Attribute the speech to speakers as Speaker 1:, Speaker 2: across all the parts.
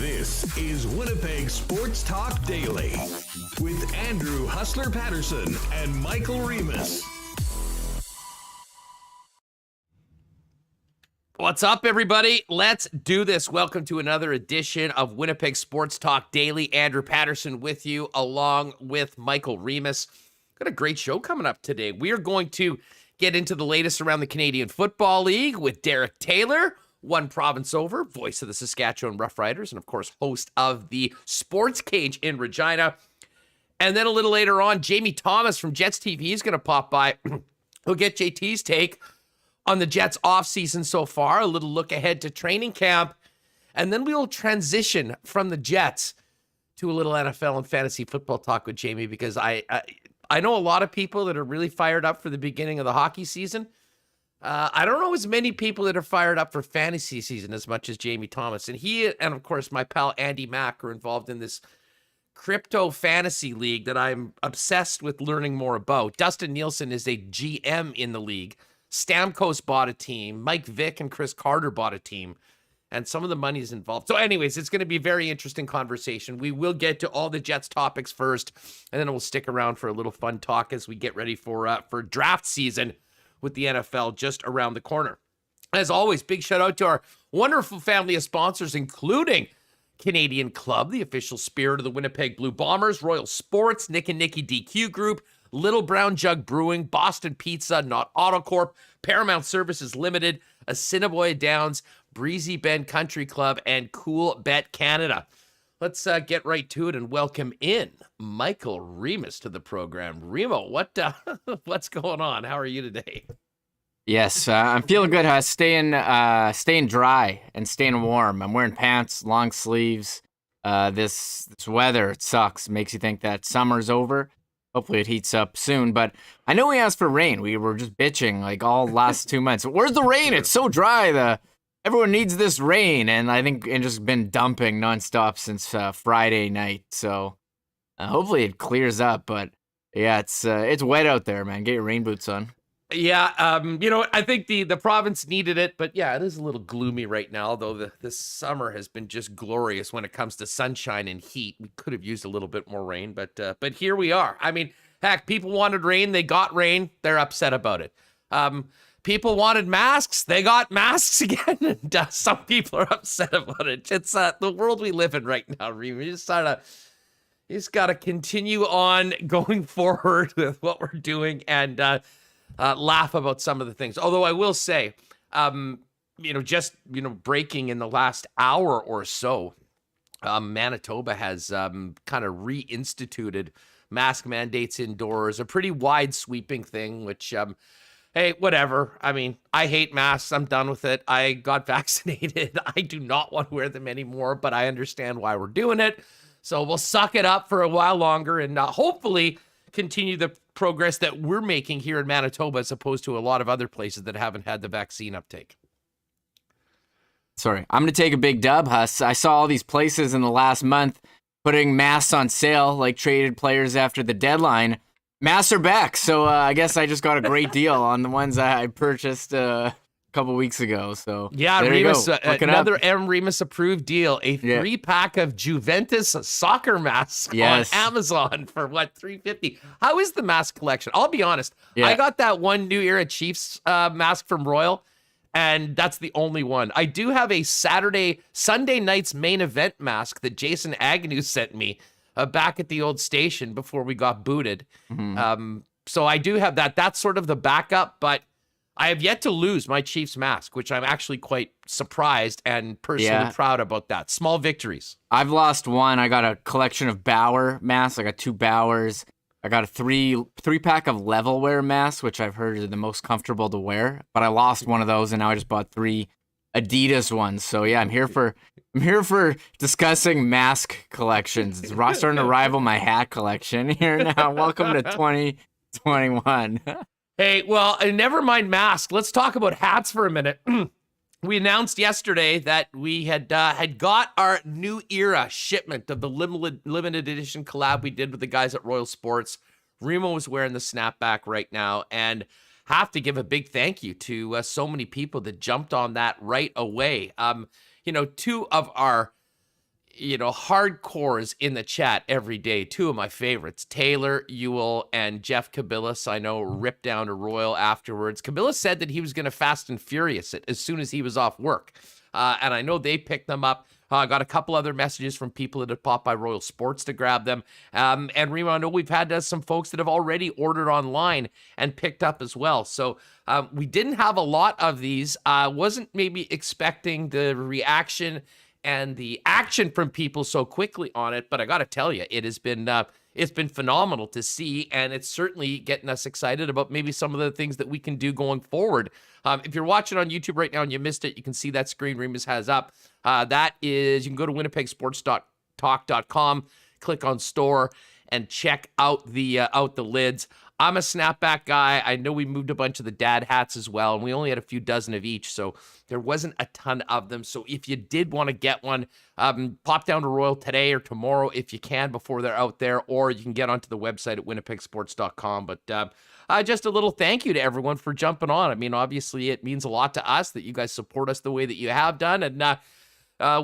Speaker 1: This is Winnipeg Sports Talk Daily with Andrew Hustler Paterson and Michael Remis.
Speaker 2: What's up, everybody? Let's do this. Welcome to another edition of Winnipeg Sports Talk Daily. Andrew Paterson with you, along with Michael Remis. Got a great show coming up today. We are going to get into the latest around the Canadian Football League with Derek Taylor, one province over, voice of the Saskatchewan Roughriders, and of course, host of the Sports Cage in Regina. And then a little later on, Jamie Thomas from Jets TV is going to pop by. We'll get JT's take on the Jets offseason so far, a little look ahead to training camp, and then we will transition from the Jets to a little NFL and fantasy football talk with Jamie, because I know a lot of people that are really fired up for the beginning of the hockey season. I don't know as many people that are fired up for fantasy season as much as Jamie Thomas. And he and, of course, my pal Andy Mack are involved in this crypto fantasy league that I'm obsessed with learning more about. Dustin Nielsen is a GM in the league. Stamkos bought a team. Mike Vick and Chris Carter bought a team. And some of the money is involved. So anyways, it's going to be a very interesting conversation. We will get to all the Jets topics first, and then we'll stick around for a little fun talk as we get ready for draft season with the NFL just around the corner. As always, big shout out to our wonderful family of sponsors, including Canadian Club, the official spirit of the Winnipeg Blue Bombers, Royal Sports, Nick and Nicky DQ Group, Little Brown Jug Brewing, Boston Pizza, Not Autocorp, Paramount Services Limited, Assiniboia Donws, Breezy Bend Country Club, and Cool Bet Canada. Let's get right to it and welcome in Michael Remis to the program. Remo, what's going on? How are you today?
Speaker 3: Yes, I'm feeling good. Staying dry and staying warm. I'm wearing pants, long sleeves. This weather, it sucks. It makes you think that summer's over. Hopefully it heats up soon. But I know we asked for rain. We were just bitching like all last 2 months. Where's the rain? It's so dry. Everyone needs this rain, and I think it's just been dumping nonstop since Friday night. So hopefully it clears up. But yeah, it's wet out there, man. Get your rain boots on.
Speaker 2: Yeah, I think the province needed it, but yeah, it is a little gloomy right now. Though this summer has been just glorious when it comes to sunshine and heat. We could have used a little bit more rain, but here we are. I mean, heck, people wanted rain, they got rain. They're upset about it. People wanted masks. They got masks again. And some people are upset about it. It's the world we live in right now, Reem. You just got to continue on going forward with what we're doing and laugh about some of the things. Although I will say, breaking in the last hour or so, Manitoba has kind of reinstituted mask mandates indoors, a pretty wide sweeping thing, which hey, whatever. I mean, I hate masks. I'm done with it. I got vaccinated. I do not want to wear them anymore, but I understand why we're doing it. So we'll suck it up for a while longer and hopefully continue the progress that we're making here in Manitoba as opposed to a lot of other places that haven't had the vaccine uptake.
Speaker 3: Sorry, I'm going to take a big dub, Huss. I saw all these places in the last month putting masks on sale, like traded players after the deadline. Masks are back, so I guess I just got a great deal on the ones I purchased a couple weeks ago. So
Speaker 2: yeah,
Speaker 3: there
Speaker 2: Remis,
Speaker 3: you go.
Speaker 2: another M. Remis approved deal, a 3-pack of Juventus soccer masks on Amazon for $350. How is the mask collection? I'll be honest, I got that one New Era Chiefs mask from Royal, and that's the only one. I do have a Sunday night's main event mask that Jason Agnew sent me back at the old station before we got booted. Mm-hmm. So I do have that. That's sort of the backup, but I have yet to lose my Chiefs mask, which I'm actually quite surprised and personally proud about that. Small victories.
Speaker 3: I've lost one. I got a collection of Bauer masks. I got 2 Bauers. I got a three pack of level wear masks, which I've heard are the most comfortable to wear. But I lost one of those, and now I just bought 3 Adidas ones. So yeah, I'm here for discussing mask collections. It's starting to rival my hat collection here now. Welcome to 2021.
Speaker 2: Hey, well, never mind masks. Let's talk about hats for a minute. We announced yesterday that we had got our new era shipment of the limited edition collab we did with the guys at Royal Sports. Remo was wearing the snapback right now, and have to give a big thank you to so many people that jumped on that right away. 2 of our hardcores in the chat every day, 2 of my favorites, Taylor Ewell and Jeff Cabillas, I know, ripped down to Royal afterwards. Cabillas said that he was going to Fast and Furious it as soon as he was off work. And I know they picked them up. I got a couple other messages from people that had popped by Royal Sports to grab them. And Remo, I know we've had some folks that have already ordered online and picked up as well. So we didn't have a lot of these. Wasn't maybe expecting the reaction and the action from people so quickly on it, but I got to tell you, it's been phenomenal to see, and it's certainly getting us excited about maybe some of the things that we can do going forward. If you're watching on YouTube right now and you missed it, you can see that screen Remis has up. That is, you can go to winnipegsports.talk.com, click on store, and check out the lids. I'm a snapback guy. I know we moved a bunch of the dad hats as well, and we only had a few dozen of each, so there wasn't a ton of them. So if you did want to get one, pop down to Royal today or tomorrow if you can before they're out there, or you can get onto the website at winnipegsports.com. But just a little thank you to everyone for jumping on. I mean, obviously, it means a lot to us that you guys support us the way that you have done, and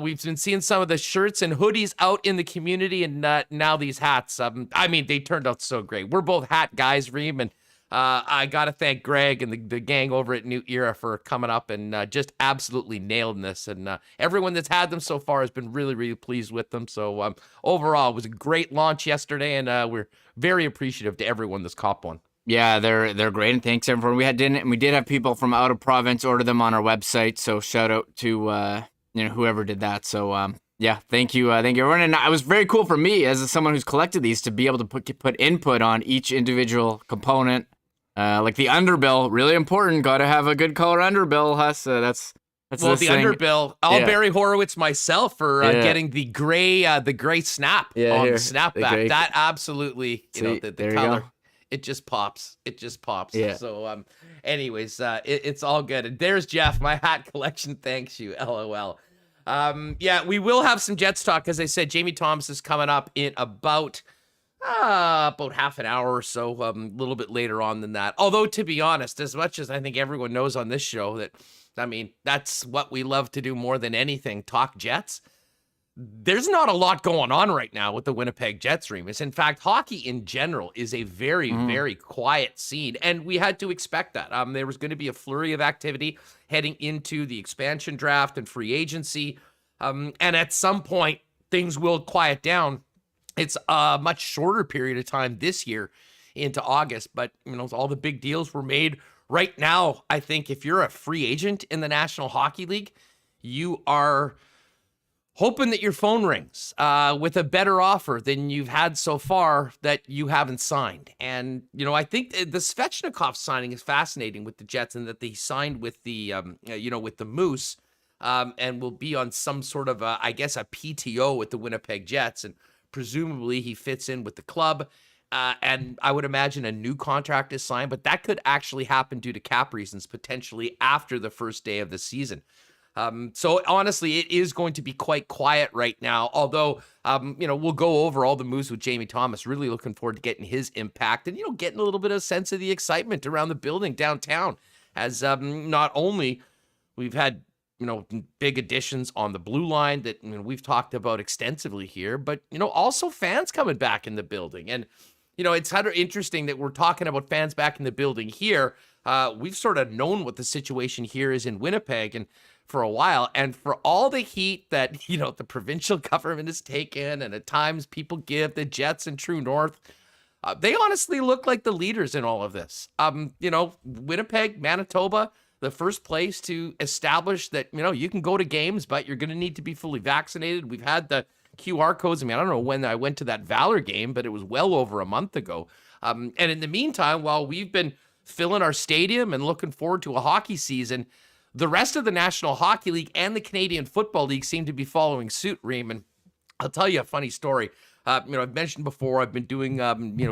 Speaker 2: we've been seeing some of the shirts and hoodies out in the community, and now these hats. I mean, they turned out so great. We're both hat guys, Reem, and I got to thank Greg and the gang over at New Era for coming up and just absolutely nailing this. And everyone that's had them so far has been really, really pleased with them. So overall, it was a great launch yesterday, and we're very appreciative to everyone that's copped one.
Speaker 3: Yeah, they're great, and thanks everyone. We did have people from out of province order them on our website, so shout out to whoever did that. So yeah, thank you everyone. And it was very cool for me as someone who's collected these to be able to put input on each individual component. Like the underbill, really important. Got to have a good color underbill, Huss. That's
Speaker 2: well, the thing. Underbill. I'll Barry Horowitz myself for getting the gray snap on the snapback. That absolutely, the color. It just pops. Yeah. So, anyways, it's all good. And there's Jeff. My hat collection thanks you. LOL. Yeah, we will have some Jets talk. As I said, Jamie Thomas is coming up in about half an hour or so, a little bit later on than that. Although, to be honest, as much as I think everyone knows on this show that, I mean, that's what we love to do more than anything, talk Jets. There's not a lot going on right now with the Winnipeg Jets, Remis. In fact, hockey in general is a very, very quiet scene, and we had to expect that. There was going to be a flurry of activity heading into the expansion draft and free agency, and at some point, things will quiet down. It's a much shorter period of time this year into August, but all the big deals were made. Right now, I think if you're a free agent in the National Hockey League, you are hoping that your phone rings with a better offer than you've had so far that you haven't signed. And, I think the Svechnikov signing is fascinating with the Jets, and that they signed with the, with the Moose, and will be on some sort of, a PTO with the Winnipeg Jets. And presumably he fits in with the club. And I would imagine a new contract is signed, but that could actually happen due to cap reasons, potentially after the first day of the season. So honestly, it is going to be quite quiet right now, although, we'll go over all the moves with Jamie Thomas. Really looking forward to getting his impact and, getting a little bit of sense of the excitement around the building downtown, as not only we've had, big additions on the blue line that we've talked about extensively here, but, also fans coming back in the building. And, it's kind of interesting that we're talking about fans back in the building here. We've sort of known what the situation here is in Winnipeg and for a while, and for all the heat that, the provincial government has taken, and at times people give the Jets and True North, they honestly look like the leaders in all of this. Winnipeg, Manitoba, the first place to establish that, you can go to games, but you're going to need to be fully vaccinated. We've had the QR codes. I don't know when I went to that Valor game, but it was well over a month ago. And in the meantime, while we've been filling our stadium and looking forward to a hockey season, the rest of the National Hockey League and the Canadian Football League seem to be following suit, Raymond. I'll tell you a funny story. I've mentioned before, I've been doing,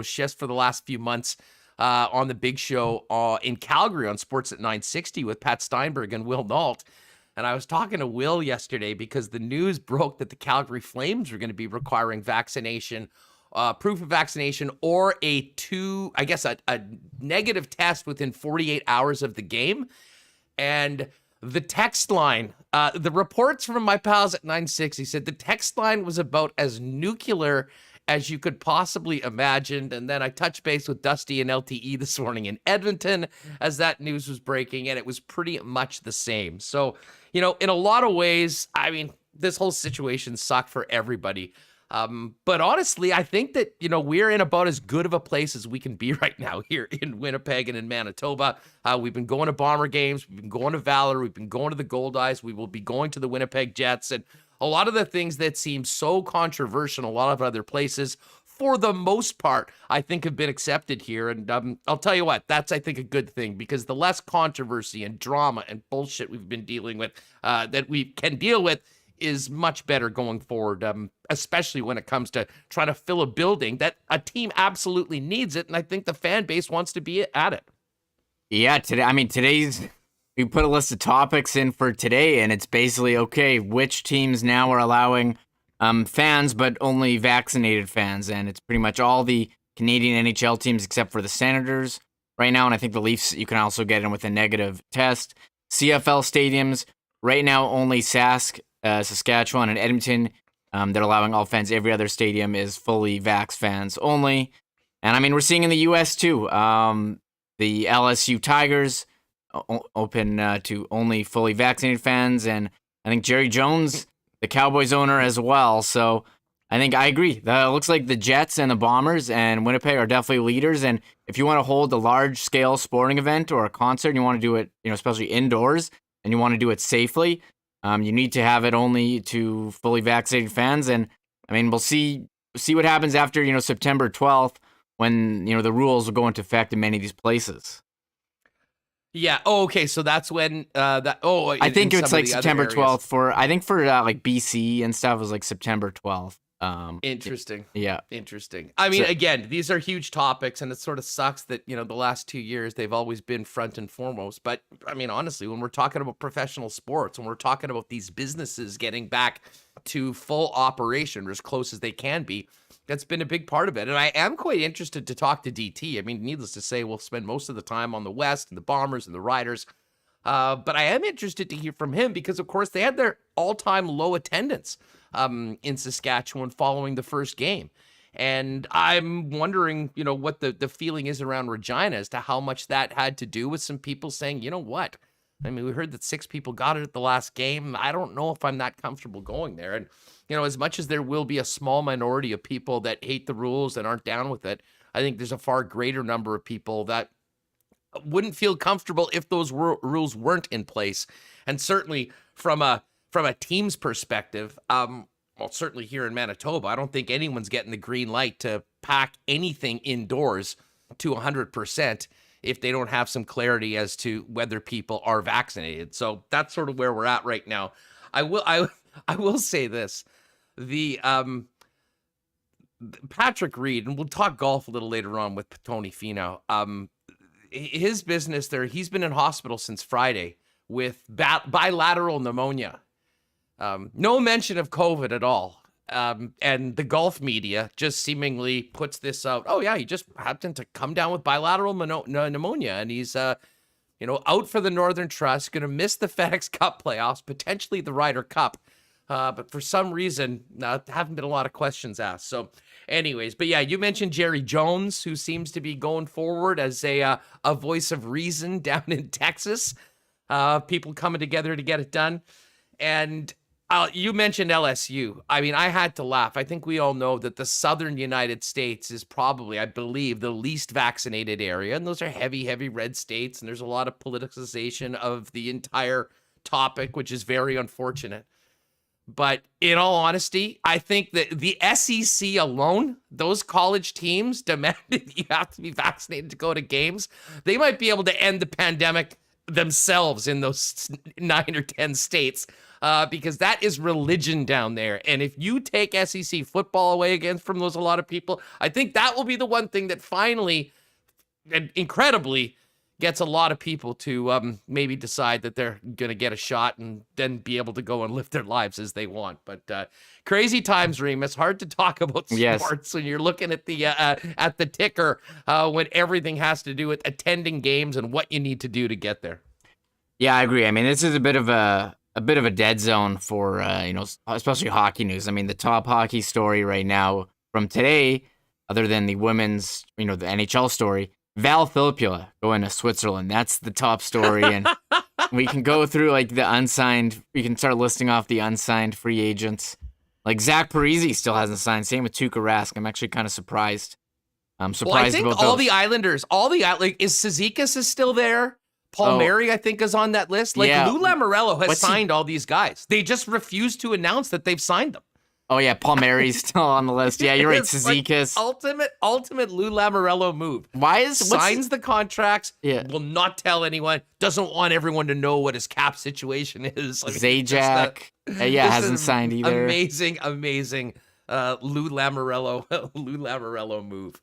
Speaker 2: shifts for the last few months on the big show in Calgary on Sports at 960 with Pat Steinberg and Will Nault. And I was talking to Will yesterday because the news broke that the Calgary Flames were going to be requiring vaccination, proof of vaccination, or a negative test within 48 hours of the game. And the text line, the reports from my pals at 960 said the text line was about as nuclear as you could possibly imagine. And then I touched base with Dusty and LTE this morning in Edmonton as that news was breaking, and it was pretty much the same. So, in a lot of ways, I mean, this whole situation sucked for everybody. But honestly, I think that, we're in about as good of a place as we can be right now here in Winnipeg and in Manitoba. We've been going to Bomber games. We've been going to Valor. We've been going to the Gold Eyes. We will be going to the Winnipeg Jets. And a lot of the things that seem so controversial in a lot of other places, for the most part, I think have been accepted here. And I'll tell you what, that's, I think, a good thing, because the less controversy and drama and bullshit we've been dealing with, that we can deal with, is much better going forward, especially when it comes to trying to fill a building that a team absolutely needs it. And I think the fan base wants to be at it.
Speaker 3: Yeah, today's, we put a list of topics in for today, and it's basically, okay, which teams now are allowing fans, but only vaccinated fans. And it's pretty much all the Canadian NHL teams except for the Senators right now. And I think the Leafs, you can also get in with a negative test. CFL stadiums, right now only Saskatchewan and Edmonton, they're allowing all fans. Every other stadium is fully vax fans only. And I mean, we're seeing in the U.S. too, the LSU Tigers open to only fully vaccinated fans. And I think Jerry Jones, the Cowboys owner, as well. So I think I agree. It looks like the Jets and the Bombers and Winnipeg are definitely leaders. And if you want to hold a large-scale sporting event or a concert, and you want to do it, especially indoors, and you want to do it safely, you need to have it only to fully vaccinated fans. And I mean, we'll see what happens after, September 12th, when, the rules will go into effect in many of these places.
Speaker 2: Yeah. Oh, okay. So that's when
Speaker 3: I think it's like September 12th for like BC and stuff was like September 12th.
Speaker 2: Interesting.
Speaker 3: Yeah.
Speaker 2: Interesting. I mean, again, these are huge topics, and it sort of sucks that, the last 2 years they've always been front and foremost. But I mean, honestly, when we're talking about professional sports, when we're talking about these businesses getting back to full operation or as close as they can be, that's been a big part of it. And I am quite interested to talk to DT. I mean, needless to say, we'll spend most of the time on the West and the Bombers and the Riders. But I am interested to hear from him because, of course, they had their all-time low attendance in Saskatchewan following the first game. And I'm wondering, what the feeling is around Regina as to how much that had to do with some people saying, you know what? I mean, we heard that 6 people got it at the last game. I don't know if I'm that comfortable going there. And, as much as there will be a small minority of people that hate the rules and aren't down with it, I think there's a far greater number of people that wouldn't feel comfortable if those rules weren't in place. And certainly from a team's perspective, certainly here in Manitoba, I don't think anyone's getting the green light to pack anything indoors to 100% if they don't have some clarity as to whether people are vaccinated. So that's sort of where we're at right now. I will say this. The Patrick Reed, and we'll talk golf a little later on with Tony Finau. His business there, he's been in hospital since Friday with bilateral pneumonia. No mention of COVID at all. And the golf media just seemingly puts this out. Oh yeah, he just happened to come down with bilateral pneumonia, and he's out for the Northern Trust, going to miss the FedEx Cup playoffs, potentially the Ryder Cup. But for some reason, haven't been a lot of questions asked. So anyways, but yeah, you mentioned Jerry Jones, who seems to be going forward as a voice of reason down in Texas. People coming together to get it done. And you mentioned LSU. I mean, I had to laugh. I think we all know that the southern United States is probably, I believe, the least vaccinated area. And those are heavy, heavy red states. And there's a lot of politicization of the entire topic, which is very unfortunate. But in all honesty, I think that the SEC alone, those college teams demanded you have to be vaccinated to go to games. They might be able to end the pandemic themselves in those 9 or 10 states because that is religion down there. And if you take SEC football away from a lot of people, I think that will be the one thing that finally and incredibly gets a lot of people to maybe decide that they're going to get a shot and then be able to go and live their lives as they want. But crazy times, Remis. Hard to talk about sports when you're looking at the ticker when everything has to do with attending games and what you need to do to get there.
Speaker 3: Yeah, I agree. I mean, this is a bit of a dead zone for especially hockey news. I mean, the top hockey story right now from today, other than the women's, the NHL story, Val Filppula going to Switzerland. That's the top story. And we can go through the unsigned. We can start listing off the unsigned free agents. Like Zach Parise still hasn't signed. Same with Tuukka Rask. I'm actually kind of surprised. I'm surprised
Speaker 2: I think
Speaker 3: about
Speaker 2: all
Speaker 3: those.
Speaker 2: the Islanders, is Cizikas is still there. Palmieri, I think, is on that list. Lou Lamoriello has signed all these guys. They just refuse to announce that they've signed them.
Speaker 3: Oh, yeah, Palmieri's still on the list. Yeah, you're right, Cizikas.
Speaker 2: Ultimate Lou Lamoriello move. Signs the contracts, will not tell anyone, doesn't want everyone to know what his cap situation is.
Speaker 3: Zajac, hasn't signed either.
Speaker 2: Amazing Lou Lamoriello move.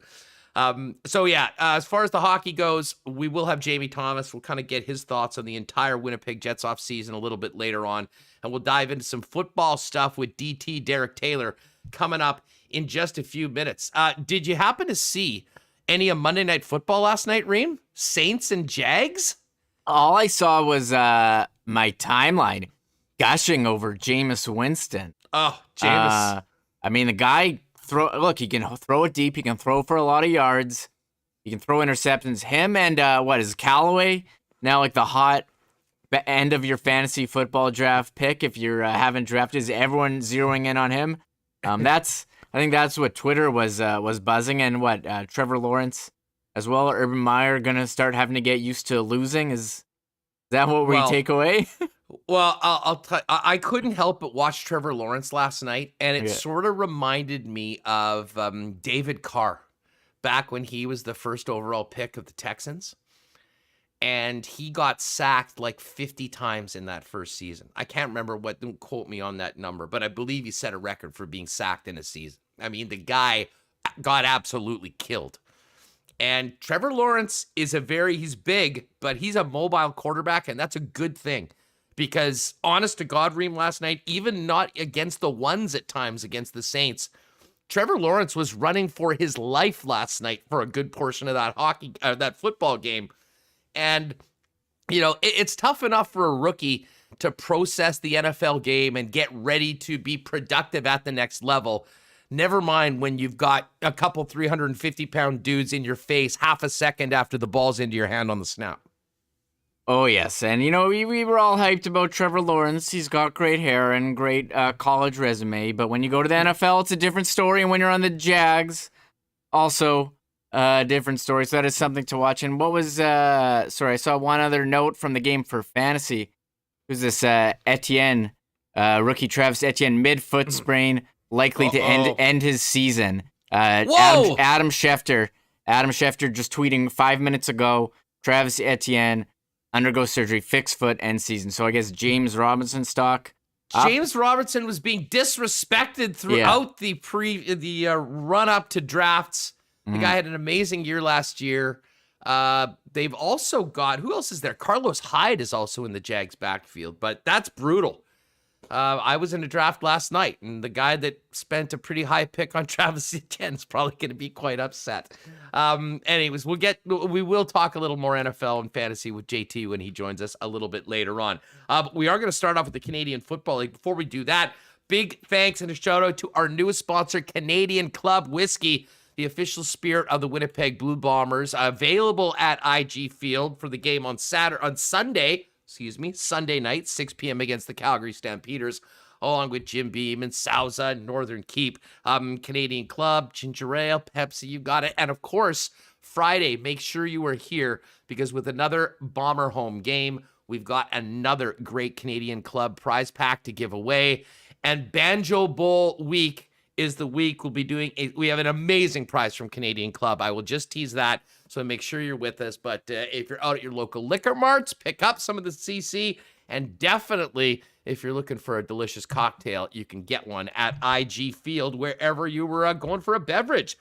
Speaker 2: As far as the hockey goes, we will have Jamie Thomas. We'll kind of get his thoughts on the entire Winnipeg Jets offseason a little bit later on. And we'll dive into some football stuff with DT Derek Taylor coming up in just a few minutes. Did you happen to see any of Monday Night Football last night, Reem? Saints and Jags?
Speaker 3: All I saw was my timeline gushing over Jameis Winston.
Speaker 2: Oh, Jameis.
Speaker 3: I mean, the guy... he can throw it deep. He can throw for a lot of yards. He can throw interceptions. Him and is Callaway now the hot end of your fantasy football draft pick? If you're haven't drafted, is everyone zeroing in on him? I think that's what Twitter was buzzing, and Trevor Lawrence as well. Urban Meyer gonna start having to get used to losing. Is that what we take away?
Speaker 2: Well, I'll tell you, I couldn't help but watch Trevor Lawrence last night, and it sort of reminded me of David Carr back when he was the first overall pick of the Texans, and he got sacked 50 times in that first season. I can't remember don't quote me on that number, but I believe he set a record for being sacked in a season. I mean, the guy got absolutely killed. And Trevor Lawrence he's big, but he's a mobile quarterback, and that's a good thing. Because, honest to God, Reem, last night, even not against the ones at times against the Saints, Trevor Lawrence was running for his life last night for a good portion of that football game. And, it's tough enough for a rookie to process the NFL game and get ready to be productive at the next level. Never mind when you've got a couple 350-pound dudes in your face half a second after the ball's into your hand on the snap.
Speaker 3: Oh, yes. And, we were all hyped about Trevor Lawrence. He's got great hair and great college resume. But when you go to the NFL, it's a different story. And when you're on the Jags, also a different story. So that is something to watch. And what was, I saw one other note from the game for fantasy. Who's this Etienne, rookie Travis Etienne, mid-foot sprain, likely to end his season. Adam Schefter just tweeting 5 minutes ago, Travis Etienne, undergo surgery, fixed foot, end season. So I guess James Robinson stock.
Speaker 2: James Robinson was being disrespected throughout the run up to drafts. The guy had an amazing year last year. They've also got, who else is there? Carlos Hyde is also in the Jags backfield, but that's brutal. I was in a draft last night, and the guy that spent a pretty high pick on Travis Etienne is probably going to be quite upset. Anyways, we will talk a little more NFL and fantasy with JT when he joins us a little bit later on. We are going to start off with the Canadian Football League. Before we do that, big thanks and a shout out to our newest sponsor, Canadian Club Whiskey, the official spirit of the Winnipeg Blue Bombers, available at IG Field for the game on Sunday night, 6 p.m. against the Calgary Stampeders, along with Jim Beam and Sauza and Northern Keep, Canadian Club, Ginger Ale, Pepsi, you got it. And of course, Friday, make sure you are here because with another Bomber home game, we've got another great Canadian Club prize pack to give away. And Banjo Bowl week is the week we'll be doing. We have an amazing prize from Canadian Club. I will just tease that, so make sure you're with us. But if you're out at your local liquor marts, pick up some of the CC. And definitely, if you're looking for a delicious cocktail, you can get one at IG Field, wherever you were going for a beverage.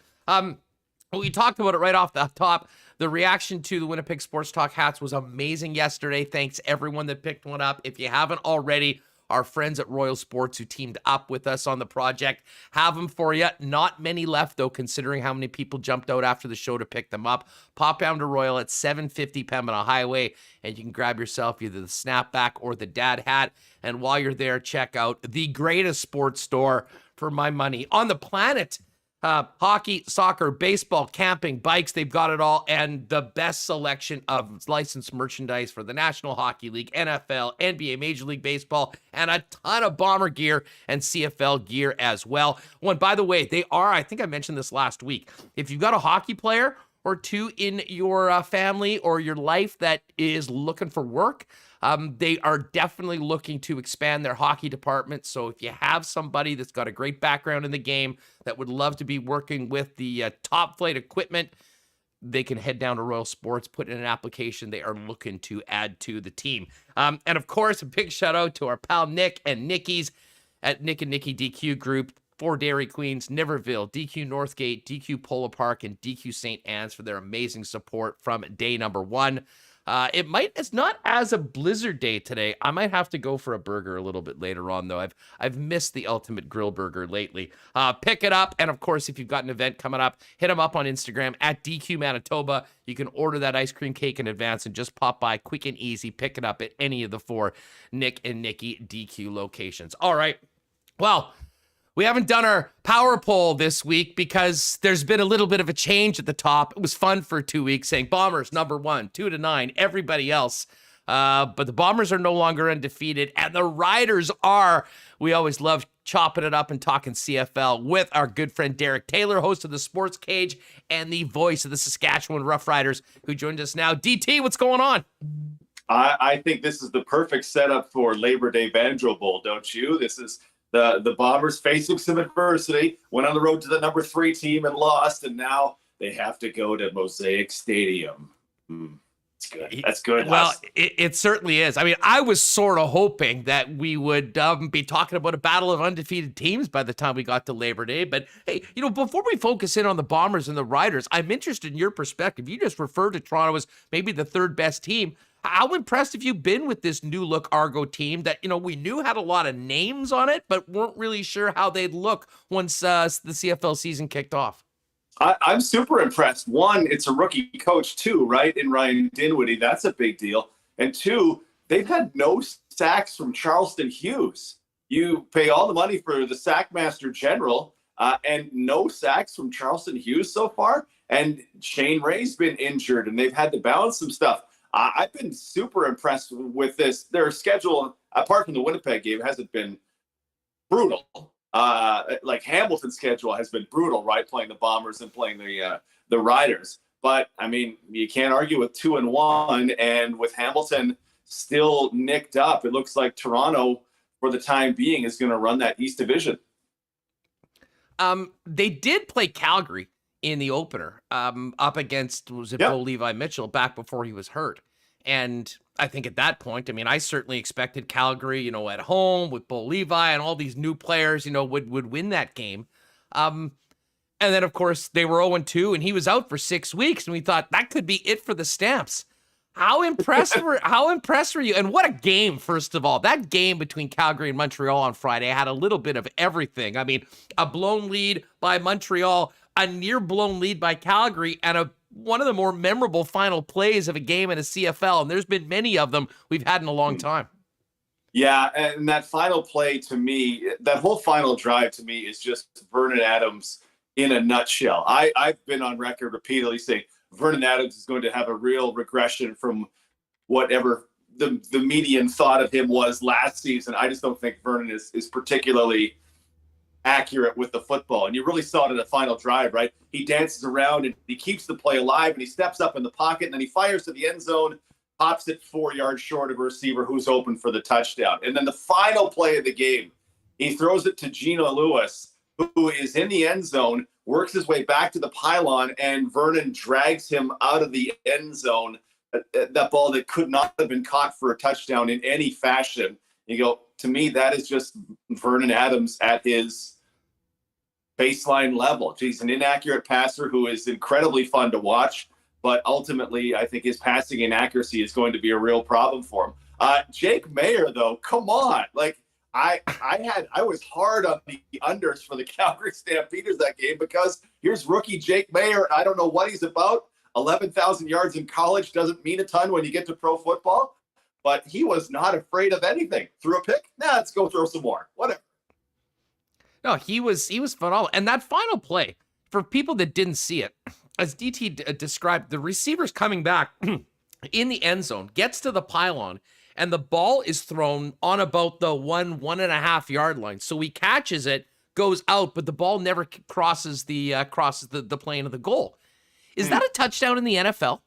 Speaker 2: We talked about it right off the top. The reaction to the Winnipeg Sports Talk hats was amazing yesterday. Thanks everyone that picked one up. If you haven't already, our friends at Royal Sports who teamed up with us on the project have them for you. Not many left, though, considering how many people jumped out after the show to pick them up. Pop down to Royal at 750 Pembina Highway, and you can grab yourself either the snapback or the dad hat. And while you're there, check out the greatest sports store for my money on the planet. Hockey, soccer, baseball, camping, bikes, they've got it all. And the best selection of licensed merchandise for the National Hockey League, NFL, NBA, Major League Baseball, and a ton of Bomber gear and CFL gear as well. Oh, and by the way, they are, I think I mentioned this last week, if you've got a hockey player or two in your family or your life that is looking for work, they are definitely looking to expand their hockey department. So if you have somebody that's got a great background in the game that would love to be working with the top flight equipment, they can head down to Royal Sports, put in an application. They are looking to add to the team. And of course, a big shout out to our pal Nick and Nikki's at Nick and Nikki DQ Group, for Dairy Queens, Niverville, DQ Northgate, DQ Polo Park, and DQ St. Anne's for their amazing support from day number one. It's not as a blizzard day today. I might have to go for a burger a little bit later on, though. I've missed the ultimate grill burger lately. Pick it up. And of course, if you've got an event coming up, hit them up on Instagram at DQ Manitoba. You can order that ice cream cake in advance and just pop by quick and easy. Pick it up at any of the 4 Nick and Nikki DQ locations. All right. Well, we haven't done our power poll this week because there's been a little bit of a change at the top. It was fun for 2 weeks saying Bombers number 1, 2 to 9, everybody else. But the Bombers are no longer undefeated, and the Riders are. We always love chopping it up and talking CFL with our good friend Derek Taylor, host of the Sports Cage and the voice of the Saskatchewan Roughriders, who joined us now. DT, what's going on?
Speaker 4: I think this is the perfect setup for Labor Day Banjo Bowl, don't you? This is the Bombers facing some adversity, went on the road to the number 3 team and lost, and now they have to go to Mosaic Stadium. It's good. That's good.
Speaker 2: Well, it certainly is. I mean, I was sort of hoping that we would be talking about a battle of undefeated teams by the time we got to Labor Day. But hey, before we focus in on the Bombers and the Riders, I'm interested in your perspective. You just referred to Toronto as maybe the 3rd best team. How impressed have you been with this new look Argo team that, we knew had a lot of names on it, but weren't really sure how they'd look once the CFL season kicked off?
Speaker 4: I'm super impressed. 1, it's a rookie coach. 2, right, in Ryan Dinwiddie. That's a big deal. And 2, they've had no sacks from Charleston Hughes. You pay all the money for the sackmaster general and no sacks from Charleston Hughes so far. And Shane Ray's been injured, and they've had to balance some stuff. I've been super impressed with this. Their schedule, apart from the Winnipeg game, hasn't been brutal. Like Hamilton's schedule has been brutal, right? Playing the Bombers and playing the Riders. But I mean, you can't argue with 2-1, and with Hamilton still nicked up, it looks like Toronto, for the time being, is going to run that East Division.
Speaker 2: They did play Calgary in the opener, up against, Bo Levi Mitchell back before he was hurt. And I think at that point, I certainly expected Calgary, at home with Bo Levi and all these new players, would win that game. And then, of course, they were 0-2, and he was out for 6 weeks, and we thought that could be it for the Stamps. How impressed were you? And what a game, first of all. That game between Calgary and Montreal on Friday had a little bit of everything. A blown lead by Montreal, a near blown lead by Calgary, and one of the more memorable final plays of a game in a CFL. And there's been many of them we've had in a long time.
Speaker 4: Yeah, and that final play to me, that whole final drive to me is just Vernon Adams in a nutshell. I've been on record repeatedly saying Vernon Adams is going to have a real regression from whatever the median thought of him was last season. I just don't think Vernon is particularly accurate with the football. And you really saw it in the final drive, right? He dances around and he keeps the play alive, and he steps up in the pocket, and then he fires to the end zone, pops it 4 yards short of a receiver who's open for the touchdown. And then the final play of the game He throws it to Gino Lewis, who is in the end zone, works his way back to the pylon, and Vernon drags him out of the end zone. That ball that could not have been caught for a touchdown in any fashion. You go, to me, that is just Vernon Adams at his baseline level. He's an inaccurate passer who is incredibly fun to watch, but ultimately, I think his passing inaccuracy is going to be a real problem for him. Jake Mayer, though, come on. Like, I was hard on the unders for the Calgary Stampeders that game because here's rookie Jake Mayer. I don't know what he's about. 11,000 yards in college doesn't mean a ton when you get to pro football, but he was not afraid of anything. Threw a pick? Nah, let's go throw some more. Whatever.
Speaker 2: No, he was phenomenal. And that final play, for people that didn't see it, as DT described, the receiver's coming back in the end zone, gets to the pylon, and the ball is thrown on about the 1.5 yard line. So he catches it, goes out, but the ball never crosses the plane of the goal. Is that a touchdown in the NFL?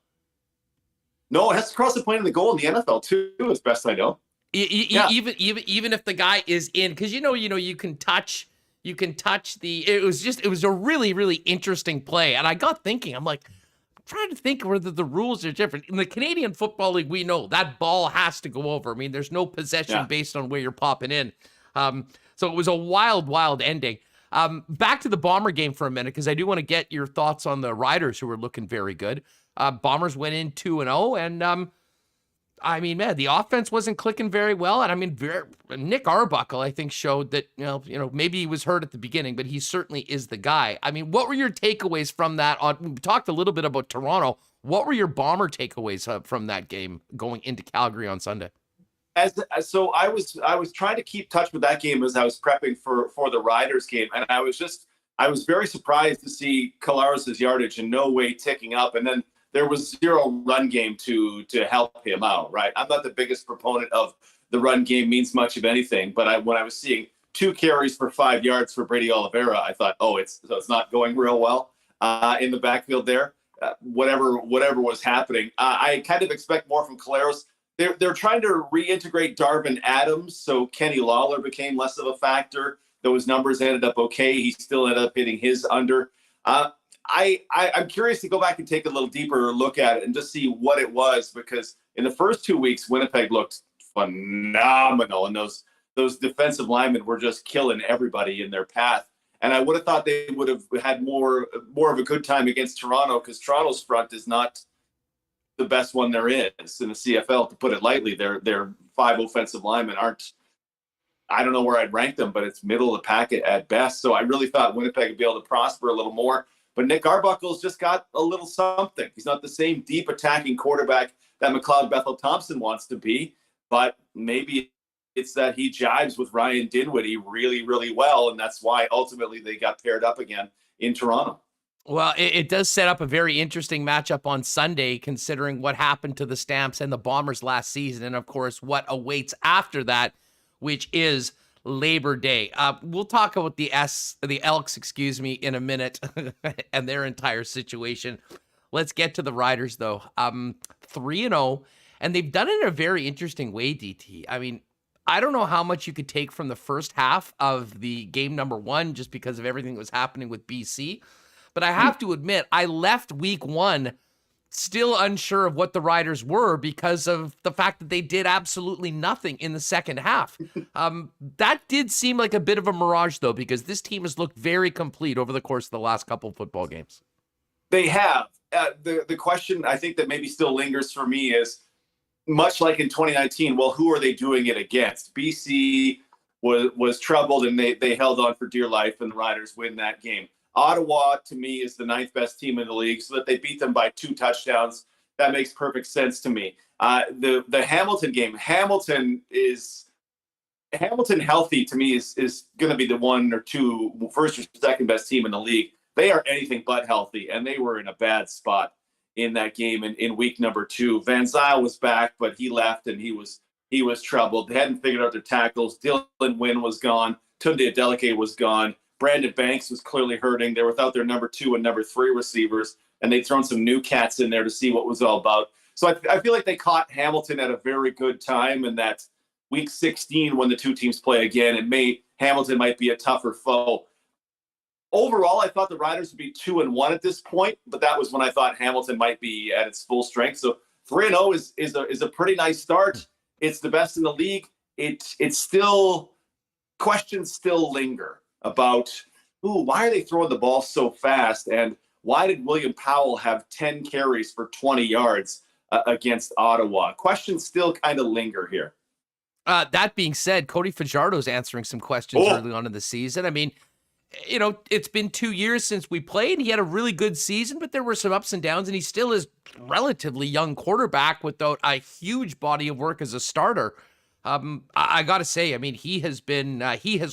Speaker 4: No, it has to cross the plane of the goal in the NFL too, as best I know.
Speaker 2: Yeah. Even if the guy is in, because you can touch the. It was a really, really interesting play, and I got thinking, I'm like, trying to think whether the rules are different. In the Canadian Football League, we know that ball has to go over. I mean, there's no possession based on where you're popping in. So it was a wild, wild ending. Back to the Bomber game for a minute, because I do want to get your thoughts on the Riders, who were looking very good. Bombers went in 2-0, and I mean, man, the offense wasn't clicking very well. And I mean, Nick Arbuckle, I think, showed that, maybe he was hurt at the beginning, but he certainly is the guy. I mean, what were your takeaways from that? We talked a little bit about Toronto. What were your Bomber takeaways from that game going into Calgary on Sunday?
Speaker 4: So I was trying to keep touch with that game as I was prepping for the Riders game. And I was very surprised to see Collaros' yardage in no way ticking up. And then there was zero run game to help him out, right? I'm not the biggest proponent of the run game means much of anything, but when I was seeing 2 carries for 5 yards for Brady Oliveira, I thought, it's not going real well in the backfield there. Whatever was happening, I kind of expect more from Collaros. They're trying to reintegrate Darvin Adams, so Kenny Lawler became less of a factor. Those numbers ended up okay. He still ended up hitting his under. I'm curious to go back and take a little deeper look at it and just see what it was, because in the first 2 weeks, Winnipeg looked phenomenal, and those defensive linemen were just killing everybody in their path. And I would have thought they would have had more of a good time against Toronto, because Toronto's front is not the best one there is in the CFL, to put it lightly. Their 5 offensive linemen aren't, I don't know where I'd rank them, but it's middle of the packet at best. So I really thought Winnipeg would be able to prosper a little more. But Nick Arbuckle's just got a little something. He's not the same deep attacking quarterback that McLeod Bethel Thompson wants to be, but maybe it's that he jives with Ryan Dinwiddie really, really well, and that's why ultimately they got paired up again in Toronto.
Speaker 2: Well, it does set up a very interesting matchup on Sunday, considering what happened to the Stamps and the Bombers last season, and of course what awaits after that, which is Labor Day. We'll talk about the Elks, in a minute, and their entire situation. Let's get to the Riders, though. 3-0, and they've done it in a very interesting way, DT. I mean, I don't know how much you could take from the first half of the game number 1, just because of everything that was happening with BC. But I have to admit, I left week 1 still unsure of what the Riders were, because of the fact that they did absolutely nothing in the second half. That did seem like a bit of a mirage, though, because this team has looked very complete over the course of the last couple of football games.
Speaker 4: They have. The question I think that maybe still lingers for me is, much like in 2019, well, who are they doing it against? BC was troubled, and they held on for dear life, and the Riders win that game. Ottawa, to me, is the 9th best team in the league, so that they beat them by 2 touchdowns. That makes perfect sense to me. The Hamilton game, Hamilton healthy to me is going to be the 1 or 2 first or second best team in the league. They are anything but healthy, and they were in a bad spot in that game in week number 2. Van Zyl was back, but he left, and he was troubled. They hadn't figured out their tackles. Dylan Wynn was gone. Tunde Adeleke was gone. Brandon Banks was clearly hurting. They're without their number 2 and number 3 receivers, and they'd thrown some new cats in there to see what was all about. So I feel like they caught Hamilton at a very good time, and that week 16 when the two teams play again, Hamilton might be a tougher foe. Overall, I thought the Riders would be 2-1 at this point, but that was when I thought Hamilton might be at its full strength. So 3-0 is a pretty nice start. It's the best in the league. It's still, questions still linger about, why are they throwing the ball so fast? And why did William Powell have 10 carries for 20 yards against Ottawa? Questions still kind of linger here.
Speaker 2: That being said, Cody Fajardo's answering some questions early on in the season. I mean, it's been 2 years since we played. He had a really good season, but there were some ups and downs, and he still is relatively young quarterback without a huge body of work as a starter. I got to say, I mean, he has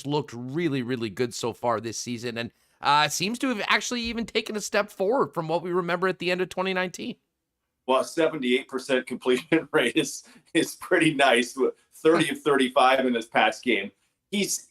Speaker 2: looked really, really good so far this season, and seems to have actually even taken a step forward from what we remember at the end of 2019.
Speaker 4: Well, 78% completion rate is pretty nice. 30 of 35 in this past game. He's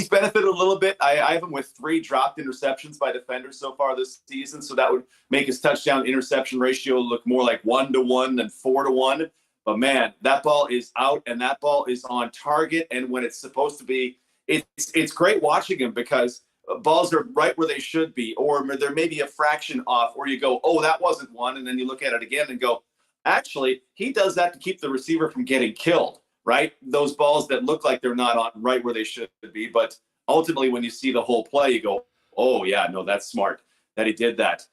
Speaker 4: benefited a little bit. I have him with 3 dropped interceptions by defenders so far this season, so that would make his touchdown interception ratio look more like 1-1 than 4-1. But man, that ball is out and that ball is on target. And when it's supposed to be, it's great watching him because balls are right where they should be, or there may be a fraction off, or you go, oh, that wasn't one, and then you look at it again and go, actually, he does that to keep the receiver from getting killed. Right? Those balls that look like they're not on right where they should be. But ultimately, when you see the whole play, you go, oh, yeah, no, that's smart that he did that.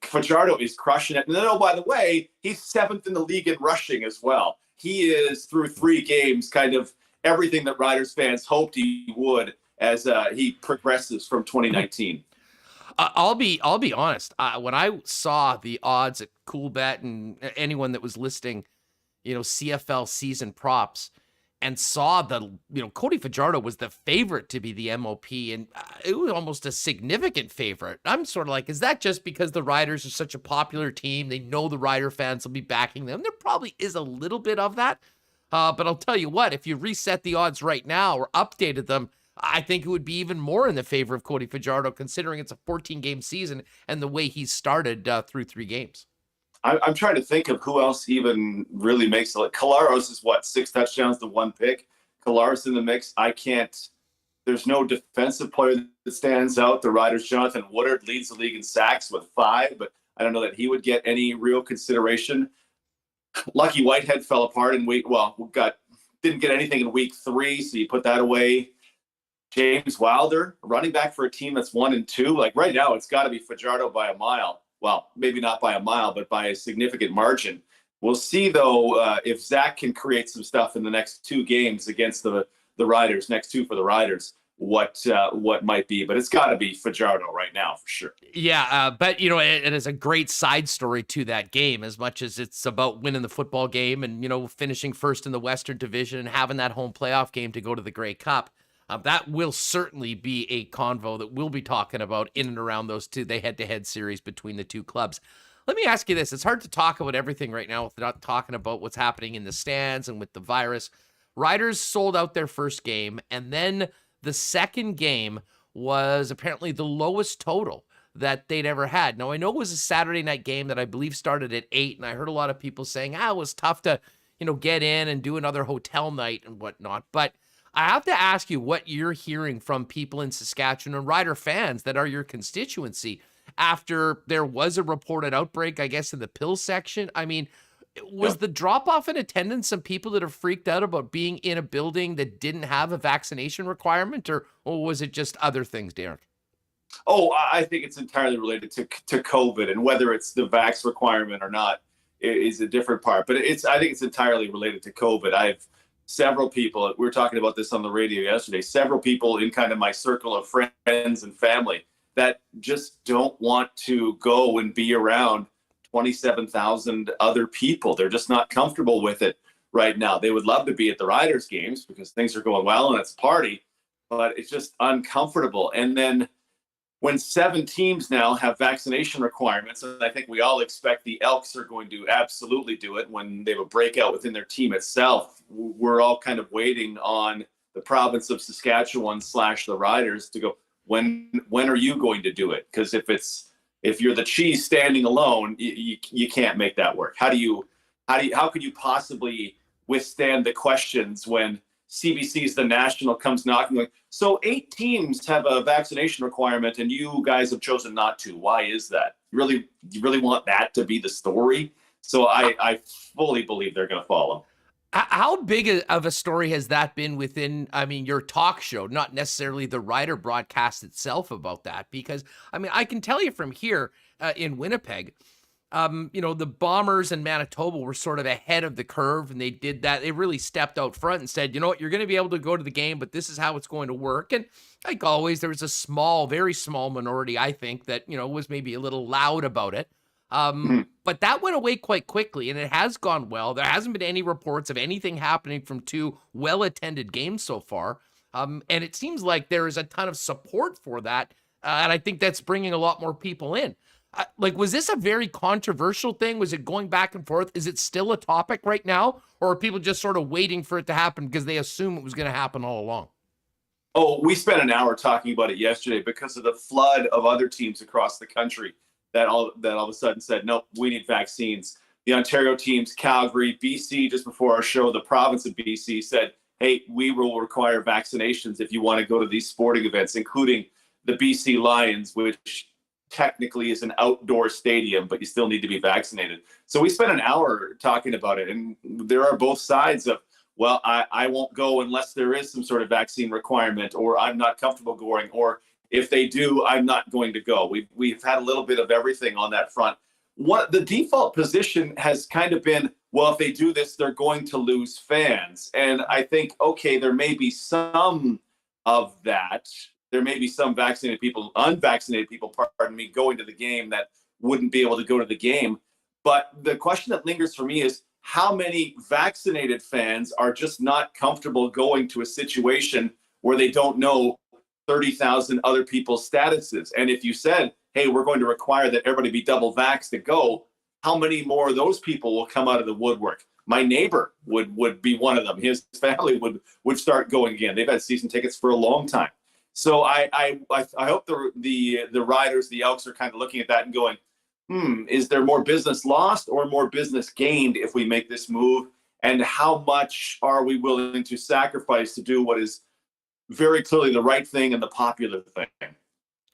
Speaker 4: Fajardo is crushing it. And then, oh, by the way, he's 7th in the league in rushing as well. He is, through 3 games, kind of everything that Riders fans hoped he would as he progresses from 2019.
Speaker 2: I'll be honest. When I saw the odds at CoolBet and anyone that was listing CFL season props and saw Cody Fajardo was the favorite to be the MOP, and it was almost a significant favorite. I'm sort of like, is that just because the Riders are such a popular team? They know the Rider fans will be backing them. There probably is a little bit of that. But I'll tell you what, if you reset the odds right now or updated them, I think it would be even more in the favor of Cody Fajardo, considering it's a 14-game season and the way he's started through 3 games.
Speaker 4: I'm trying to think of who else even really makes it. Collaros is 6 touchdowns to 1 pick. Collaros in the mix. There's no defensive player that stands out. The Riders, Jonathan Woodard leads the league in sacks with 5, but I don't know that he would get any real consideration. Lucky Whitehead fell apart in didn't get anything in week 3, so you put that away. James Wilder, running back for a team that's 1-2. Like right now, it's got to be Fajardo by a mile. Well, maybe not by a mile, but by a significant margin. We'll see, though, if Zach can create some stuff in the next 2 games against the Riders, next 2 for the Riders, what might be. But it's got to be Fajardo right now for sure.
Speaker 2: Yeah, but, it is a great side story to that game, as much as it's about winning the football game and, finishing first in the Western Division and having that home playoff game to go to the Grey Cup. That will certainly be a convo that we'll be talking about in and around those the head-to-head series between the 2 clubs. Let me ask you this. It's hard to talk about everything right now without talking about what's happening in the stands and with the virus. Riders sold out their first game, and then the second game was apparently the lowest total that they'd ever had. Now, I know it was a Saturday night game that I believe started at 8, and I heard a lot of people saying, it was tough to, get in and do another hotel night and whatnot, but I have to ask you what you're hearing from people in Saskatchewan and Rider fans that are your constituency after there was a reported outbreak, I guess, in the pill section. I mean, was the drop-off in attendance some people that are freaked out about being in a building that didn't have a vaccination requirement, or was it just other things, Derek?
Speaker 4: Oh, I think it's entirely related to COVID, and whether it's the vax requirement or not is a different part. But I think it's entirely related to COVID. I've several people, we were talking about this on the radio yesterday, several people in kind of my circle of friends and family that just don't want to go and be around 27,000 other people. They're just not comfortable with it right now. They would love to be at the Riders games because things are going well and it's a party, but it's just uncomfortable. And then when 7 teams now have vaccination requirements, and I think we all expect the Elks are going to absolutely do it when they have a breakout within their team itself, we're all kind of waiting on the province of Saskatchewan / the Riders to go, when are you going to do it? Because if you're the Chiefs standing alone, you can't make that work. How could you possibly withstand the questions when CBC's The National comes knocking, like, so 8 teams have a vaccination requirement and you guys have chosen not to. Why is that? You really want that to be the story? So I fully believe they're going to follow.
Speaker 2: How big of a story has that been within, your talk show, not necessarily the Rider broadcast itself about that? Because, I can tell you from here in Winnipeg, the Bombers and Manitoba were sort of ahead of the curve, and they did that. They really stepped out front and said, you know what, you're going to be able to go to the game, but this is how it's going to work. And like always, there was a small, very small minority, I think, that, was maybe a little loud about it. But that went away quite quickly, and it has gone well. There hasn't been any reports of anything happening from 2 well-attended games so far. And it seems like there is a ton of support for that. And I think that's bringing a lot more people in. Was this a very controversial thing? Was it going back and forth? Is it still a topic right now? Or are people just sort of waiting for it to happen because they assume it was going to happen all along?
Speaker 4: Oh, we spent an hour talking about it yesterday because of the flood of other teams across the country that all of a sudden said, nope, we need vaccines. The Ontario teams, Calgary, BC, just before our show, the province of BC said, hey, we will require vaccinations if you want to go to these sporting events, including the BC Lions, which technically is an outdoor stadium, but you still need to be vaccinated. So we spent an hour talking about it, and there are both sides of, well, I won't go unless there is some sort of vaccine requirement, or I'm not comfortable going, or if they do, I'm not going to go. We've had a little bit of everything on that front. What the default position has kind of been, well, if they do this, they're going to lose fans. And I think, okay, there may be some of that. There may be some unvaccinated people, going to the game that wouldn't be able to go to the game. But the question that lingers for me is, how many vaccinated fans are just not comfortable going to a situation where they don't know 30,000 other people's statuses? And if you said, hey, we're going to require that everybody be double vaxxed to go, how many more of those people will come out of the woodwork? My neighbor would be one of them. His family would start going again. They've had season tickets for a long time. So I hope the Riders, the Elks, are kind of looking at that and going, is there more business lost or more business gained if we make this move? And how much are we willing to sacrifice to do what is very clearly the right thing and the popular thing?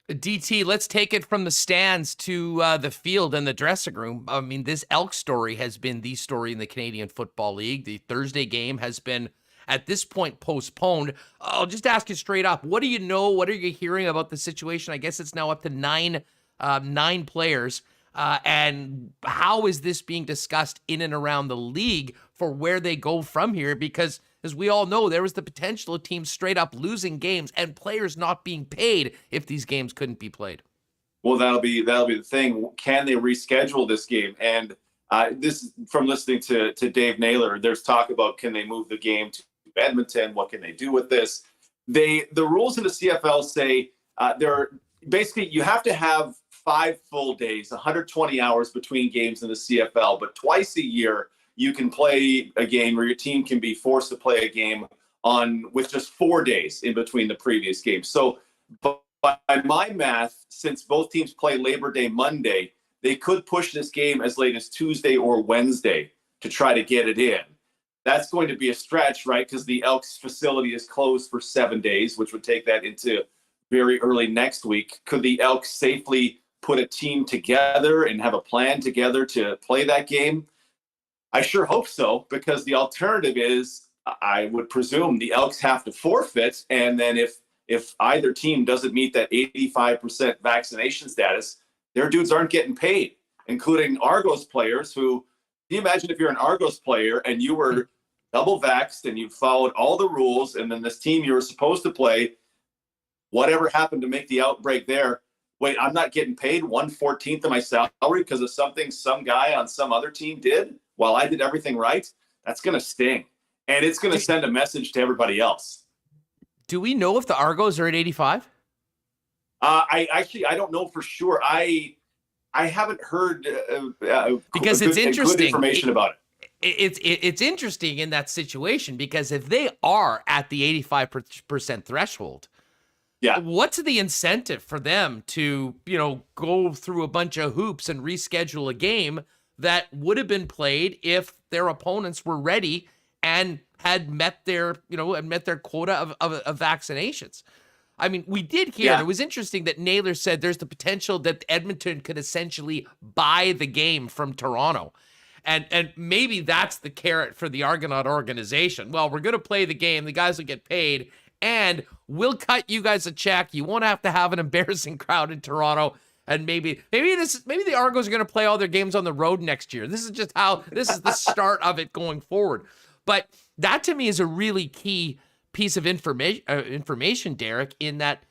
Speaker 2: DT, let's take it from the stands to the field and the dressing room. This Elk story has been the story in the Canadian Football League. The Thursday game has been, at this point, postponed. I'll just ask you straight up. What do you know? What are you hearing about the situation? I guess it's now up to nine players. And how is this being discussed in and around the league for where they go from here? Because as we all know, there was the potential of teams straight up losing games and players not being paid if these games couldn't be played.
Speaker 4: Well, that'll be the thing. Can they reschedule this game? And this, from listening to Dave Naylor, there's talk about, can they move the game to Edmonton? What can they do with this? The rules in the CFL say basically you have to have 5 full days, 120 hours between games in the CFL, but twice a year you can play a game, or your team can be forced to play a game with just 4 days in between the previous games. So by my math, since both teams play Labor Day Monday, they could push this game as late as Tuesday or Wednesday to try to get it in. That's going to be a stretch, right? Because the Elks facility is closed for 7 days, which would take that into very early next week. Could the Elks safely put a team together and have a plan together to play that game? I sure hope so, because the alternative is, I would presume, the Elks have to forfeit, and then if either team doesn't meet that 85% vaccination status, their dudes aren't getting paid, including Argos players who, can you imagine if you're an Argos player and you were double vaxxed and you followed all the rules, and then this team you were supposed to play, whatever happened to make the outbreak there, wait, I'm not getting paid 1/14 of my salary because of something some guy on some other team did while I did everything right? That's going to sting. And it's going to send a message to everybody else.
Speaker 2: Do we know if the Argos are at 85?
Speaker 4: I don't know for sure. I haven't heard
Speaker 2: because it's interesting.
Speaker 4: Good information about it.
Speaker 2: It's interesting in that situation, because if they are at the 85% threshold,
Speaker 4: yeah,
Speaker 2: what's the incentive for them to, go through a bunch of hoops and reschedule a game that would have been played if their opponents were ready and had met their quota of vaccinations. I mean, we did hear, and it was interesting that Naylor said there's the potential that Edmonton could essentially buy the game from Toronto. And maybe that's the carrot for the Argonaut organization. Well, we're going to play the game. The guys will get paid, and we'll cut you guys a check. You won't have to have an embarrassing crowd in Toronto. And maybe the Argos are going to play all their games on the road next year. This is the start of it going forward. But that to me is a really key piece of information, Derek, in that,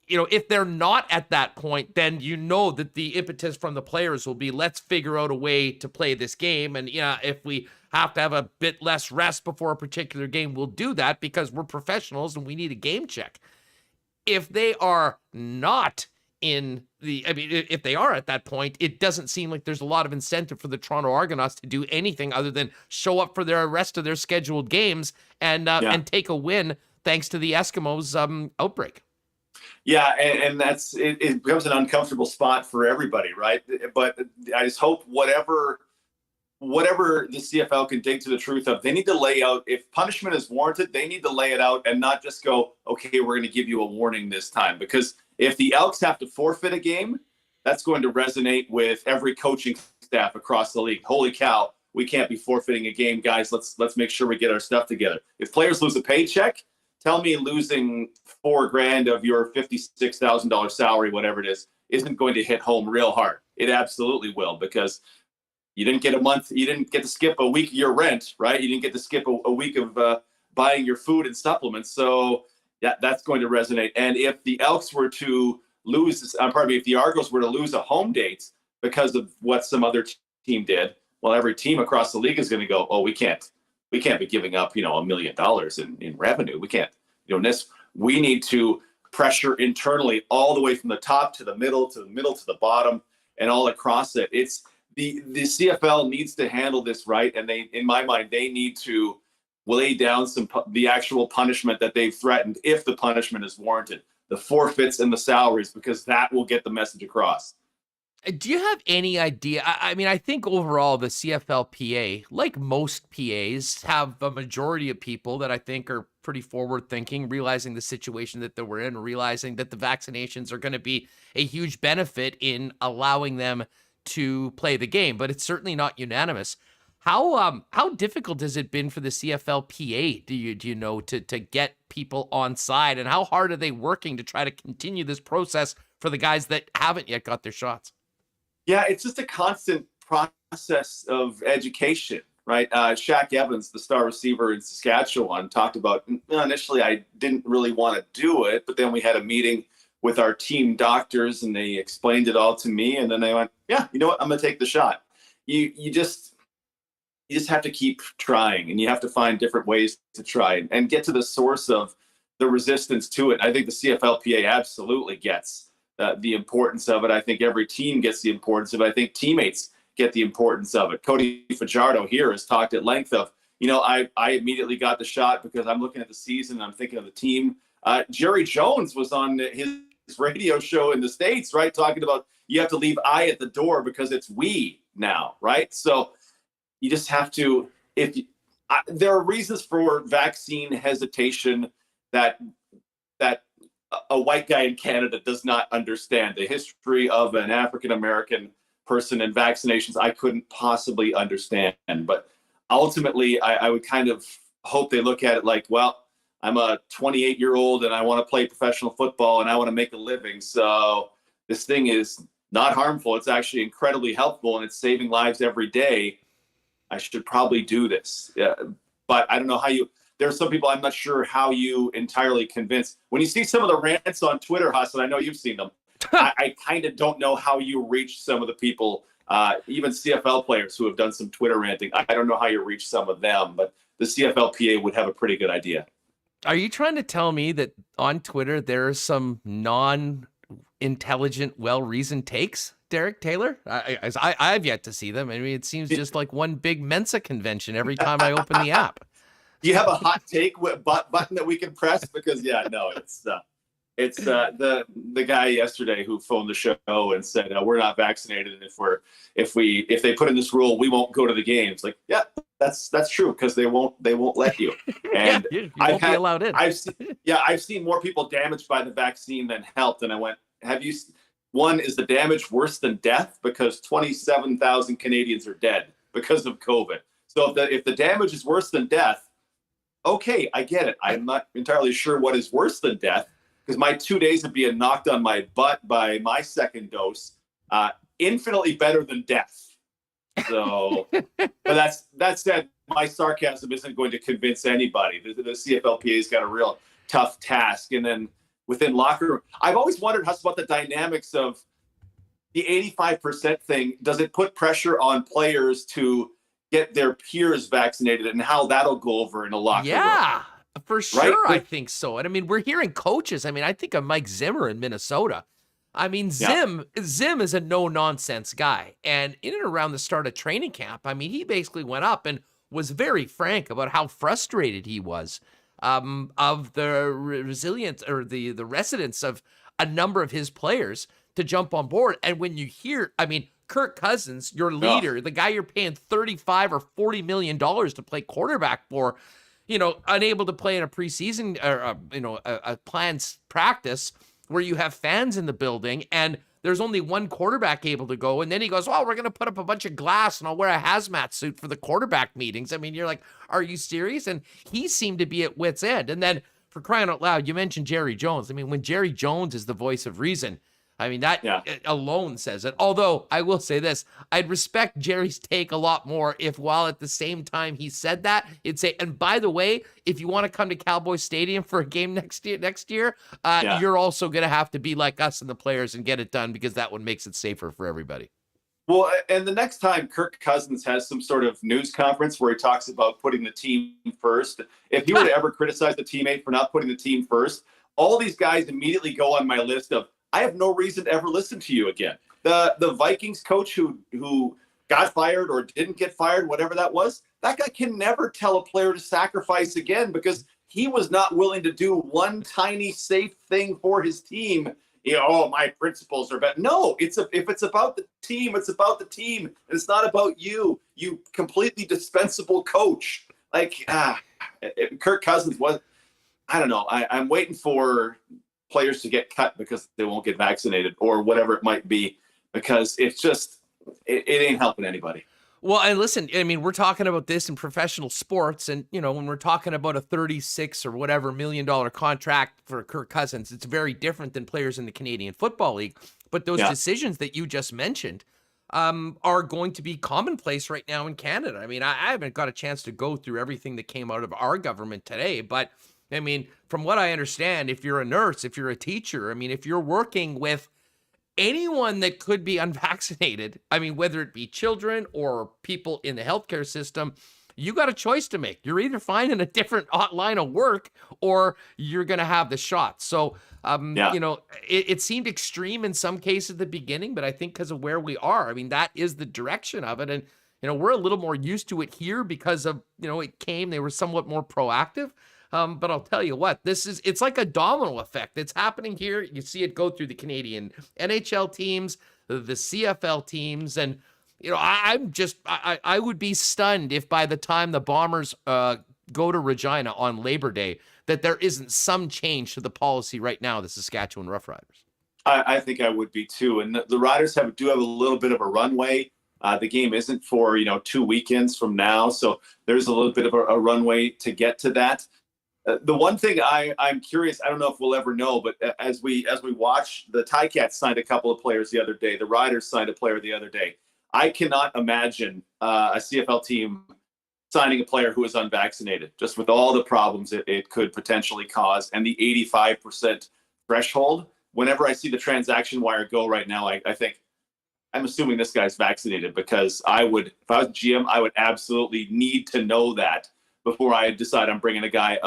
Speaker 2: if they're not at that point, then that the impetus from the players will be, let's figure out a way to play this game. And if we have to have a bit less rest before a particular game, we'll do that because we're professionals and we need a game check. If they are not if they are at that point, it doesn't seem like there's a lot of incentive for the Toronto Argonauts to do anything other than show up for the rest of their scheduled games and take a win thanks to the Eskimos outbreak.
Speaker 4: Yeah, and that's it becomes an uncomfortable spot for everybody, right? But I just hope whatever the CFL can dig to the truth of, they need to lay out, if punishment is warranted, they need to lay it out and not just go, okay, we're going to give you a warning this time. Because if the Elks have to forfeit a game, that's going to resonate with every coaching staff across the league. Holy cow, we can't be forfeiting a game, guys. Let's make sure we get our stuff together. If players lose a paycheck, tell me losing $4,000 of your $56,000 salary, whatever it is, isn't going to hit home real hard. It absolutely will, because you didn't get a month. You didn't get to skip a week of your rent, right? You didn't get to skip a week of buying your food and supplements. So yeah, that's going to resonate. And if the Elks were to lose, if the Argos were to lose a home date because of what some other team did, well, every team across the league is going to go, oh, we can't be giving up, $1 million in revenue. We can't, we need to pressure internally all the way from the top to the middle, to the bottom, and all across it. It's the CFL needs to handle this right. And in my mind, they need to lay down the actual punishment that they've threatened, if the punishment is warranted, the forfeits and the salaries, because that will get the message across.
Speaker 2: Do you have any idea? I mean, I think overall the CFLPA, like most PAs, have a majority of people that I think are pretty forward thinking, realizing the situation that we're in, realizing that the vaccinations are going to be a huge benefit in allowing them to play the game, but it's certainly not unanimous. How difficult has it been for the CFLPA, do you know, to get people on side, and how hard are they working to try to continue this process for the guys that haven't yet got their shots?
Speaker 4: Yeah, it's just a constant process of education, right? Shaq Evans, the star receiver in Saskatchewan, talked about, initially I didn't really want to do it, but then we had a meeting with our team doctors and they explained it all to me. And then they went, yeah, you know what? I'm going to take the shot. You just have to keep trying, and you have to find different ways to try and get to the source of the resistance to it. I think the CFLPA absolutely gets the importance of it. I think every team gets the importance of it. I think teammates get the importance of it. Cody Fajardo here has talked at length of, I immediately got the shot because I'm looking at the season and I'm thinking of the team. Jerry Jones was on his radio show in the States, right? Talking about you have to leave I at the door because it's we now, right? So you just have to, there are reasons for vaccine hesitation that a white guy in Canada does not understand. The history of an African-American person and vaccinations, I couldn't possibly understand. But ultimately, I would kind of hope they look at it like, well, I'm a 28-year-old and I want to play professional football and I want to make a living. So this thing is not harmful. It's actually incredibly helpful and it's saving lives every day. I should probably do this. Yeah, but I don't know how there are some people I'm not sure how you entirely convince. When you see some of the rants on Twitter, Hassan, I know you've seen them. I kind of don't know how you reach some of the people, even CFL players who have done some Twitter ranting. I don't know how you reach some of them, but the CFLPA would have a pretty good idea.
Speaker 2: Are you trying to tell me that on Twitter there are some non-intelligent, well-reasoned takes, Derek Taylor? I've yet to see them. I mean, it seems just like one big Mensa convention every time I open the app.
Speaker 4: Do you have a hot take button that we can press? Because, yeah, no, it's It's the guy yesterday who phoned the show and said we're not vaccinated, and if they put in this rule, we won't go to the games. Like, yeah, that's true, because they won't let you. And
Speaker 2: you won't be allowed in.
Speaker 4: I've seen more people damaged by the vaccine than helped. And I went, is the damage worse than death? Because 27,000 Canadians are dead because of COVID. So if the damage is worse than death, okay, I get it. I'm not entirely sure what is worse than death, because my 2 days of being knocked on my butt by my second dose, infinitely better than death. So, but that said, my sarcasm isn't going to convince anybody. The CFLPA's got a real tough task. And then within locker room, I've always wondered, Huss, about the dynamics of the 85% thing. Does it put pressure on players to get their peers vaccinated, and how that'll go over in a locker room?
Speaker 2: Yeah. For sure,
Speaker 4: right?
Speaker 2: I think so. And I mean, we're hearing coaches. I mean, I think of Mike Zimmer in Minnesota. I mean, Zim is a no-nonsense guy. And in and around the start of training camp, I mean, he basically went up and was very frank about how frustrated he was of the resilience or the residents of a number of his players to jump on board. And when you hear, I mean, Kirk Cousins, your leader, the guy you're paying $35 or $40 million to play quarterback for, unable to play in a preseason or, a planned practice where you have fans in the building and there's only one quarterback able to go. And then he goes, well, we're going to put up a bunch of glass and I'll wear a hazmat suit for the quarterback meetings. I mean, you're like, are you serious? And he seemed to be at wit's end. And then for crying out loud, you mentioned Jerry Jones. I mean, when Jerry Jones is the voice of reason, I mean, that alone says it. Although I will say this, I'd respect Jerry's take a lot more if while at the same time he said that, he'd say, and by the way, if you want to come to Cowboy Stadium for a game next year, you're also going to have to be like us and the players and get it done, because that one makes it safer for everybody.
Speaker 4: Well, and the next time Kirk Cousins has some sort of news conference where he talks about putting the team first, if he were to ever criticize the teammate for not putting the team first, all these guys immediately go on my list of, I have no reason to ever listen to you again. The Vikings coach who got fired or didn't get fired, whatever that was, that guy can never tell a player to sacrifice again, because he was not willing to do one tiny safe thing for his team. My principles are better. No, if it's about the team, it's about the team. And it's not about you completely dispensable coach. Like, Kirk Cousins was, I don't know. I'm waiting for players to get cut because they won't get vaccinated or whatever it might be, because it's just, it ain't helping anybody.
Speaker 2: Well, and listen, I mean, we're talking about this in professional sports, and, when we're talking about a 36 or whatever $1 million contract for Kirk Cousins, it's very different than players in the Canadian Football League. But those decisions that you just mentioned are going to be commonplace right now in Canada. I mean, I haven't got a chance to go through everything that came out of our government today, but I mean, from what I understand, if you're a nurse, if you're a teacher, I mean, if you're working with anyone that could be unvaccinated, I mean, whether it be children or people in the healthcare system, you got a choice to make. You're either finding a different line of work or you're going to have the shot. So, it seemed extreme in some cases at the beginning, but I think because of where we are, I mean, that is the direction of it. And, we're a little more used to it here because of, they were somewhat more proactive. But I'll tell you what, it's like a domino effect. It's happening here. You see it go through the Canadian NHL teams, the CFL teams. And, I would be stunned if by the time the Bombers go to Regina on Labor Day, that there isn't some change to the policy right now, the Saskatchewan Roughriders.
Speaker 4: I think I would be too. And the Riders do have a little bit of a runway. The game isn't for, 2 weekends from now. So there's a little bit of a runway to get to that. The one thing I'm curious, I don't know if we'll ever know, but as we watch, the Ticats signed a couple of players the other day. The Riders signed a player the other day. I cannot imagine a CFL team signing a player who is unvaccinated, just with all the problems it could potentially cause, and the 85% threshold. Whenever I see the transaction wire go right now, I think, I'm assuming this guy's vaccinated, because if I was GM, I would absolutely need to know that before I decide I'm bringing a guy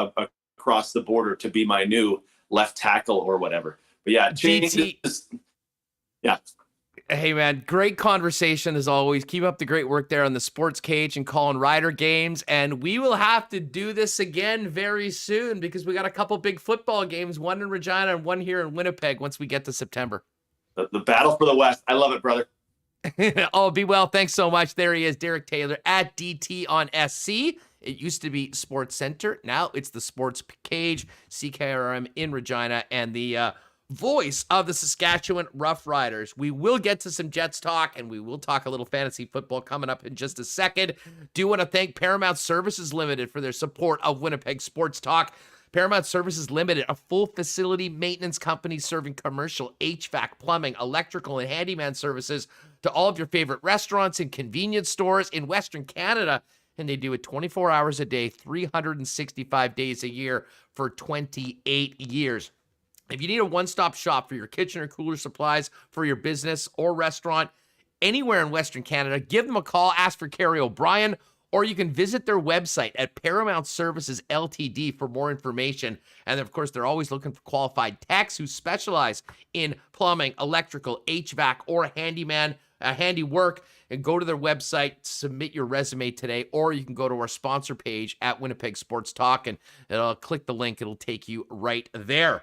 Speaker 4: across the border to be my new left tackle or whatever. But yeah, changes. Yeah.
Speaker 2: Hey, man, great conversation as always. Keep up the great work there on the Sports Cage and calling Rider games. And we will have to do this again very soon because we got a couple big football games, one in Regina and one here in Winnipeg once we get to September.
Speaker 4: The battle for the West. I love it, brother.
Speaker 2: Oh, be well. Thanks so much. There he is, Derek Taylor at DT on SC. It used to be Sports Center. Now it's the Sports Cage, CKRM in Regina, and the voice of the Saskatchewan Roughriders. We will get to some Jets talk, and we will talk a little fantasy football coming up in just a second. Do want to thank Paramount Services Limited for their support of Winnipeg Sports Talk. Paramount Services Limited, a full facility maintenance company serving commercial HVAC, plumbing, electrical, and handyman services to all of your favorite restaurants and convenience stores in Western Canada. And they do it 24 hours a day, 365 days a year for 28 years. If you need a one-stop shop for your kitchen or cooler supplies for your business or restaurant anywhere in Western Canada, give them a call, ask for Kerry O'Brien, or you can visit their website at Paramount Services Ltd for more information. And of course, they're always looking for qualified techs who specialize in plumbing, electrical, HVAC, or handiwork. And go to their website, submit your resume today, or you can go to our sponsor page at Winnipeg Sports Talk and click the link. It'll take you right there.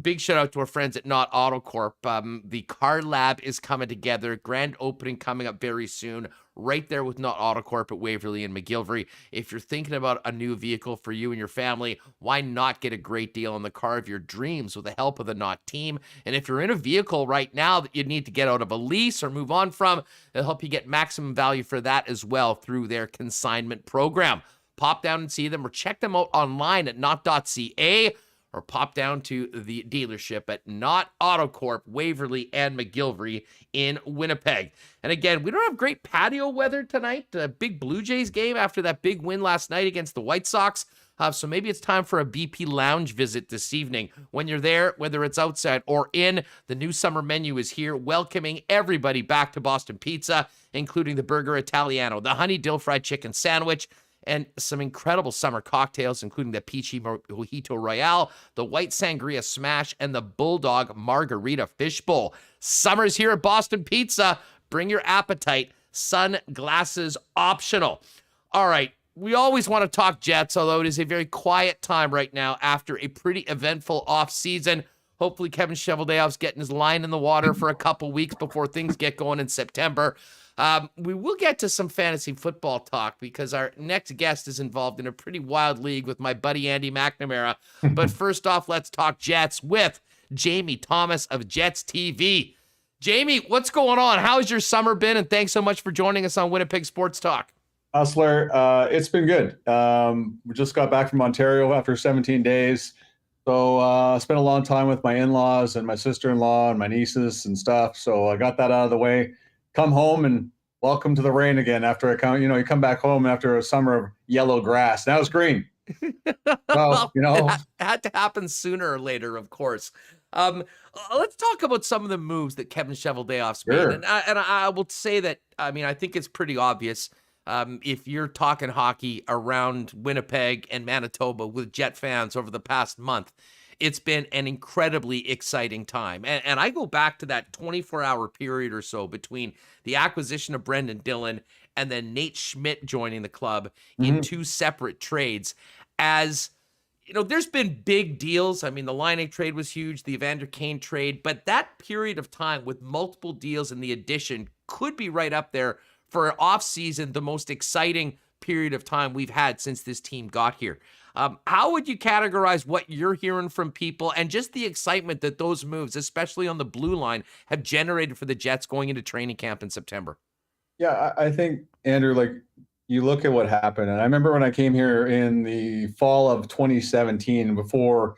Speaker 2: Big shout out to our friends at Not Auto Corp. The Car Lab is coming together. Grand opening coming up very soon, right there with Not Auto Corp at Waverly and McGillivray. If you're thinking about a new vehicle for you and your family, why not get a great deal on the car of your dreams with the help of the Not team? And if you're in a vehicle right now that you need to get out of a lease or move on from, they'll help you get maximum value for that as well through their consignment program. Pop down and see them or check them out online at not.ca. or pop down to the dealership at Not Auto Corp, Waverly and McGillivray in Winnipeg. And again, we don't have great patio weather tonight. A big Blue Jays game after that big win last night against the White Sox. So maybe it's time for a BP Lounge visit this evening. When you're there, whether it's outside or in, the new summer menu is here, welcoming everybody back to Boston Pizza, including the Burger Italiano, the Honey Dill Fried Chicken Sandwich, and some incredible summer cocktails, including the Peachy Mojito Royale, the White Sangria Smash, and the Bulldog Margarita Fishbowl. Summer's here at Boston Pizza. Bring your appetite. Sunglasses optional. All right, we always want to talk Jets, although it is a very quiet time right now after a pretty eventful offseason. Hopefully Kevin Cheveldayoff's getting his line in the water for a couple weeks before things get going in September. We will get to some fantasy football talk because our next guest is involved in a pretty wild league with my buddy Andy McNamara. But first off, let's talk Jets with Jamie Thomas of Jets TV. Jamie, what's going on? How's your summer been? And thanks so much for joining us on Winnipeg Sports Talk.
Speaker 5: Hustler, it's been good. We just got back from Ontario after 17 days. So I spent a long time with my in-laws and my sister-in-law and my nieces and stuff. So I got that out of the way. Come home and welcome to the rain again after you come back home after a summer of yellow grass. Now it's green.
Speaker 2: Well, it had to happen sooner or later, of course. Let's talk about some of the moves that Kevin Cheveldayoff's made.
Speaker 5: Sure.
Speaker 2: And I will say that, I think it's pretty obvious. If you're talking hockey around Winnipeg and Manitoba with Jet fans over the past month, it's been an incredibly exciting time. And I go back to that 24-hour period or so between the acquisition of Brendan Dillon and then Nate Schmidt joining the club in two separate trades. As, there's been big deals. I mean, the Laine trade was huge, the Evander Kane trade, but that period of time with multiple deals and the addition could be right up there for an offseason, the most exciting period of time we've had since this team got here. How would you categorize what you're hearing from people and just the excitement that those moves, especially on the blue line, have generated for the Jets going into training camp in September?
Speaker 5: Yeah, I think, Andrew, you look at what happened. And I remember when I came here in the fall of 2017, before,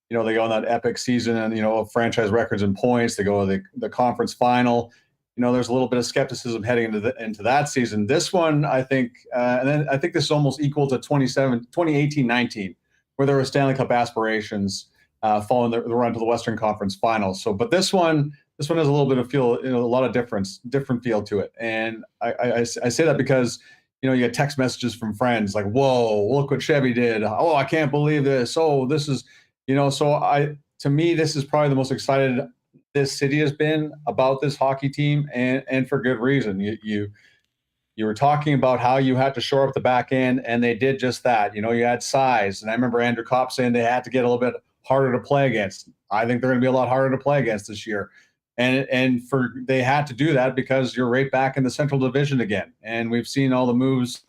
Speaker 5: they go on that epic season and, franchise records and points, they go to the conference final. There's a little bit of skepticism heading into that season. This one, I think, and then I think this is almost equal to 2018-19, where there were Stanley Cup aspirations following the run to the Western Conference Finals. So, but this one has a little bit of feel, a lot of different feel to it. And I say that because, you get text messages from friends like, "Whoa, look what Chevy did! Oh, I can't believe this! Oh, this is," to me, this is probably the most excited this city has been about this hockey team, and for good reason. You were talking about how you had to shore up the back end, and they did just that. You had size, and I remember Andrew Kopp saying they had to get a little bit harder to play against. I think they're going to be a lot harder to play against this year, and they had to do that because you're right back in the Central Division again, and we've seen all the moves.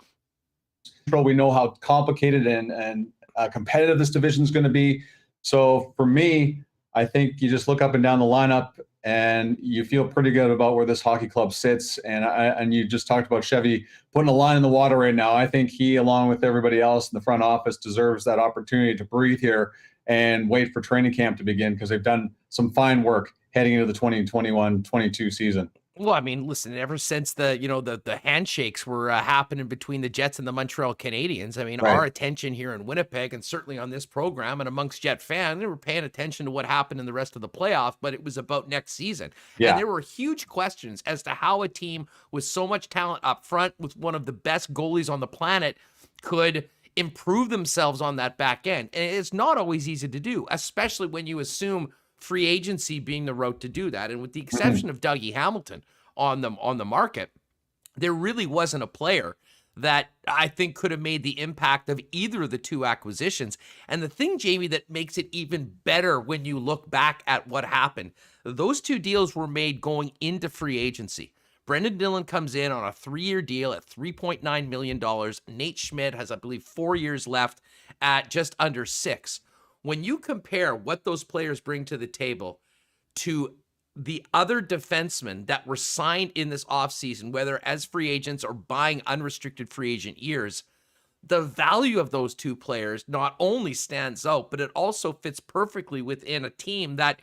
Speaker 5: We know how complicated and competitive this division is going to be. So for me, I think you just look up and down the lineup and you feel pretty good about where this hockey club sits. And you just talked about Chevy putting a line in the water right now. I think he, along with everybody else in the front office, deserves that opportunity to breathe here and wait for training camp to begin, because they've done some fine work heading into the 2021-22 season.
Speaker 2: Well, I mean, listen, ever since the handshakes were happening between the Jets and the Montreal Canadiens, I mean,
Speaker 5: Right.
Speaker 2: Our attention here in Winnipeg and certainly on this program and amongst Jet fans, they were paying attention to what happened in the rest of the playoff, but it was about next season.
Speaker 5: Yeah.
Speaker 2: And there were huge questions as to how a team with so much talent up front, with one of the best goalies on the planet, could improve themselves on that back end. And it's not always easy to do, especially when you assume free agency being the route to do that. And with the exception of Dougie Hamilton on the market, there really wasn't a player that I think could have made the impact of either of the two acquisitions. And the thing, Jamie, that makes it even better when you look back at what happened, those two deals were made going into free agency. Brendan Dillon comes in on a 3-year deal at $3.9 million. Nate Schmidt has, I believe, 4 years left at just under 6. When you compare what those players bring to the table to the other defensemen that were signed in this offseason, whether as free agents or buying unrestricted free agent years, the value of those two players not only stands out, but it also fits perfectly within a team that,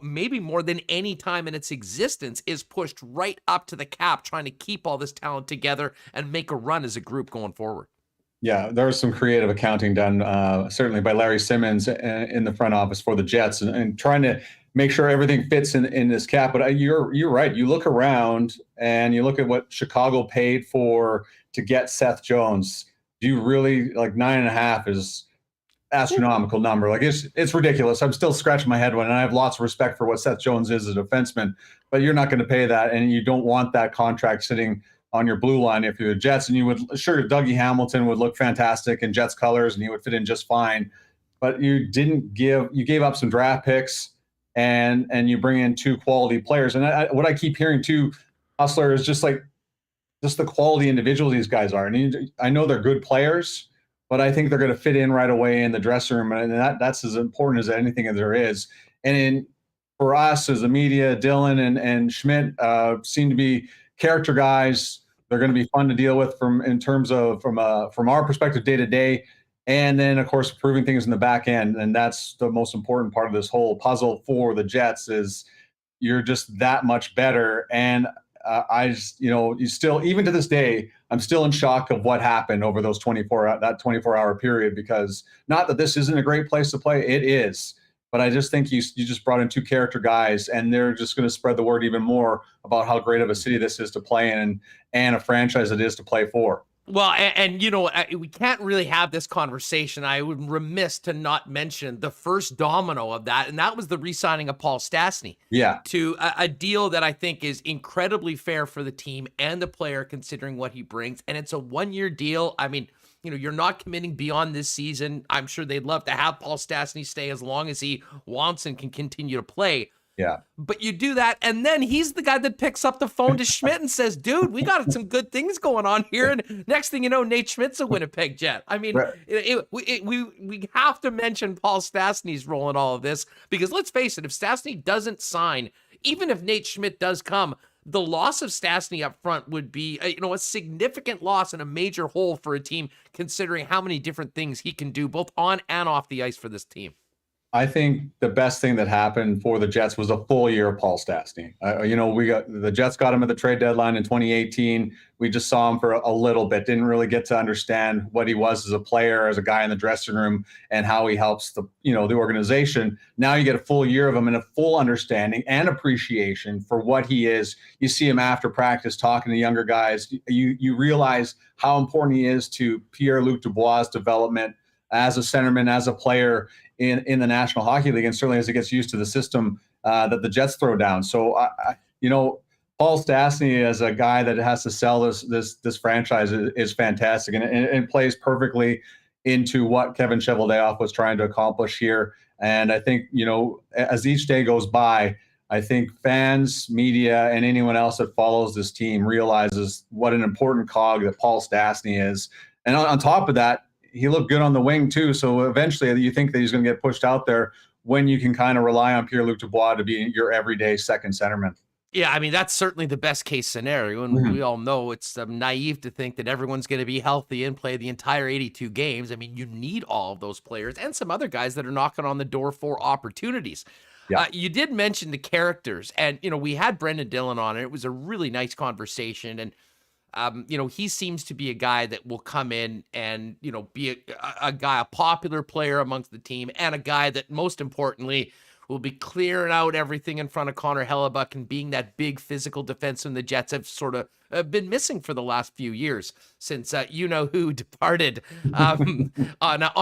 Speaker 2: maybe more than any time in its existence is pushed right up to the cap, trying to keep all this talent together and make a run as a group going forward.
Speaker 5: Yeah, there was some creative accounting done, certainly by Larry Simmons in the front office for the Jets, and trying to make sure everything fits in this cap. But you're right. You look around and you look at what Chicago paid to get Seth Jones. Do you really, like, 9.5 is astronomical number? Like, it's ridiculous. I'm still scratching my head and I have lots of respect for what Seth Jones is as a defenseman, but you're not going to pay that, and you don't want that contract sitting on your blue line if you're the Jets. And Dougie Hamilton would look fantastic in Jets colors and he would fit in just fine. But you gave up some draft picks and you bring in two quality players. And what I keep hearing too, Hustler, is just the quality individuals these guys are. And I know they're good players, but I think they're going to fit in right away in the dressing room. And that's as important as anything as there is. And for us as the media, Dylan and Schmidt seem to be character guys. They're going to be fun to deal with from our perspective day to day, and then of course improving things in the back end. And that's the most important part of this whole puzzle for the Jets, is you're just that much better. And you still, even to this day, I'm still in shock of what happened over those 24-hour period, because not that this isn't a great place to play, it is. But I just think you just brought in two character guys, and they're just going to spread the word even more about how great of a city this is to play in, and a franchise it is to play for.
Speaker 2: Well, and we can't really have this conversation. I would remiss to not mention the first domino of that, and that was the re-signing of Paul Stastny.
Speaker 5: Yeah.
Speaker 2: To a deal that I think is incredibly fair for the team and the player, considering what he brings. And it's a 1-year deal. I mean, you're not committing beyond this season. I'm sure they'd love to have Paul Stastny stay as long as he wants and can continue to play.
Speaker 5: Yeah.
Speaker 2: But you do that, and then he's the guy that picks up the phone to Schmidt and says, dude, we got some good things going on here. And next thing you know, Nate Schmidt's a Winnipeg Jet. I mean, right. We have to mention Paul Stastny's role in all of this, because let's face it, if Stastny doesn't sign, even if Nate Schmidt does come, the loss of Stastny up front would be a significant loss and a major hole for a team, considering how many different things he can do both on and off the ice for this team.
Speaker 5: I think the best thing that happened for the Jets was a full year of Paul Stastny. The Jets got him at the trade deadline in 2018. We just saw him for a little bit, didn't really get to understand what he was as a player, as a guy in the dressing room, and how he helps the organization. Now you get a full year of him and a full understanding and appreciation for what he is. You see him after practice talking to younger guys. You realize how important he is to Pierre-Luc Dubois' development as a centerman, as a player in the National Hockey League, and certainly as he gets used to the system that the Jets throw down. So, Paul Stastny as a guy that has to sell this franchise is fantastic, and plays perfectly into what Kevin Cheveldayoff was trying to accomplish here. And I think, as each day goes by, I think fans, media, and anyone else that follows this team realizes what an important cog that Paul Stastny is. And on top of that, he looked good on the wing too. So eventually you think that he's going to get pushed out there when you can kind of rely on Pierre-Luc Dubois to be your everyday second centerman.
Speaker 2: Yeah, I mean, that's certainly the best case scenario. And we all know it's naive to think that everyone's going to be healthy and play the entire 82 games. I mean, you need all of those players and some other guys that are knocking on the door for opportunities. Yeah. You did mention the characters, and, we had Brendan Dillon on, and it was a really nice conversation. And, he seems to be a guy that will come in and, be a guy, a popular player amongst the team, and a guy that, most importantly, will be clearing out everything in front of Connor Hellebuck and being that big physical defenseman the Jets have sort of been missing for the last few years since who departed on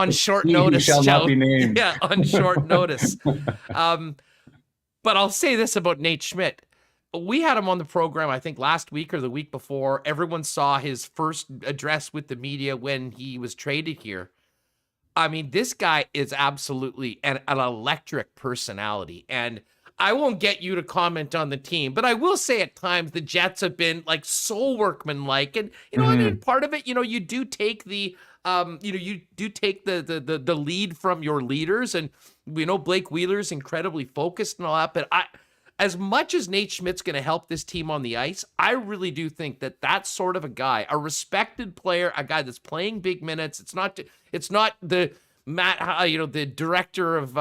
Speaker 2: short notice.
Speaker 5: He shall not be named.
Speaker 2: Yeah, on short notice. But I'll say this about Nate Schmidt. We had him on the program, I think, last week or the week before. Everyone saw his first address with the media when he was traded here. I mean, this guy is absolutely an electric personality. And I won't get you to comment on the team, but I will say at times the Jets have been like so workmanlike. And, I mean, part of it, you do take the, you do take the lead from your leaders. And we know Blake Wheeler's incredibly focused and all that, but as much as Nate Schmidt's going to help this team on the ice, I really do think that that's sort of a guy, a respected player, a guy that's playing big minutes. It's not the the director of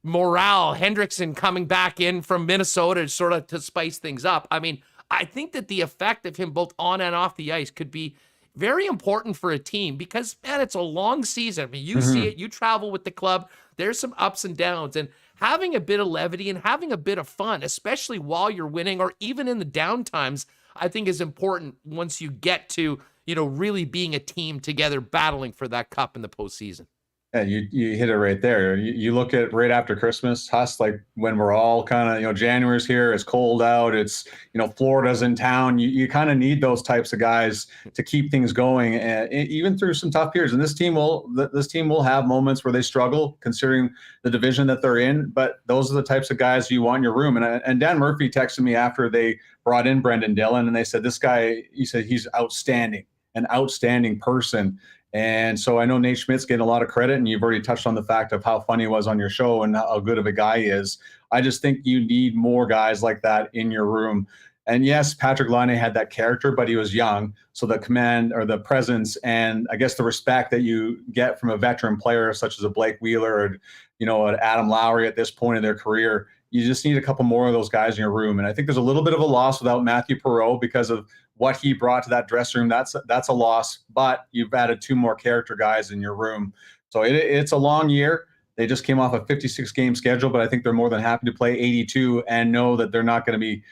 Speaker 2: morale, Hendrickson, coming back in from Minnesota sort of to spice things up. I mean, I think that the effect of him both on and off the ice could be very important for a team because, man, it's a long season. I mean, you see it, you travel with the club. There's some ups and downs, and having a bit of levity and having a bit of fun, especially while you're winning or even in the down times, I think is important once you get to, really being a team together battling for that cup in the postseason.
Speaker 5: Yeah, you hit it right there. You look at right after Christmas, Huss, like when we're all kind of, January's here, it's cold out, it's, Florida's in town. You kind of need those types of guys to keep things going, and even through some tough periods. And this team will have moments where they struggle, considering the division that they're in. But those are the types of guys you want in your room. And Dan Murphy texted me after they brought in Brendan Dillon, and they said this guy, he said he's outstanding, an outstanding person. And so I know Nate Schmidt's getting a lot of credit, and you've already touched on the fact of how funny he was on your show and how good of a guy he is. I just think you need more guys like that in your room. And yes, Patrick Laine had that character, but he was young. So the command or the presence and I guess the respect that you get from a veteran player such as a Blake Wheeler or, an Adam Lowry at this point in their career, you just need a couple more of those guys in your room. And I think there's a little bit of a loss without Matthew Perreault because of what he brought to that dressing room. That's a loss, but you've added two more character guys in your room. So it's a long year. They just came off a 56-game schedule, but I think they're more than happy to play 82 and know that they're not going to be,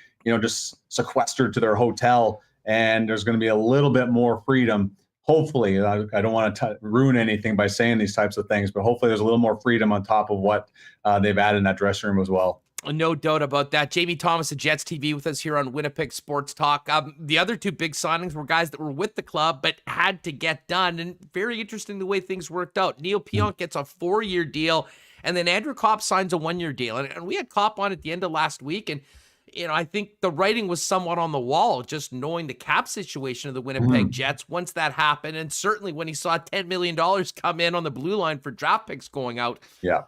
Speaker 5: just sequestered to their hotel, and there's going to be a little bit more freedom. Hopefully, I don't want to ruin anything by saying these types of things, but hopefully there's a little more freedom on top of what they've added in that dressing room as well.
Speaker 2: No doubt about that. Jamie Thomas of Jets TV with us here on Winnipeg Sports Talk. The other two big signings were guys that were with the club but had to get done, and very interesting the way things worked out. Neil Pionk gets a 4-year deal, and then Andrew Kopp signs a 1-year deal. And we had Kopp on at the end of last week, and I think the writing was somewhat on the wall, just knowing the cap situation of the Winnipeg Jets once that happened. And certainly when he saw $10 million come in on the blue line for draft picks going out.
Speaker 5: Yeah.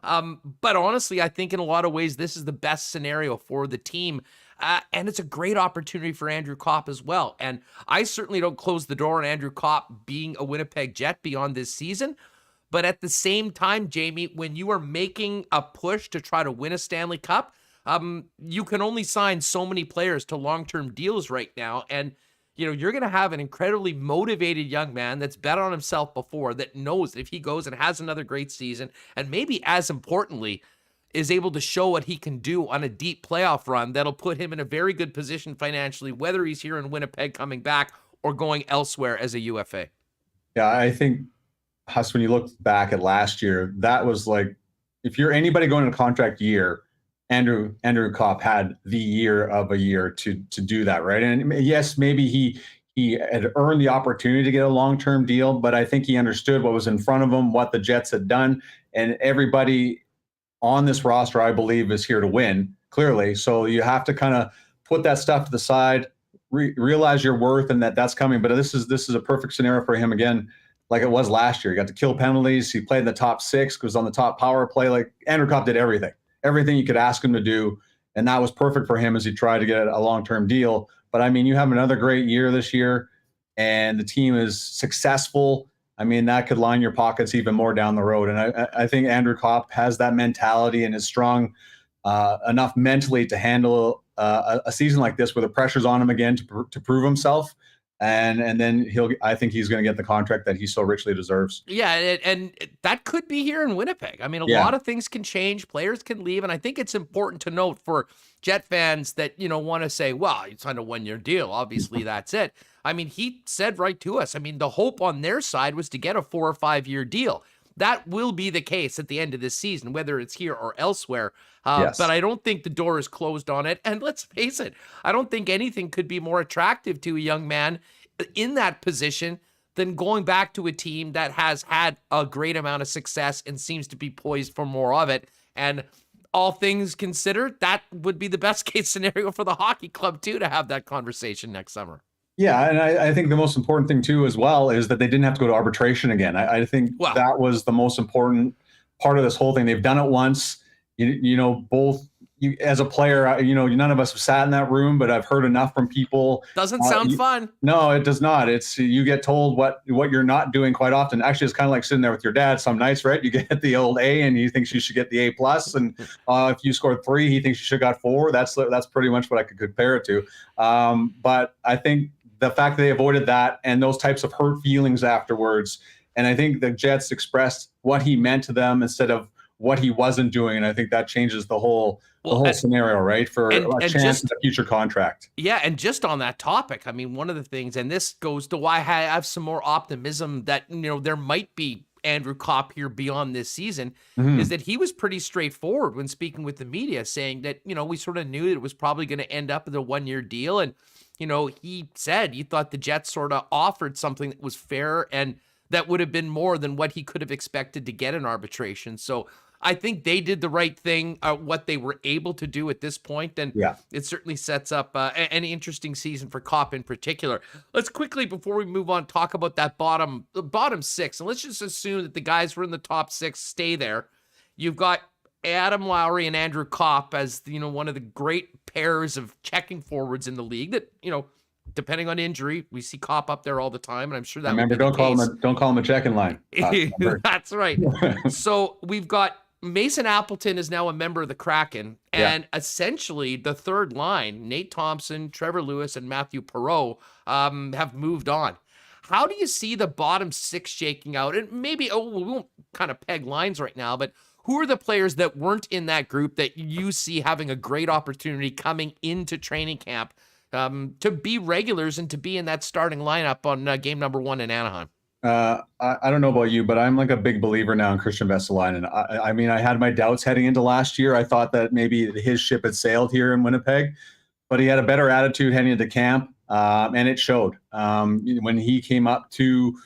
Speaker 2: But honestly, I think in a lot of ways, this is the best scenario for the team. And it's a great opportunity for Andrew Kopp as well. And I certainly don't close the door on Andrew Kopp being a Winnipeg Jet beyond this season. But at the same time, Jamie, when you are making a push to try to win a Stanley Cup, you can only sign so many players to long-term deals right now. And, you're going to have an incredibly motivated young man that's bet on himself before, that knows if he goes and has another great season, and maybe as importantly, is able to show what he can do on a deep playoff run that'll put him in a very good position financially, whether he's here in Winnipeg coming back or going elsewhere as a UFA.
Speaker 5: Yeah, I think, Huss, when you look back at last year, that was like if you're anybody going to contract year, Andrew Kopp had the year of a year to do that, right? And yes, maybe he had earned the opportunity to get a long-term deal, but I think he understood what was in front of him, what the Jets had done, and everybody on this roster, I believe, is here to win, clearly. So you have to kind of put that stuff to the side, realize your worth, and that's coming. But this is a perfect scenario for him again, like it was last year. He got to kill penalties. He played in the top 6, was on the top power play. Like Andrew Kopp did everything you could ask him to do, and that was perfect for him as he tried to get a long-term deal. But I mean, you have another great year this year, and the team is successful. I mean, that could line your pockets even more down the road. And I think Andrew Kopp has that mentality and is strong enough mentally to handle a season like this where the pressure's on him again to prove himself. And then I think he's going to get the contract that he so richly deserves.
Speaker 2: Yeah, and that could be here in Winnipeg. I mean, a lot of things can change. Players can leave. And I think it's important to note for Jet fans that, want to say, well, you signed a 1-year deal. Obviously, that's it. I mean, he said right to us, I mean, the hope on their side was to get a 4 or 5 year deal. That will be the case at the end of this season, whether it's here or elsewhere. Yes. But I don't think the door is closed on it. And let's face it, I don't think anything could be more attractive to a young man in that position than going back to a team that has had a great amount of success and seems to be poised for more of it. And all things considered, that would be the best case scenario for the hockey club too, to have that conversation next summer.
Speaker 5: Yeah, and I think the most important thing too as well is that they didn't have to go to arbitration again. I think that was the most important part of this whole thing. They've done it once. Both you as a player, none of us have sat in that room, but I've heard enough from people.
Speaker 2: Doesn't sound fun.
Speaker 5: No, it does not. It's you get told what you're not doing quite often. Actually, it's kind of like sitting there with your dad some nights, right? You get the old A, and he thinks you should get the A+, and if you scored 3, he thinks you should have got 4. That's pretty much what I could compare it to. But I think the fact that they avoided that and those types of hurt feelings afterwards, and I think the Jets expressed what he meant to them instead of what he wasn't doing, and I think that changes the whole scenario, right? For a chance at a future contract.
Speaker 2: Yeah, and just on that topic, I mean, one of the things, and this goes to why I have some more optimism that there might be Andrew Kopp here beyond this season, is that he was pretty straightforward when speaking with the media, saying that we sort of knew that it was probably going to end up with a 1-year deal, and he said he thought the Jets sort of offered something that was fair and that would have been more than what he could have expected to get in arbitration. So I think they did the right thing, what they were able to do at this point, and it certainly sets up an interesting season for Kopp in particular. Let's quickly, before we move on, talk about that bottom 6, and let's just assume that the guys who are in the top 6 stay there. You've got Adam Lowry and Andrew Kopp as one of the great pairs of checking forwards in the league that depending on injury, we see Kopp up there all the time, and I'm sure that
Speaker 5: remember don't call him a checking line.
Speaker 2: That's right. So we've got Mason Appleton is now a member of the Kraken, and essentially the third line, Nate Thompson, Trevor Lewis, and Matthew Perreault have moved on. How do you see the bottom 6 shaking out? And maybe we won't kind of peg lines right now, but who are the players that weren't in that group that you see having a great opportunity coming into training camp to be regulars and to be in that starting lineup on game number 1 in Anaheim?
Speaker 5: I don't know about you, but I'm like a big believer now in Christian Vesalainen. I mean, I had my doubts heading into last year. I thought that maybe his ship had sailed here in Winnipeg, but he had a better attitude heading into camp, and it showed. When he came up to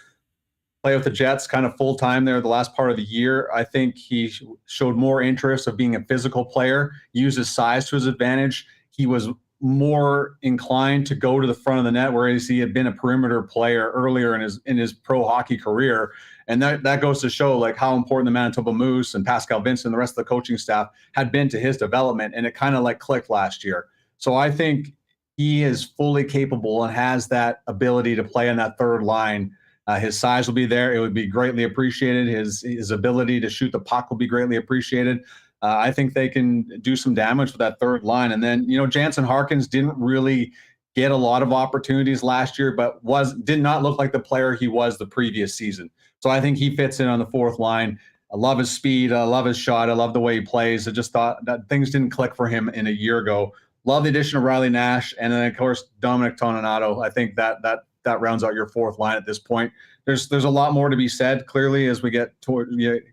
Speaker 5: play with the Jets kind of full time there the last part of the year, I think he showed more interest of being a physical player, used his size to his advantage. He was more inclined to go to the front of the net, whereas he had been a perimeter player earlier in his pro hockey career. And that goes to show like how important the Manitoba Moose and Pascal Vincent and the rest of the coaching staff had been to his development. And it kind of like clicked last year. So I think he is fully capable and has that ability to play in that third line. His size will be there. It would be greatly appreciated. His ability to shoot the puck will be greatly appreciated. I think they can do some damage with that third line. And then, Jansen Harkins didn't really get a lot of opportunities last year, but did not look like the player he was the previous season. So I think he fits in on the fourth line. I love his speed. I love his shot. I love the way he plays. I just thought that things didn't click for him in a year ago. Love the addition of Riley Nash. And then, of course, Dominic Toninato. I think that rounds out your fourth line at this point. There's a lot more to be said, clearly, as we get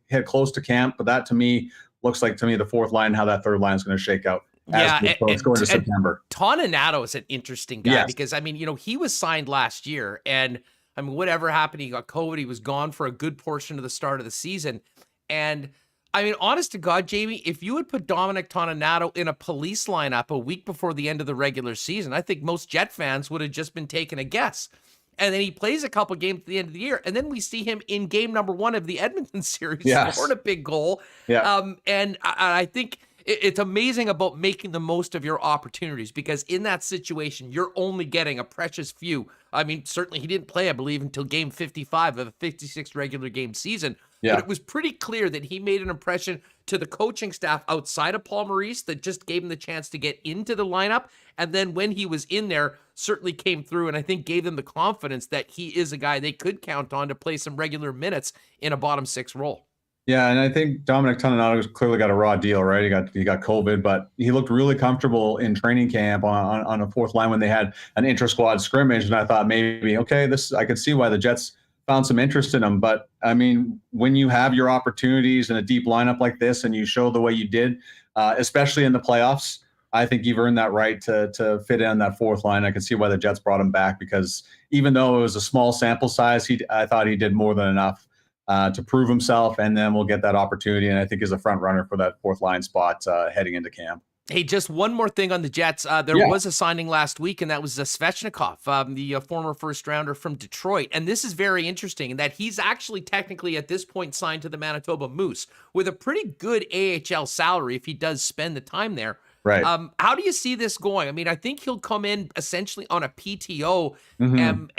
Speaker 5: head close to camp. But that, to me, looks like to me the fourth line, how that third line is going to shake out. It's going to September.
Speaker 2: Toninato is an interesting guy
Speaker 5: Yes.
Speaker 2: because, I mean, you know, he was signed last year, and I mean, whatever happened, he got COVID. He was gone for a good portion of the start of the season. And I mean, honest to God, Jamie, if you had put Dominic Toninato in a police lineup a week before the end of the regular season, I think most Jet fans would have just been taking a guess. And then he plays a couple games at the end of the year, and then we see him in game number 1 of the Edmonton series, scored a big goal.
Speaker 5: Yeah.
Speaker 2: And I think it's amazing about making the most of your opportunities, because in that situation, you're only getting a precious few. I mean, certainly he didn't play, I believe, until game 55 of a 56 regular game season.
Speaker 5: Yeah.
Speaker 2: But it was pretty clear that he made an impression to the coaching staff outside of Paul Maurice that just gave him the chance to get into the lineup. And then when he was in there, certainly came through, and I think gave them the confidence that he is a guy they could count on to play some regular minutes in a bottom 6 role.
Speaker 5: Yeah, and I think Dominic Toninato clearly got a raw deal, right? He got COVID, but he looked really comfortable in training camp on a fourth line when they had an intra-squad scrimmage, and I thought maybe, okay, I could see why the Jets found some interest in him. But I mean, when you have your opportunities in a deep lineup like this and you show the way you did, especially in the playoffs, I think you've earned that right to fit in that fourth line. I can see why the Jets brought him back, because even though it was a small sample size, I thought he did more than enough to prove himself, and then we'll get that opportunity, and I think is a front runner for that fourth line spot heading into camp.
Speaker 2: Hey, just one more thing on the Jets. There was a signing last week, and that was Svechnikov, the former first-rounder from Detroit. And this is very interesting in that he's actually technically at this point signed to the Manitoba Moose with a pretty good AHL salary if he does spend the time there.
Speaker 5: Right.
Speaker 2: How do you see this going? I mean, I think he'll come in essentially on a PTO, and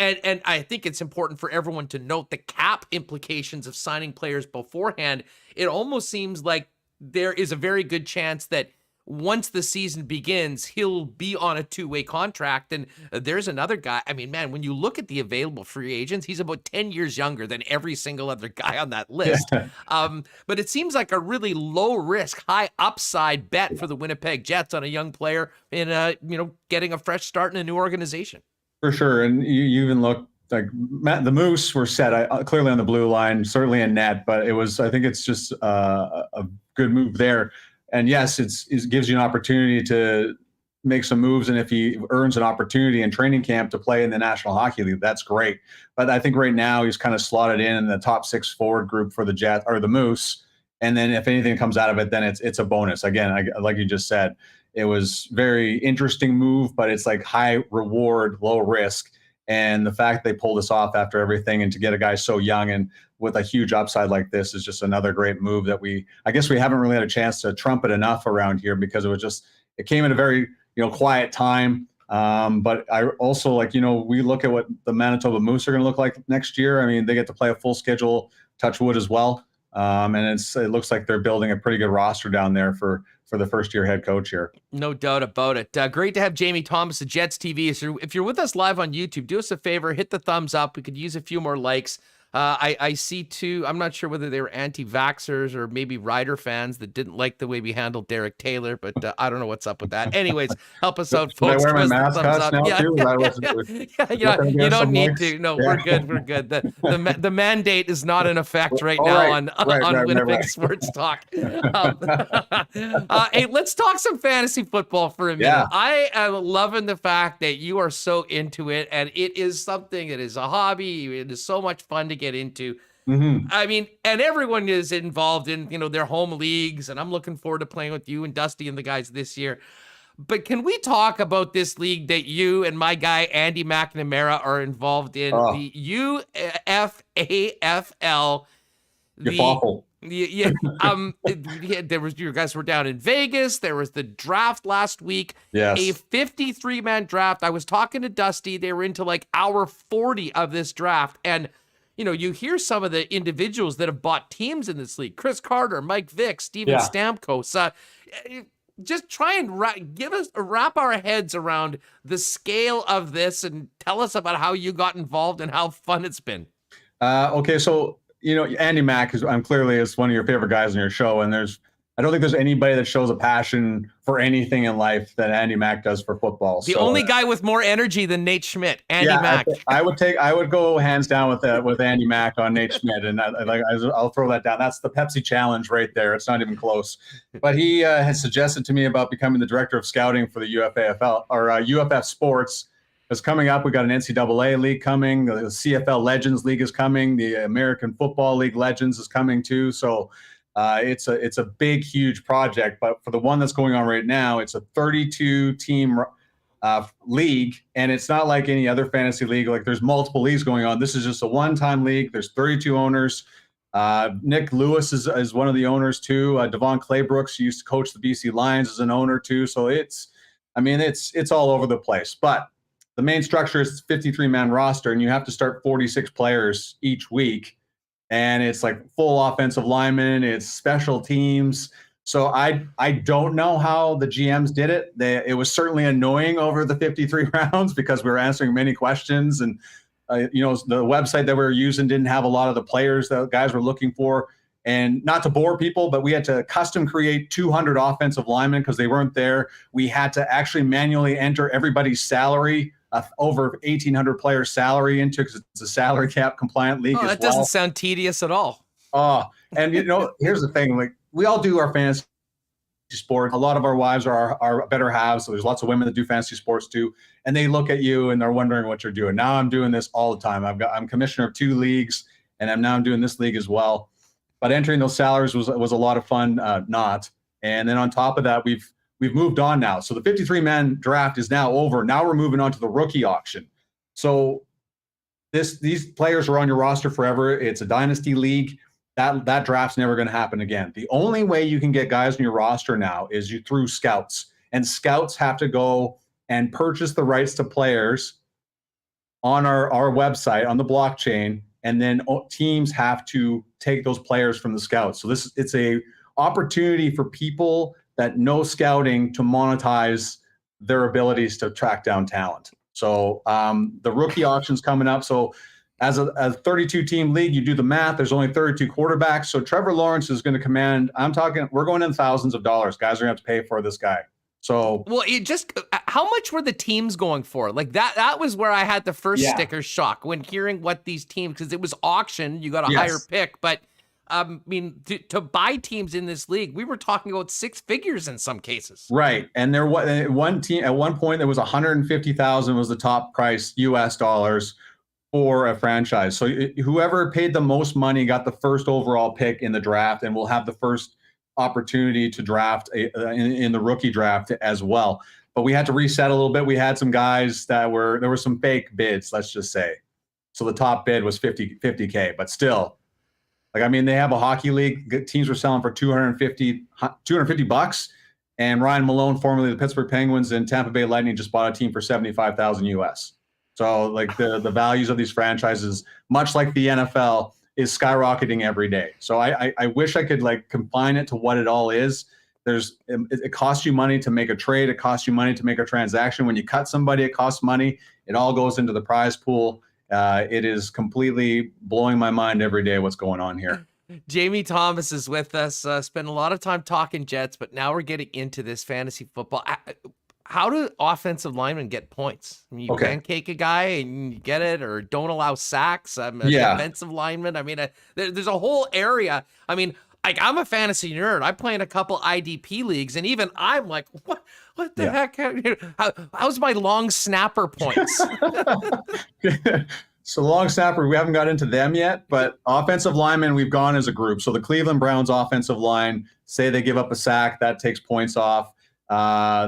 Speaker 2: I think it's important for everyone to note the cap implications of signing players beforehand. It almost seems like there is a very good chance that once the season begins, he'll be on a 2-way contract. And there's another guy. I mean, man, when you look at the available free agents, he's about 10 years younger than every single other guy on that list. But it seems like a really low risk, high upside bet for the Winnipeg Jets on a young player in getting a fresh start in a new organization.
Speaker 5: For sure. And you even look like the Moose were set clearly on the blue line, certainly in net, but I think it's just a good move there. And yes, it gives you an opportunity to make some moves. And if he earns an opportunity in training camp to play in the National Hockey League, that's great. But I think right now he's kind of slotted in the top 6 forward group for the Jets or the Moose. And then if anything comes out of it, then it's a bonus. Again, like you just said, it was very interesting move, but it's like high reward, low risk. And the fact they pulled this off after everything, and to get a guy so young and with a huge upside like this is just another great move that I guess we haven't really had a chance to trumpet enough around here, because it came at a very, quiet time. But I also we look at what the Manitoba Moose are going to look like next year. I mean, they get to play a full schedule, touch wood as well. And it looks like they're building a pretty good roster down there for the first-year head coach here.
Speaker 2: No doubt about it. Great to have Jamie Thomas at Jets TV. So if you're with us live on YouTube, do us a favor, hit the thumbs up. We could use a few more likes. I see two, I'm not sure whether they were anti-vaxxers or maybe Rider fans that didn't like the way we handled Derek Taylor, but I don't know what's up with that. Anyways, help us out, folks.
Speaker 5: Should I wear my mask now too?
Speaker 2: You don't need to. No, we're good. We're good. The mandate is not in effect right now on Winnipeg Sports Talk. Hey, let's talk some fantasy football for a minute.
Speaker 5: Yeah.
Speaker 2: I am loving the fact that you are so into it, and it is something that is a hobby. It is so much fun to get into. I mean, and everyone is involved in, their home leagues, and I'm looking forward to playing with you and Dusty and the guys this year. But can we talk about this league that you and my guy, Andy McNamara, are involved in, the UFAFL?
Speaker 5: You're awful.
Speaker 2: You guys were down in Vegas. There was the draft last week.
Speaker 5: Yes.
Speaker 2: A 53-man draft. I was talking to Dusty. They were into like hour 40 of this draft. And, you hear some of the individuals that have bought teams in this league. Chris Carter, Mike Vick, Steven Stamkos. Just try and wrap our heads around the scale of this and tell us about how you got involved and how fun it's been.
Speaker 5: Okay, so Andy Mack is one of your favorite guys on your show, and there's I don't think there's anybody that shows a passion for anything in life that Andy Mack does for football.
Speaker 2: The only guy with more energy than Nate Schmidt, Andy Mack.
Speaker 5: I would go hands down with Andy Mack on Nate Schmidt, and I'll throw that down. That's the Pepsi challenge right there. It's not even close. But he has suggested to me about becoming the director of scouting for the UFAFL or UFF Sports. It's coming up. We got an NCAA league coming. The CFL Legends League is coming. The American Football League Legends is coming too. So. It's a big, huge project, but for the one that's going on right now, it's a 32-team league, and it's not like any other fantasy league. Like there's multiple leagues going on. This is just a one-time league. There's 32 owners. Nick Lewis is one of the owners too. Devon Claybrooks used to coach the BC Lions as an owner too. So it's all over the place. But the main structure is 53-man roster, and you have to start 46 players each week. And it's like full offensive linemen, it's special teams. So I don't know how the GMs did it. It was certainly annoying over the 53 rounds because we were answering many questions. And, the website that we were using didn't have a lot of the players that guys were looking for. And not to bore people, but we had to custom create 200 offensive linemen because they weren't there. We had to actually manually enter everybody's salary, over 1,800 players' salary into, because it's a salary cap compliant league.
Speaker 2: That doesn't sound tedious at all.
Speaker 5: And here's the thing: like we all do our fantasy sport. A lot of our wives are our better halves. So there's lots of women that do fantasy sports too, and they look at you and they're wondering what you're doing. Now I'm doing this all the time. I'm commissioner of 2 leagues, and I'm doing this league as well. But entering those salaries was a lot of fun. And then on top of that, we've moved on now. So the 53-man draft is now over. Now we're moving on to the rookie auction. So these players are on your roster forever. It's a dynasty league. That draft's never going to happen again. The only way you can get guys on your roster now is through scouts. And scouts have to go and purchase the rights to players on our website, on the blockchain, and then teams have to take those players from the scouts. So it's a opportunity for people that know scouting to monetize their abilities to track down talent. So the rookie auction's coming up. So as a 32-team league, you do the math, there's only 32 quarterbacks. So Trevor Lawrence is going to command, we're going in thousands of dollars. Guys are going to have to pay for this guy. So,
Speaker 2: well, how much were the teams going for? Like that was where I had the first sticker shock when hearing what these teams, because it was auction, you got a higher pick, but to buy teams in this league, we were talking about 6 figures in some cases.
Speaker 5: Right. And one team at one point, there was $150,000 was the top price US dollars for a franchise. So whoever paid the most money got the first overall pick in the draft, and will have the first opportunity to draft in the rookie draft as well. But we had to reset a little bit. We had some guys there were some fake bids, let's just say. So the top bid was $50K, but still, they have a hockey league. Teams were selling for $250, and Ryan Malone, formerly the Pittsburgh Penguins and Tampa Bay Lightning, just bought a team for $75,000 US. So the values of these franchises, much like the NFL, is skyrocketing every day. So I wish I could confine it to what it all is. It costs you money to make a trade. It costs you money to make a transaction. When you cut somebody, it costs money. It all goes into the prize pool. It is completely blowing my mind every day what's going on here.
Speaker 2: Jamie Thomas is with us. Spent a lot of time talking Jets, but now we're getting into this fantasy football. How do offensive linemen get points? You pancake a guy and you get it, or don't allow sacks. I'm a defensive lineman. There's a whole area. I'm a fantasy nerd. I play in a couple IDP leagues, and even I'm like, what the heck? How's my long snapper points?
Speaker 5: So long snapper, we haven't got into them yet, but offensive linemen, we've gone as a group. So the Cleveland Browns offensive line, say they give up a sack, that takes points off.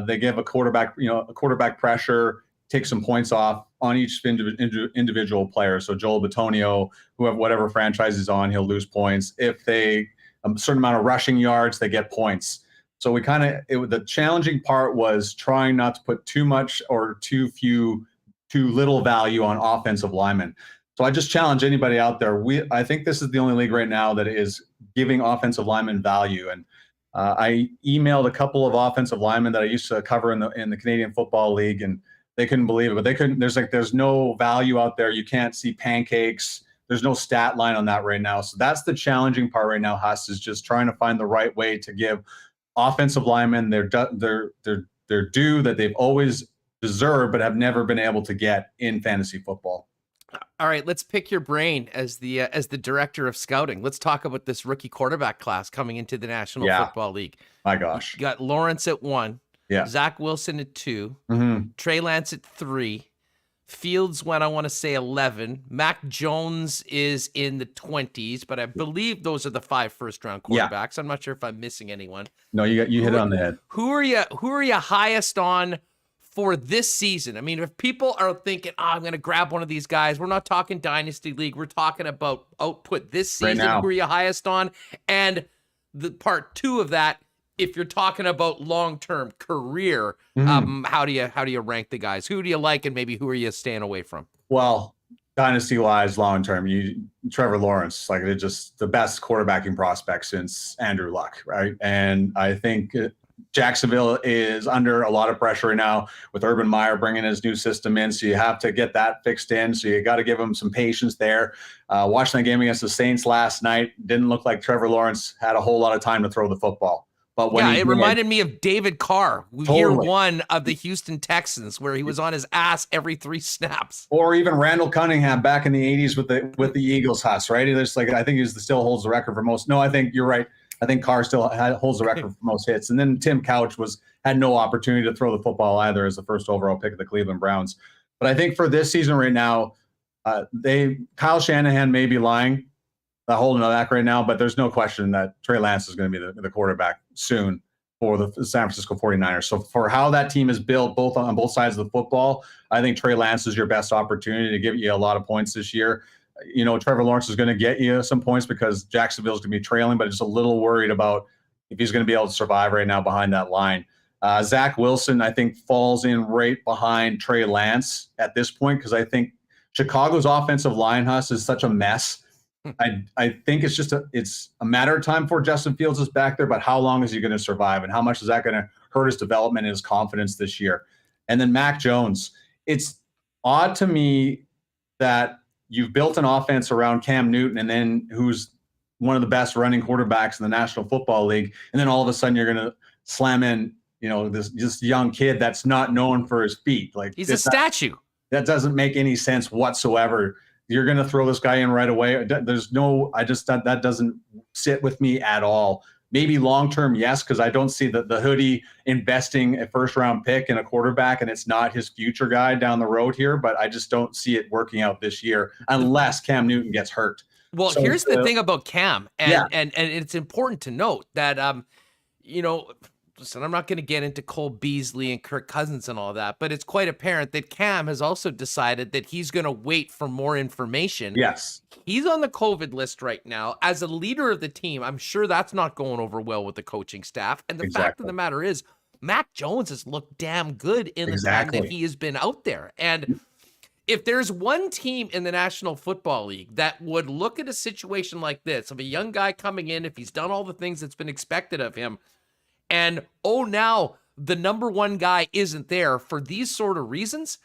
Speaker 5: They give a quarterback pressure, take some points off on each individual player. So Joel Bitonio, whatever franchise he's on, he'll lose points. If they a certain amount of rushing yards, they get points. So the challenging part was trying not to put too much or too little value on offensive linemen. So I just challenge anybody out there. I think this is the only league right now that is giving offensive linemen value. And I emailed a couple of offensive linemen that I used to cover in the Canadian Football League, and they couldn't believe it. But they couldn't. There's no value out there. You can't see pancakes. There's no stat line on that right now. So that's the challenging part right now, Huss, is just trying to find the right way to give offensive linemen their due that they've always deserved but have never been able to get in fantasy football.
Speaker 2: All right, let's pick your brain as the director of scouting. Let's talk about this rookie quarterback class coming into the National Football League.
Speaker 5: My gosh.
Speaker 2: You got Lawrence at 1, Zach Wilson at 2, Trey Lance at 3, Fields went, I want to say 11. Mac Jones is in the 20s, but I believe those are the 5 first-round quarterbacks. I'm not sure if I'm missing anyone.
Speaker 5: No, you hit it on the head.
Speaker 2: Who are you highest on for this season? I mean, if people are thinking, I'm going to grab one of these guys, we're not talking Dynasty League. We're talking about output this season.
Speaker 5: Right now.
Speaker 2: Who are you highest on? And the part 2 of that, if you're talking about long-term career, how do you rank the guys? Who do you like, and maybe who are you staying away from?
Speaker 5: Well, dynasty-wise, long-term, Trevor Lawrence, like, they're just the best quarterbacking prospect since Andrew Luck, right? And I think Jacksonville is under a lot of pressure right now with Urban Meyer bringing his new system in, so you have to get that fixed in. So you got to give him some patience there. Watching that game against the Saints last night, didn't look like Trevor Lawrence had a whole lot of time to throw the football. But when
Speaker 2: it reminded me of David Carr, year
Speaker 5: Totally.
Speaker 2: 1 of the Houston Texans, where he was on his ass every 3 snaps.
Speaker 5: Or even Randall Cunningham back in the 80s with the Eagles, Huss, right? There's like, I think he still holds the record for most. No, I think you're right. I think Carr still holds the record for most hits. And then Tim Couch had no opportunity to throw the football either as the first overall pick of the Cleveland Browns. But I think for this season right now, Kyle Shanahan may be lying, holding on back right now, but there's no question that Trey Lance is going to be the quarterback soon for the San Francisco 49ers. So for how that team is built on both sides of the football, I think Trey Lance is your best opportunity to give you a lot of points this year. Trevor Lawrence is going to get you some points because Jacksonville's going to be trailing, but just a little worried about if he's going to be able to survive right now behind that line. Zach Wilson, I think, falls in right behind Trey Lance at this point because I think Chicago's offensive line, Huss, is such a mess. I think it's a matter of time before Justin Fields is back there, but how long is he going to survive and how much is that going to hurt his development and his confidence this year? And then Mac Jones. It's odd to me that you've built an offense around Cam Newton and then who's one of the best running quarterbacks in the National Football League. And then all of a sudden you're going to slam in, this young kid that's not known for his feet. Like,
Speaker 2: he's a statue.
Speaker 5: That doesn't make any sense whatsoever. You're going to throw this guy in right away. That doesn't sit with me at all. Maybe long-term, yes, because I don't see the hoodie investing a first-round pick in a quarterback, and it's not his future guy down the road here, but I just don't see it working out this year unless Cam Newton gets hurt.
Speaker 2: Well, so, here's the thing about Cam, and it's important to note that, listen, I'm not going to get into Cole Beasley and Kirk Cousins and all that, but it's quite apparent that Cam has also decided that he's going to wait for more information.
Speaker 5: Yes.
Speaker 2: He's on the COVID list right now. As a leader of the team, I'm sure that's not going over well with the coaching staff. And the fact of the matter is, Mac Jones has looked damn good in the time that he has been out there. And if there's one team in the National Football League that would look at a situation like this, of a young guy coming in, if he's done all the things that's been expected of him, and now the number one guy isn't there for these sort of reasons,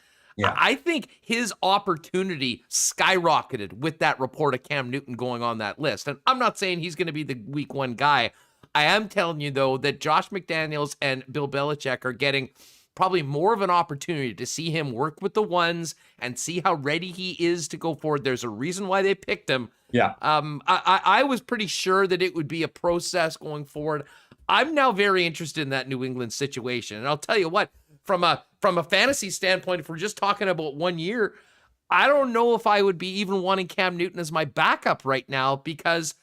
Speaker 2: I think his opportunity skyrocketed with that report of Cam Newton going on that list. And I'm not saying he's going to be the week 1 guy. I am telling you, though, that Josh McDaniels and Bill Belichick are getting probably more of an opportunity to see him work with the ones and see how ready he is to go forward. There's a reason why they picked him.
Speaker 5: Yeah.
Speaker 2: I was pretty sure that it would be a process going forward. I'm now very interested in that New England situation. And I'll tell you what, from a fantasy standpoint, if we're just talking about 1 year, I don't know if I would be even wanting Cam Newton as my backup right now because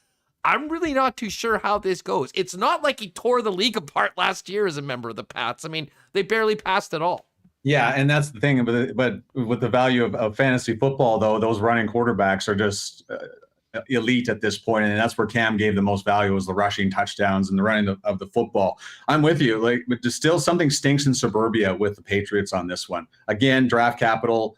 Speaker 2: I'm really not too sure how this goes. It's not like he tore the league apart last year as a member of the Pats. I mean, they barely passed at all.
Speaker 5: Yeah, and that's the thing. But with the value of fantasy football, though, those running quarterbacks are just elite at this point, and that's where Cam gave the most value, was the rushing touchdowns and the running of the football. I'm with you, but just still something stinks in suburbia with the Patriots on this one. Again, draft capital.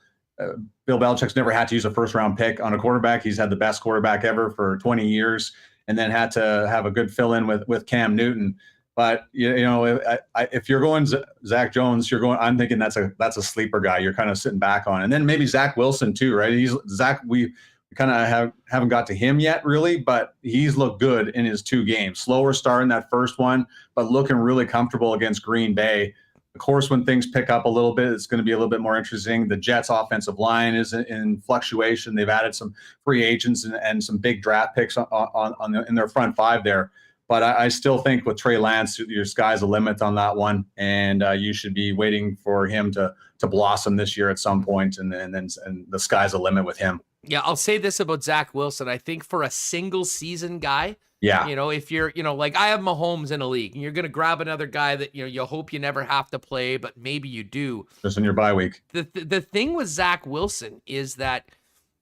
Speaker 5: Bill Belichick's never had to use a first-round pick on a quarterback. He's had the best quarterback ever for 20 years, and then had to have a good fill-in with Cam Newton. But if you're going Zach Jones, I'm thinking that's a sleeper guy. You're kind of sitting back on, and then maybe Zach Wilson too, right? kind of haven't got to him yet, really, but he's looked good in his 2 games. Slower start in that first one, but looking really comfortable against Green Bay. Of course, when things pick up a little bit, it's going to be a little bit more interesting. The Jets' offensive line is in fluctuation. They've added some free agents and some big draft picks in their front 5 there. But I still think with Trey Lance, your sky's the limit on that one, and you should be waiting for him to blossom this year at some point, and the sky's the limit with him.
Speaker 2: Yeah, I'll say this about Zach Wilson. I think for a single season guy,
Speaker 5: yeah,
Speaker 2: if you're, like I have Mahomes in a league, and you're going to grab another guy that, you hope you never have to play, but maybe you do.
Speaker 5: Just in your bye week.
Speaker 2: The thing with Zach Wilson is that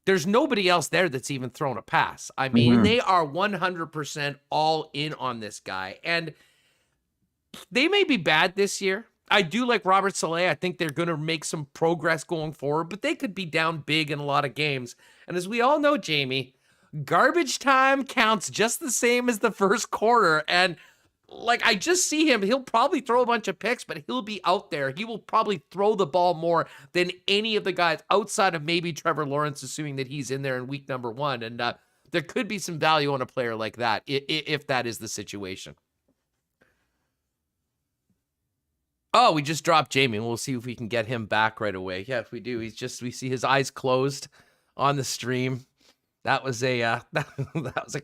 Speaker 2: there's nobody else there that's even thrown a pass. I mean, they are 100% all in on this guy. And they may be bad this year. I do like Robert Saleh. I think they're going to make some progress going forward, but they could be down big in a lot of games. And as we all know, Jamie, garbage time counts just the same as the first quarter. And I just see him. He'll probably throw a bunch of picks, but he'll be out there. He will probably throw the ball more than any of the guys outside of maybe Trevor Lawrence, assuming that he's in there in week number 1. And there could be some value on a player like that if that is the situation. Oh, we just dropped Jamie. We'll see if we can get him back right away. Yeah, if we do, we see his eyes closed on the stream. That was a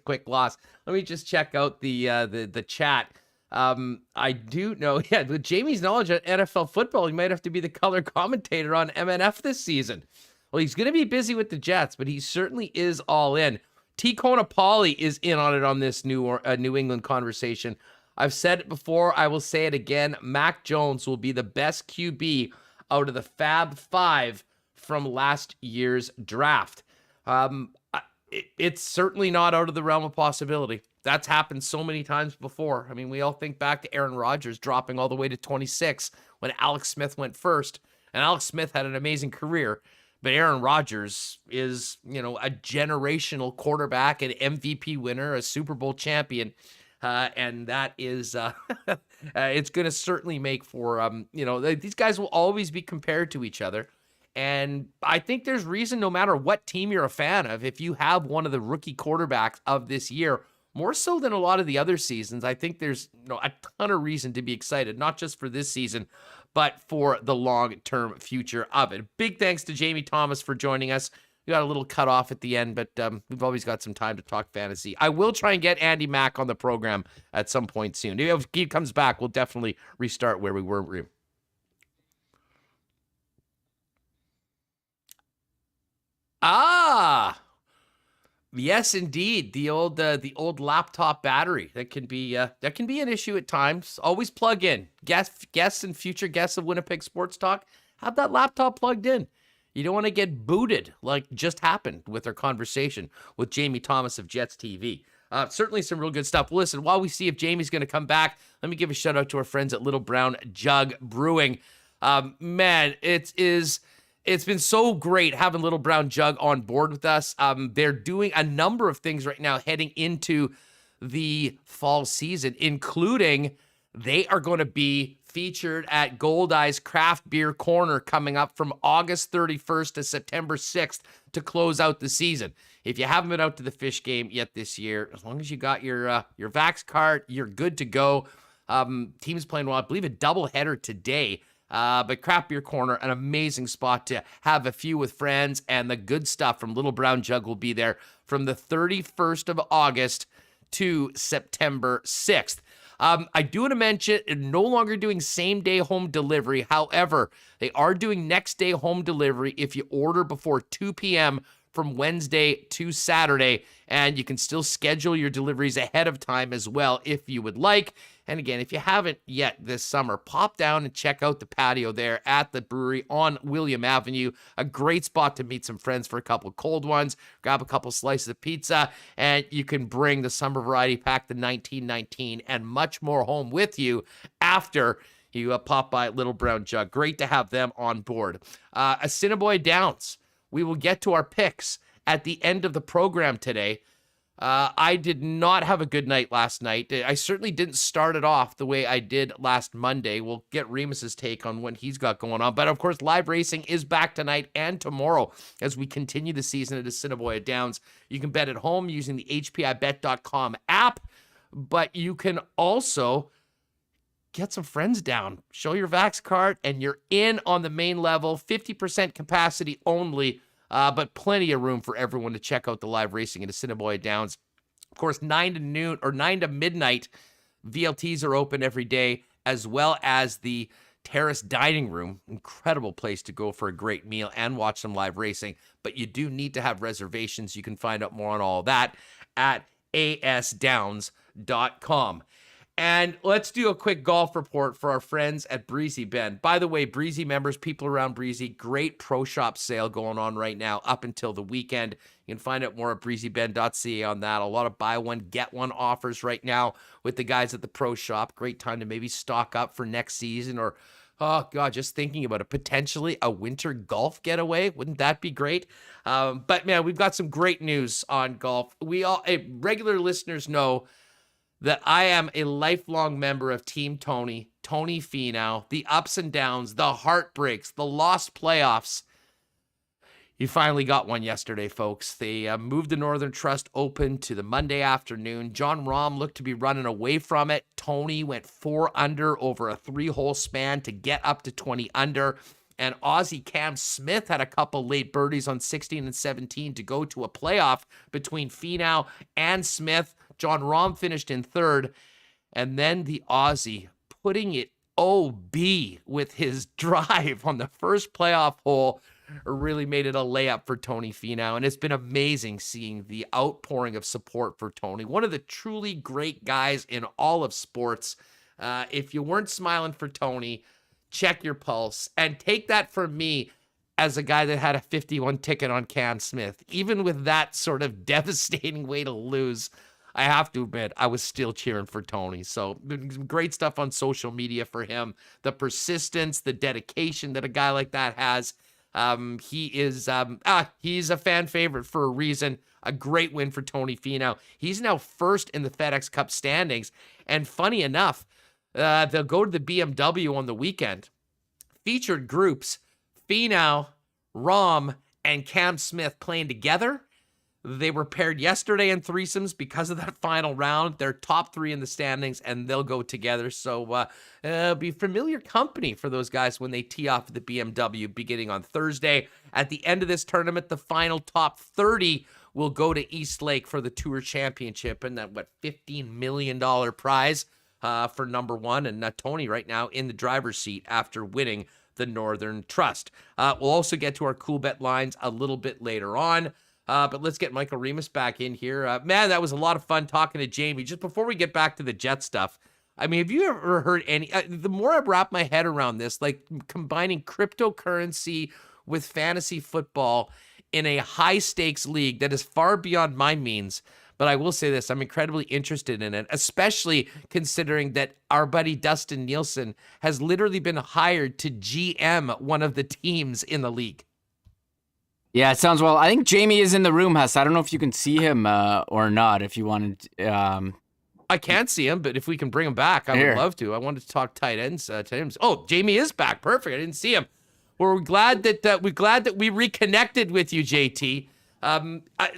Speaker 2: quick loss. Let me just check out the chat. I do know, with Jamie's knowledge of NFL football, he might have to be the color commentator on MNF this season. Well, he's going to be busy with the Jets, but he certainly is all in. T. Conapoli is in on it on this New England conversation. I've said it before. I will say it again. Mac Jones will be the best QB out of the Fab 5 from last year's draft. It's certainly not out of the realm of possibility. That's happened so many times before. I mean, we all think back to Aaron Rodgers dropping all the way to 26 when Alex Smith went first. And Alex Smith had an amazing career. But Aaron Rodgers is, a generational quarterback, an MVP winner, a Super Bowl champion. And that is, it's going to certainly make for, these guys will always be compared to each other. And I think there's reason, no matter what team you're a fan of, if you have one of the rookie quarterbacks of this year, more so than a lot of the other seasons, I think there's a ton of reason to be excited, not just for this season, but for the long-term future of it. Big thanks to Jamie Thomas for joining us. We got a little cut off at the end, but we've always got some time to talk fantasy. I will try and get Andy Mack on the program at some point soon. If he comes back, we'll definitely restart where we were. Yes, indeed. The old laptop battery that can be an issue at times. Always plug in. Guests and future guests of Winnipeg Sports Talk, have that laptop plugged in. You don't want to get booted like just happened with our conversation with Jamie Thomas of Jets TV. Certainly some real good stuff. Listen, while we see if Jamie's going to come back, let me give a shout out to our friends at Little Brown Jug Brewing. Man, it's been so great having Little Brown Jug on board with us. They're doing a number of things right now heading into the fall season, including they are going to be featured at Goldeye's Craft Beer Corner coming up from August 31st to September 6th to close out the season. If you haven't been out to the fish game yet this year, as long as you got your Vax card, you're good to go. Team's playing well. I believe a doubleheader today. But Craft Beer Corner, an amazing spot to have a few with friends, and the good stuff from Little Brown Jug will be there from the 31st of August to September 6th. I do want to mention, no longer doing same-day home delivery. However, they are doing next-day home delivery if you order before 2 p.m. from Wednesday to Saturday, and you can still schedule your deliveries ahead of time as well if you would like. And again, if you haven't yet this summer, pop down and check out the patio there at the brewery on William Avenue. A great spot to meet some friends for a couple of cold ones, grab a couple slices of pizza, and you can bring the summer variety pack, the 1919, and much more home with you after you pop by Little Brown Jug. Great to have them on board. Assiniboia Donws. We will get to our picks at the end of the program today. I did not have a good night last night. I certainly didn't start it off the way I did last Monday. We'll get Remis's take on what he's got going on. But of course, live racing is back tonight and tomorrow as we continue the season at Assiniboia Donws. You can bet at home using the HPIBet.com app, but you can also get some friends down, show your Vax card, and you're in on the main level. 50% capacity only. But plenty of room for everyone to check out the live racing at Assiniboia Donws. Of course, 9 to noon or 9 to midnight, VLTs are open every day, as well as the Terrace Dining Room. Incredible place to go for a great meal and watch some live racing. But you do need to have reservations. You can find out more on all that at asdowns.com. And let's do a quick golf report for our friends at Breezy Bend. By the way, Breezy members, people around Breezy, great pro shop sale going on right now up until the weekend. You can find out more at breezybend.ca on that. A lot of buy one, get one offers right now with the guys at the pro shop. Great time to maybe stock up for next season or, oh God, just thinking about it, potentially a winter golf getaway. Wouldn't that be great? But man, we've got some great news on golf. Regular listeners know that I am a lifelong member of Team Tony Finau, the ups and downs, the heartbreaks, the lost playoffs. You finally got one yesterday, folks. They moved the Northern Trust Open to the Monday afternoon. Jon Rahm looked to be running away from it. Tony went 4 under over a 3-hole span to get up to 20 under. And Aussie Cam Smith had a couple late birdies on 16 and 17 to go to a playoff between Finau and Smith. Jon Rahm finished in third, and then the Aussie putting it OB with his drive on the first playoff hole really made it a layup for Tony Finau, and it's been amazing seeing the outpouring of support for Tony. One of the truly great guys in all of sports. If you weren't smiling for Tony, check your pulse, and take that from me as a guy that had a 51 ticket on Cam Smith. Even with that sort of devastating way to lose, I have to admit, I was still cheering for Tony. So great stuff on social media for him. The persistence, the dedication that a guy like that has. He's a fan favorite for a reason. A great win for Tony Finau. He's now first in the FedEx Cup standings. And funny enough, they'll go to the BMW on the weekend. Featured groups, Finau, Rahm, and Cam Smith playing together. They were paired yesterday in threesomes because of that final round. They're top 3 in the standings, and they'll go together. So be familiar company for those guys when they tee off the BMW beginning on Thursday. At the end of this tournament, the final top 30 will go to East Lake for the Tour Championship and that, $15 million prize for number 1. And Tony right now in the driver's seat after winning the Northern Trust. We'll also get to our cool bet lines a little bit later on. But let's get Michael Remis back in here. Man, that was a lot of fun talking to Jamie. Just before we get back to the Jet stuff, I mean, have you ever heard any, the more I wrap my head around this, like combining cryptocurrency with fantasy football in a high stakes league that is far beyond my means. But I will say this, I'm incredibly interested in it, especially considering that our buddy Dustin Nielsen has literally been hired to GM one of the teams in the league.
Speaker 3: Yeah, it sounds well. I think Jamie is in the room, Huss. I don't know if you can see him or not. If you wanted,
Speaker 2: I can't see him, but if we can bring him back, I would love to. I wanted to talk tight ends. Oh, Jamie is back. Perfect. I didn't see him. We're glad that we reconnected with you, JT.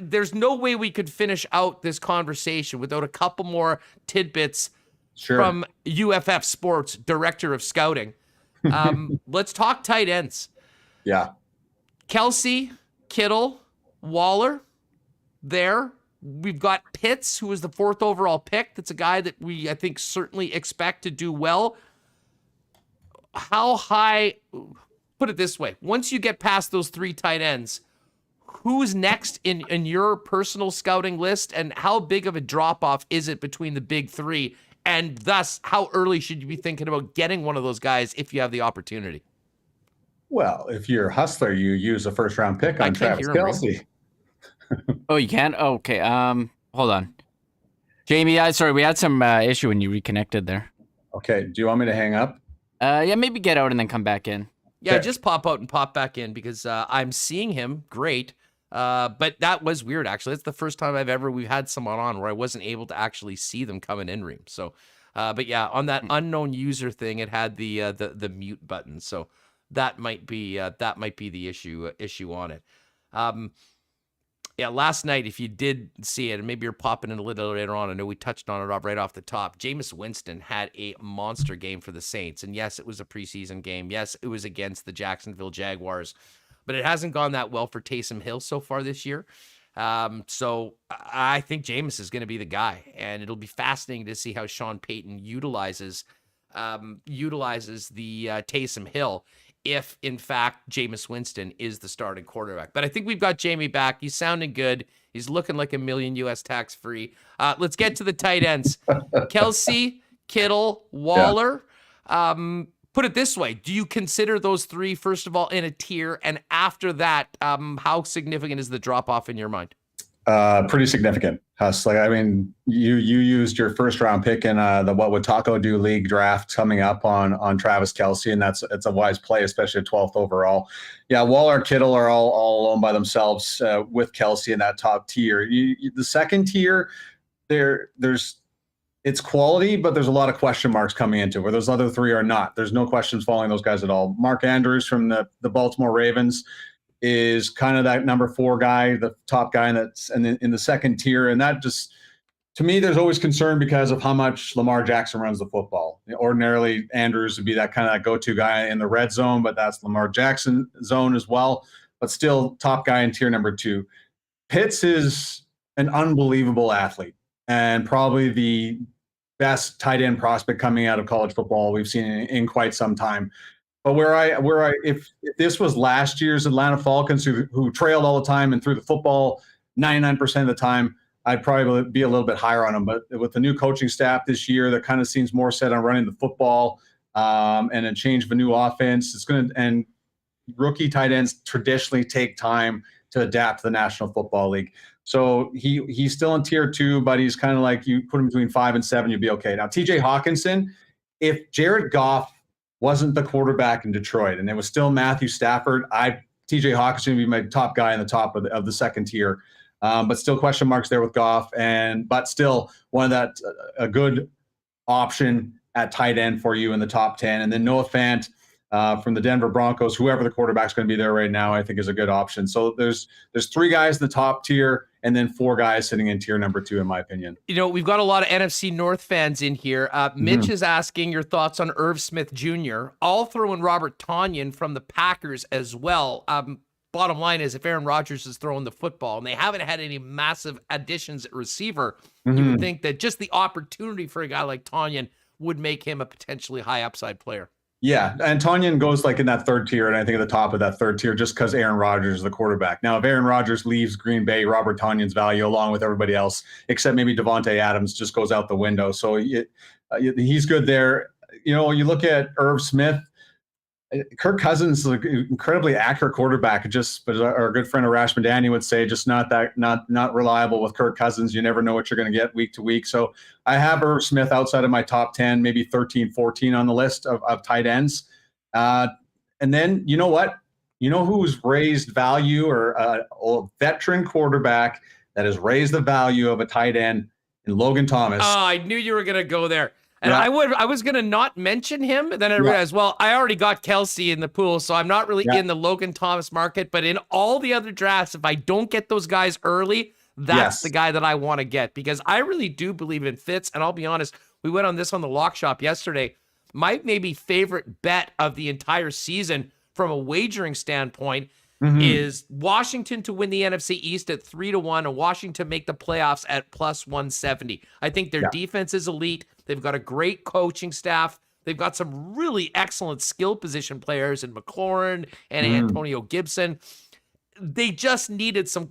Speaker 2: There's no way we could finish out this conversation without a couple more tidbits from UFF Sports, Director of Scouting. Let's talk tight ends.
Speaker 5: Yeah.
Speaker 2: Kelsey, Kittle, Waller, there. We've got Pitts, who was the 4th overall pick. That's a guy that I think, certainly expect to do well. How high, put it this way, once you get past those 3 tight ends, who's next in your personal scouting list, and how big of a drop-off is it between the big 3? And thus, how early should you be thinking about getting one of those guys if you have the opportunity?
Speaker 5: Well, if you're a hustler, you use a first-round pick on Travis Kelce.
Speaker 3: Oh, you can? Oh, okay. Hold on. Jamie, sorry, we had some issue when you reconnected there.
Speaker 5: Okay. Do you want me to hang up?
Speaker 3: Yeah, maybe get out and then come back in.
Speaker 2: Yeah, just pop out and pop back in because I'm seeing him. Great. But that was weird, actually. It's the first time we've had someone on where I wasn't able to actually see them coming in room. So, but yeah, on that unknown user thing, it had the mute button. So that might be the issue on it. Yeah, last night, if you did see it, and maybe you're popping in a little later on, I know we touched on it right off the top, Jameis Winston had a monster game for the Saints. And yes, it was a preseason game. Yes, it was against the Jacksonville Jaguars. But it hasn't gone that well for Taysom Hill so far this year. So I think Jameis is going to be the guy. And it'll be fascinating to see how Sean Payton utilizes the Taysom Hill, if, in fact, Jameis Winston is the starting quarterback. But I think we've ut Jamie back. He's sounding good. He's looking like $1 million US tax-free. Let's get to the tight ends. Kelsey, Kittle, Waller. Yeah. Put it this way. Do you consider those three, first of all, in a tier? And after that, how significant is the drop-off in your mind?
Speaker 5: Pretty significant, Huss. Like, I mean, you used your first round pick in the What Would Taco Do League draft coming up on Travis Kelce, and it's a wise play, especially at 12th overall. Yeah, Waller and Kittle are all alone by themselves with Kelce in that top tier. The second tier, it's quality, but there's a lot of question marks coming into it, where those other three are not. There's no questions following those guys at all. Mark Andrews from the Baltimore Ravens is kind of that number 4 guy, the top guy in the second tier. And that just, to me, there's always concern because of how much Lamar Jackson runs the football. Ordinarily, Andrews would be that kind of go-to guy in the red zone, but that's Lamar Jackson zone as well. But still, top guy in tier number 2. Pitts is an unbelievable athlete and probably the best tight end prospect coming out of college football we've seen in quite some time. But if this was last year's Atlanta Falcons who trailed all the time and threw the football 99% of the time, I'd probably be a little bit higher on them. But with the new coaching staff this year, that kind of seems more set on running the football and a change of a new offense. And rookie tight ends traditionally take time to adapt to the National Football League. So he's still in tier 2, but he's kind of like, you put him between 5 and 7, you'd be okay. Now, TJ Hawkinson, if Jared Goff wasn't the quarterback in Detroit and it was still Matthew Stafford, TJ Hawkinson would be my top guy in the top of the second tier. But still question marks there with Goff, but still a good option at tight end for you in the top 10. And then Noah Fant from the Denver Broncos, whoever the quarterback's going to be there right now, I think is a good option. So there's 3 guys in the top tier and then 4 guys sitting in tier number 2, in my opinion.
Speaker 2: You know, we've got a lot of NFC North fans in here. Mitch is asking your thoughts on Irv Smith Jr. I'll throw in Robert Tonyan from the Packers as well. Bottom line is, if Aaron Rodgers is throwing the football and they haven't had any massive additions at receiver, you would think that just the opportunity for a guy like Tonyan would make him a potentially high upside player.
Speaker 5: Yeah, and Tonyan goes like in that third tier, and I think at the top of that third tier just because Aaron Rodgers is the quarterback. Now, if Aaron Rodgers leaves Green Bay, Robert Tonyan's value, along with everybody else, except maybe Devontae Adams, just goes out the window. So he's good there. You know, you look at Irv Smith, Kirk Cousins is an incredibly accurate quarterback. But our good friend Arash Madani would say, just not reliable with Kirk Cousins. You never know what you're going to get week to week. So I have Irv Smith outside of my top 10, maybe 13, 14 on the list of tight ends. And then you know what? You know who's raised value, or a veteran quarterback that has raised the value of a tight end in Logan Thomas.
Speaker 2: Oh, I knew you were going to go there. And yeah. I was going to not mention him, but then I realized, well, I already got Kelsey in the pool, so I'm not really in the Logan Thomas market. But in all the other drafts, if I don't get those guys early, that's the guy that I want to get, because I really do believe in Fitz. And I'll be honest, we went on this on the Lock Shop yesterday. My maybe favorite bet of the entire season from a wagering standpoint is Washington to win the NFC East at 3-1 and Washington to make the playoffs at plus 170. I think their defense is elite. They've got a great coaching staff. They've got some really excellent skill position players in McLaurin and Antonio Gibson. They just needed some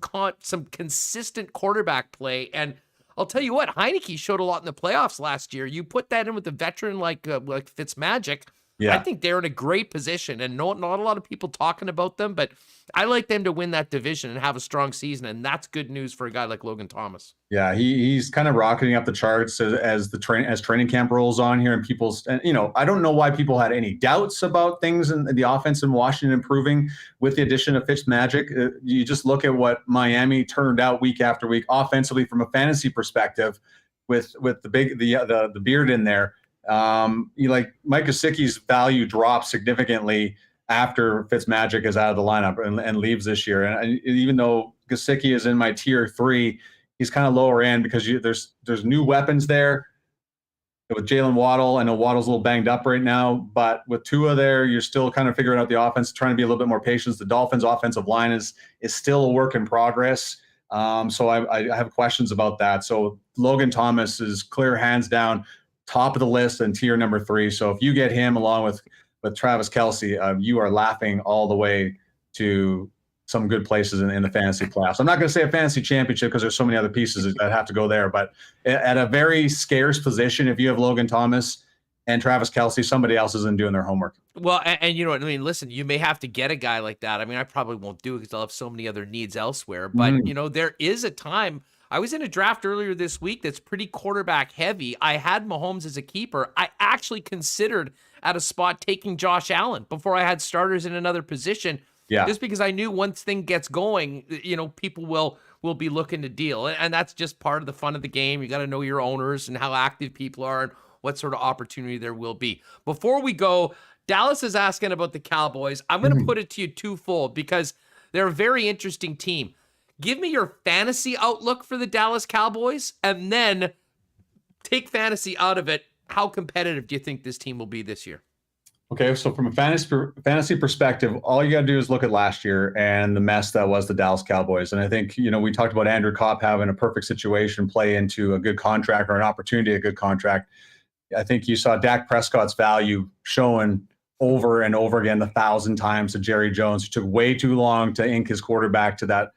Speaker 2: consistent quarterback play. And I'll tell you what, Heineke showed a lot in the playoffs last year. You put that in with a veteran like Fitzmagic,
Speaker 5: Yeah.
Speaker 2: I think they're in a great position, and not a lot of people talking about them, but I like them to win that division and have a strong season, and that's good news for a guy like Logan Thomas.
Speaker 5: Yeah, he's kind of rocketing up the charts as training camp rolls on here, and I don't know why people had any doubts about things in the offense in Washington improving with the addition of Fitzmagic. You just look at what Miami turned out week after week offensively from a fantasy perspective, with the beard in there. Mike Gesicki's value drops significantly after Fitzmagic is out of the lineup and leaves this year. And even though Gesicki is in my tier 3, he's kind of lower end because there's new weapons there with Jalen Waddle. I know Waddle's a little banged up right now, but with Tua there, you're still kind of figuring out the offense, trying to be a little bit more patient. The Dolphins' offensive line is still a work in progress. So I have questions about that. So Logan Thomas is clear, hands down, top of the list and tier number 3. So if you get him along with Travis Kelce, you are laughing all the way to some good places in the fantasy playoffs. I'm not going to say a fantasy championship because there's so many other pieces that have to go there, but at a very scarce position, if you have Logan Thomas and Travis Kelce, somebody else isn't doing their homework.
Speaker 2: Well, and you know what I mean? Listen, you may have to get a guy like that. I mean, I probably won't do it because I'll have so many other needs elsewhere, but there is a time. I was in a draft earlier this week that's pretty quarterback heavy. I had Mahomes as a keeper. I actually considered at a spot taking Josh Allen before I had starters in another position.
Speaker 5: Yeah.
Speaker 2: Just because I knew once thing gets going, people will be looking to deal. And that's just part of the fun of the game. You got to know your owners and how active people are and what sort of opportunity there will be. Before we go, Dallas is asking about the Cowboys. I'm going to put it to you twofold because they're a very interesting team. Give me your fantasy outlook for the Dallas Cowboys, and then take fantasy out of it. How competitive do you think this team will be this year?
Speaker 5: Okay, so from a fantasy perspective, all you got to do is look at last year and the mess that was the Dallas Cowboys. And I think, we talked about Andrew Kopp having a perfect situation play into a good contract or an opportunity, a good contract. I think you saw Dak Prescott's value shown over and over again 1,000 times to Jerry Jones, who took way too long to ink his quarterback to that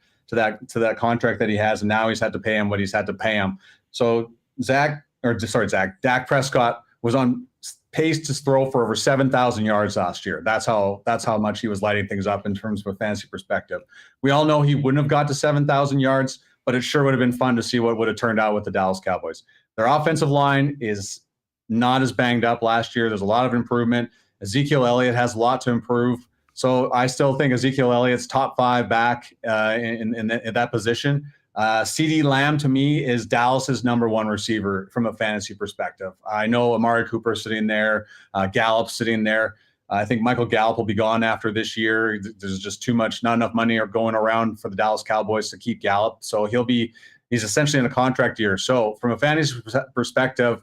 Speaker 5: contract that he has, and now he's had to pay him what he's had to pay him. So Dak Prescott was on pace to throw for over 7,000 yards last year. That's how much he was lighting things up in terms of a fantasy perspective. We all know he wouldn't have got to 7,000 yards, but it sure would have been fun to see what would have turned out with the Dallas Cowboys. Their offensive line is not as banged up last year. There's a lot of improvement. Ezekiel Elliott has a lot to improve. So I still think Ezekiel Elliott's top 5 back in that position. CeeDee Lamb, to me, is Dallas's number 1 receiver from a fantasy perspective. I know Amari Cooper sitting there, Gallup sitting there. I think Michael Gallup will be gone after this year. There's just not enough money going around for the Dallas Cowboys to keep Gallup. So he's essentially in a contract year. So from a fantasy perspective,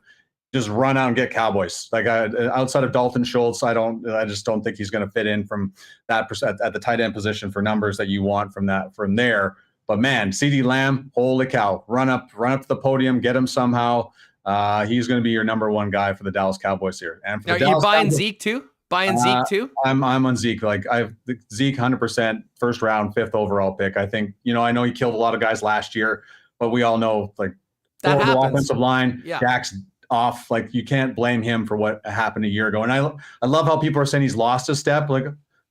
Speaker 5: just run out and get Cowboys. Like outside of Dalton Schultz, I just don't think he's going to fit in from that at the tight end position for numbers that you want from there. But man, CeeDee Lamb, holy cow, run up to the podium, get him somehow. He's going to be your number 1 guy for the Dallas Cowboys here. And for
Speaker 2: now, you buying Zeke too? Zeke too?
Speaker 5: I'm on Zeke. Like I've Zeke 100% first round, 5th overall pick. I think I know he killed a lot of guys last year, but we all know like
Speaker 2: that happens.
Speaker 5: Offensive line,
Speaker 2: yeah.
Speaker 5: Dak's off. Like you can't blame him for what happened a year ago. And I love how people are saying he's lost a step. Like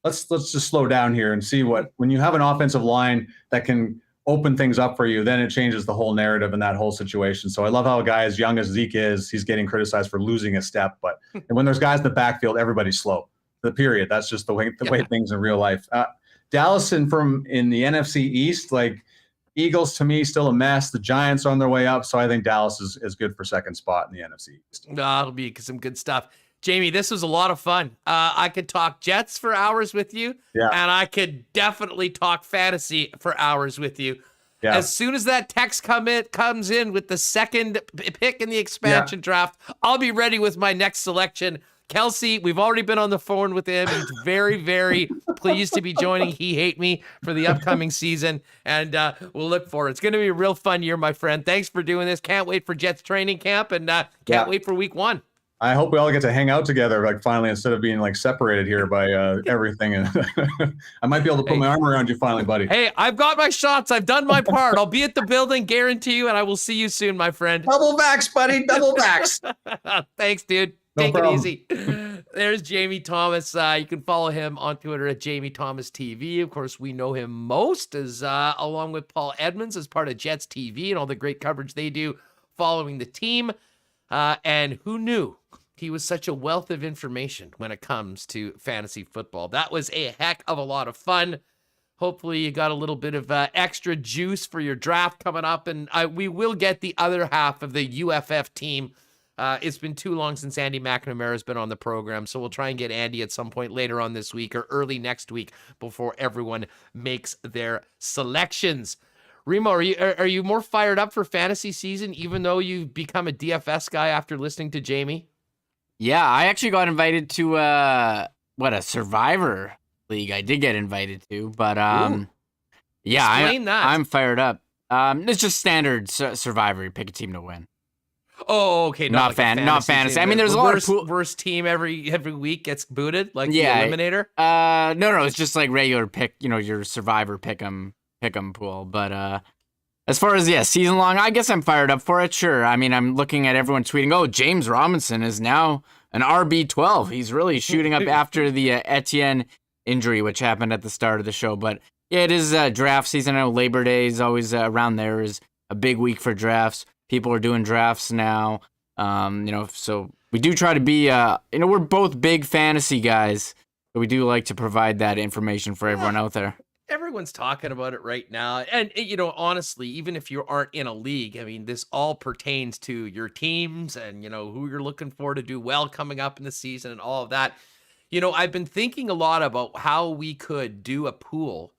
Speaker 5: let's just slow down here and see when you have an offensive line that can open things up for you, then it changes the whole narrative in that whole situation. So I love how a guy as young as Zeke is, he's getting criticized for losing a step. But when there's guys in the backfield, everybody's slow. The period. That's just the way things in real life. Dallas in the NFC East, like Eagles to me still a mess. The Giants are on their way up, so I think Dallas is good for second spot in the NFC East.
Speaker 2: That'll be some good stuff. Jamie, this was a lot of fun. I could talk Jets for hours with you, and I could definitely talk fantasy for hours with you. Yeah. As soon as that text comes in with the second pick in the expansion draft, I'll be ready with my next selection. Kelce, we've already been on the phone with him. He's very, very pleased to be joining He Hate Me for the upcoming season, and we'll look for it. It's going to be a real fun year, my friend. Thanks for doing this. Can't wait for Jets training camp, and can't wait for week 1.
Speaker 5: I hope we all get to hang out together, like finally, instead of being like separated here by everything. And I might be able to put my arm around you finally, buddy.
Speaker 2: Hey, I've got my shots. I've done my part. I'll be at the building, guarantee you, and I will see you soon, my friend.
Speaker 5: Double backs, buddy. Double backs.
Speaker 2: Thanks, dude.
Speaker 5: No
Speaker 2: Take
Speaker 5: problem.
Speaker 2: it easy. There's Jamie Thomas. You can follow him on Twitter at Jamie Thomas TV. Of course, we know him most as along with Paul Edmonds as part of Jets TV and all the great coverage they do following the team. And who knew he was such a wealth of information when it comes to fantasy football? That was a heck of a lot of fun. Hopefully you got a little bit of extra juice for your draft coming up. And we will get the other half of the UFF team. It's been too long since Andy McNamara has been on the program, so we'll try and get Andy at some point later on this week or early next week before everyone makes their selections. Remo, are you more fired up for fantasy season, even though you've become a DFS guy after listening to Jamie?
Speaker 3: Yeah, I actually got invited to a Survivor league. I did get invited to, but yeah,
Speaker 2: Explain that.
Speaker 3: I'm fired up. It's just standard Survivor. You pick a team to win.
Speaker 2: Oh, okay.
Speaker 3: Not fantasy. Team. I mean, there's a lot of
Speaker 2: worst team every week gets booted, like the Eliminator.
Speaker 3: No, it's just like regular pick. Your Survivor pick'em pool. But as far as season long, I guess I'm fired up for it. Sure. I mean, I'm looking at everyone tweeting, "Oh, James Robinson is now an RB12. He's really shooting up after the Etienne injury, which happened at the start of the show." But yeah, it is draft season. I know Labor Day is always around there. Is a big week for drafts. People are doing drafts now, so we do try to be, we're both big fantasy guys, but we do like to provide that information for everyone out there.
Speaker 2: Everyone's talking about it right now. And, honestly, even if you aren't in a league, I mean, this all pertains to your teams and, who you're looking for to do well coming up in the season and all of that. I've been thinking a lot about how we could do a pool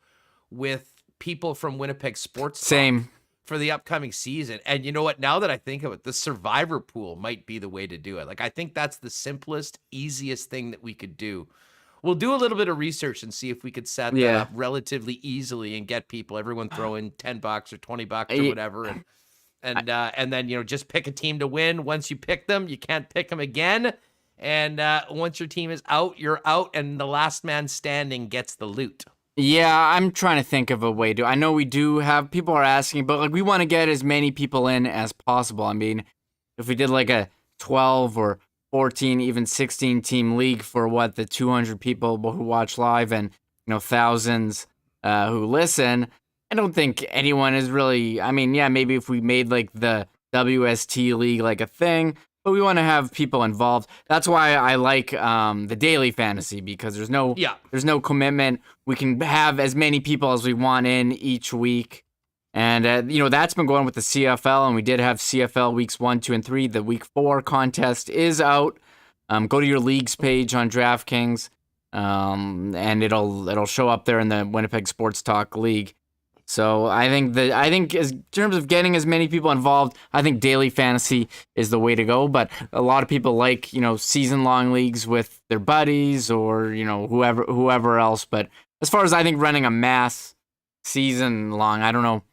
Speaker 2: with people from Winnipeg Sports Talk.
Speaker 3: Same.
Speaker 2: For the upcoming season. And you know what? Now that I think of it, the Survivor pool might be the way to do it. Like, I think that's the simplest, easiest thing that we could do. We'll do a little bit of research and see if we could set that up relatively easily and get people, everyone throw in $10 or $20 or whatever. And then, just pick a team to win. Once you pick them, you can't pick them again. And once your team is out, you're out. And the last man standing gets the loot.
Speaker 3: Yeah, I'm trying to think of a way to. I know we do have people are asking, but we want to get as many people in as possible. I mean, if we did like a 12 or 14, even 16 team league for the 200 people who watch live and thousands who listen, I don't think anyone is really. I mean, yeah, maybe if we made like the WST league like a thing. But we want to have people involved. That's why I like the daily fantasy, because there's no commitment. We can have as many people as we want in each week. And, that's been going with the CFL. And we did have CFL weeks 1, 2, and 3. The week 4 contest is out. Go to your leagues page on DraftKings. And it'll show up there in the Winnipeg Sports Talk League. So I think in terms of getting as many people involved, I think daily fantasy is the way to go. But a lot of people like, season long leagues with their buddies or, whoever else. But as far as I think running a mass season long, I don't know.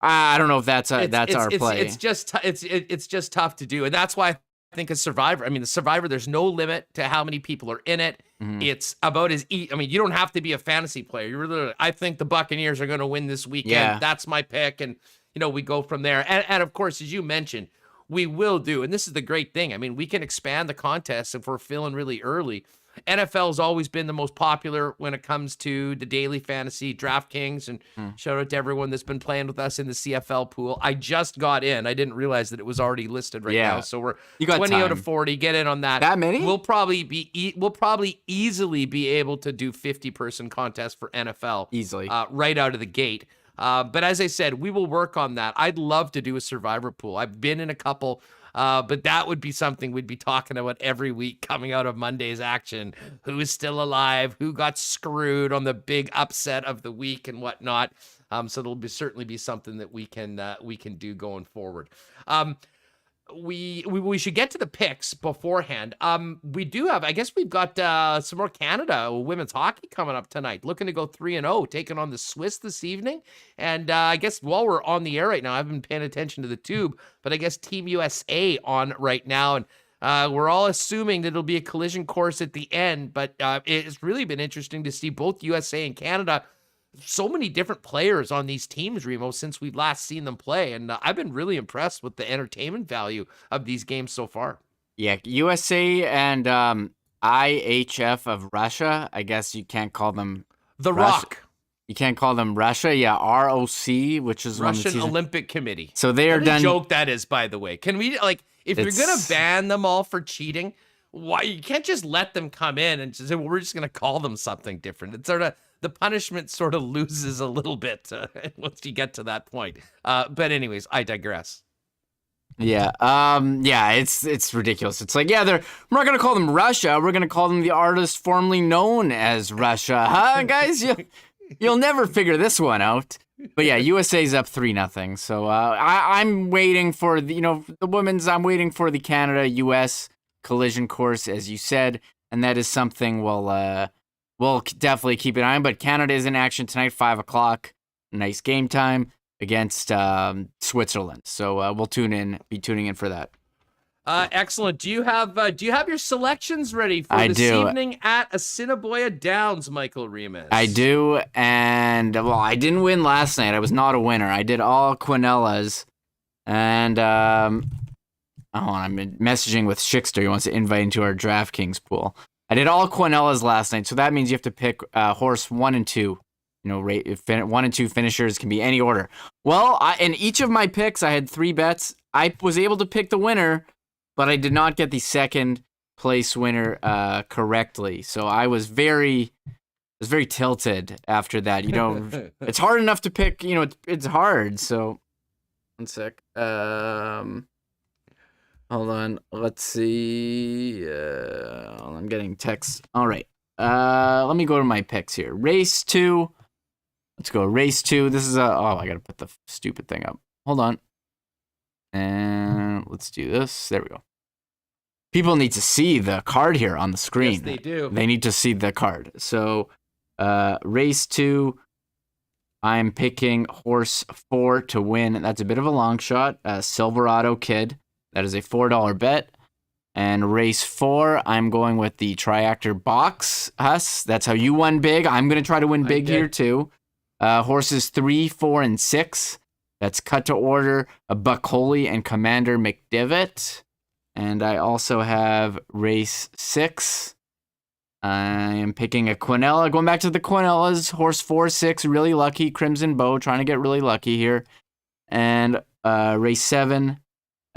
Speaker 3: I don't know if that's our play.
Speaker 2: It's just tough to do. And that's why I think a Survivor, the Survivor, there's no limit to how many people are in it. Mm-hmm. It's about you don't have to be a fantasy player. You're literally, I think the Buccaneers are going to win this weekend. Yeah. That's my pick. And, we go from there. And of course, as you mentioned, we will do, and this is the great thing. We can expand the contest if we're feeling really early. NFL has always been the most popular when it comes to the daily fantasy DraftKings, and shout out to everyone that's been playing with us in the CFL pool. I just got in. I didn't realize that it was already listed right now. So we're 20 out of 40. Get in on that.
Speaker 3: That many?
Speaker 2: We'll probably easily be able to do 50-person contest for NFL
Speaker 3: easily
Speaker 2: right out of the gate. But as I said, we will work on that. I'd love to do a Survivor pool. I've been in a couple. But that would be something we'd be talking about every week coming out of Monday's action. Who is still alive? Who got screwed on the big upset of the week and whatnot? So it'll certainly be something that we can do going forward. We should get to the picks beforehand. We do have, I guess we've got some more Canada women's hockey coming up tonight, looking to go 3-0, taking on the Swiss this evening. And I guess while we're on the air right now, I haven't been paying attention to the tube, but I guess Team USA on right now. And we're all assuming that it'll be a collision course at the end, but it's really been interesting to see both USA and Canada. So many different players on these teams, Remo, since we've last seen them play. And I've been really impressed with the entertainment value of these games so far.
Speaker 3: Yeah, USA and IHF of Russia. I guess you can't call them
Speaker 2: The
Speaker 3: Russia.
Speaker 2: Rock.
Speaker 3: You can't call them Russia. Yeah, ROC, which is
Speaker 2: Russian Olympic Committee.
Speaker 3: So they are
Speaker 2: what
Speaker 3: done.
Speaker 2: A joke that is, by the way. Can we if you're gonna
Speaker 3: It's-
Speaker 2: ban them all for cheating, why you can't just let them come in and just say, well, we're just gonna call them something different? It's sort of the punishment sort of loses a little bit once you get to that point. But anyways, I digress.
Speaker 3: Yeah. It's ridiculous. It's like, we're not gonna call them Russia. We're gonna call them the artist formerly known as Russia. Huh, guys? You'll never figure this one out. But yeah, USA's up 3-0. So I'm waiting for the women's. I'm waiting for the Canada-US collision course, as you said, and that is something we'll definitely keep an eye on. But Canada is in action tonight, 5:00. Nice game time against Switzerland. So we'll be tuning in for that.
Speaker 2: Excellent. Do you have your selections ready for
Speaker 3: I
Speaker 2: this
Speaker 3: do.
Speaker 2: evening at Assiniboia Donws, Michael Remis?
Speaker 3: I do, and I didn't win last night. I was not a winner. I did all Quinellas, and I'm messaging with Schickster. He wants to invite into our DraftKings pool. I did all Quinellas last night, so that means you have to pick horse 1 and 2. 1 and 2 finishers can be any order. Well, in each of my picks, I had 3 bets. I was able to pick the winner, but I did not get the second place winner correctly. So I was very tilted after that. It's hard enough to pick. It's hard. So, one sec. Hold on. Let's see. I'm getting texts. All right. Let me go to my picks here. Race 2. Let's go. Race 2. This is I gotta put the stupid thing up. Hold on. And let's do this. There we go. People need to see the card here on the screen.
Speaker 2: Yes, they do.
Speaker 3: They need to see the card. So, race 2, I'm picking horse 4 to win. That's a bit of a long shot. Silverado Kid. That is a $4 bet. And race 4, I'm going with the Triactor Box Huss. That's how you won big. I'm going to try to win big here too. Horses 3, 4, and 6. That's Cut to Order, a Buckholey, and Commander McDivitt. And I also have race 6. I am picking a Quinella. Going back to the Quinellas. Horse 4, 6, really lucky. Crimson Bow, trying to get really lucky here. And race 7,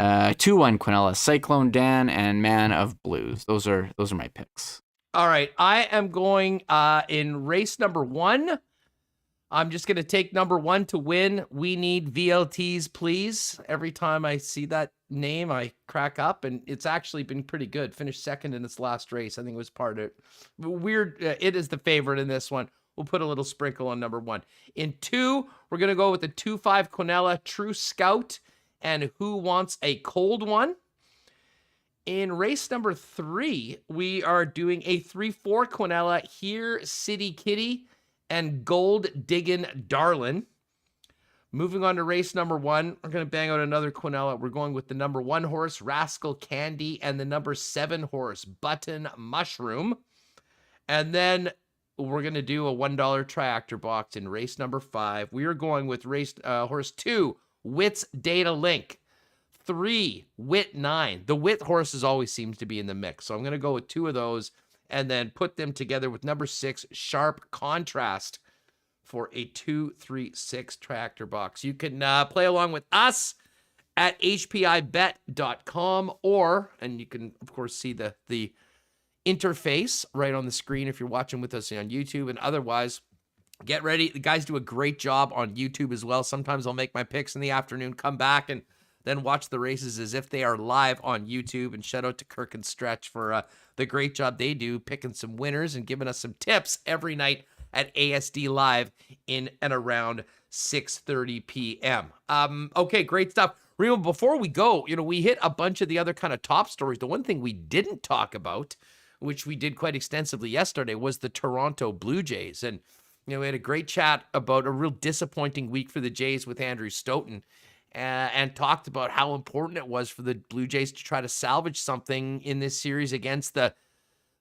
Speaker 3: 2-1 Quinella, Cyclone Dan, and Man of Blues. Those are my picks.
Speaker 2: All right, I am going in race number 1. I'm just going to take number 1 to win. We need VLTs, please. Every time I see that name, I crack up, and it's actually been pretty good. Finished second in its last race. I think it was part of it. Weird. It is the favorite in this one. We'll put a little sprinkle on number 1. In 2, we're going to go with the 2-5 Quinella, True Scout, and Who Wants a Cold One. In race number 3, we are doing a 3-4 Quinella, Here City Kitty, and Gold Diggin' Darlin'. Moving on to race number 1, we're going to bang out another Quinella. We're going with the number 1 horse, Rascal Candy, and the number 7 horse, Button Mushroom. And then we're going to do a $1 Triactor box in race number 5. We are going with horse 2, Wits Data Link. 3, Wit 9. The Wit horses always seems to be in the mix. So I'm going to go with 2 of those and then put them together with number 6, Sharp Contrast, for a 2-3-6 Triactor box. You can play along with us at hpibet.com, and you can, of course, see the interface right on the screen if you're watching with us on YouTube. And otherwise, get ready. The guys do a great job on YouTube as well. Sometimes I'll make my picks in the afternoon, come back, and then watch the races as if they are live on YouTube. And shout out to Kirk and Stretch for the great job they do picking some winners and giving us some tips every night at ASD Live in and around 6:30 p.m. Okay, great stuff. Remo, before we go, we hit a bunch of the other kind of top stories. The one thing we didn't talk about, which we did quite extensively yesterday, was the Toronto Blue Jays. And, we had a great chat about a real disappointing week for the Jays with Andrew Stoughton, and talked about how important it was for the Blue Jays to try to salvage something in this series against the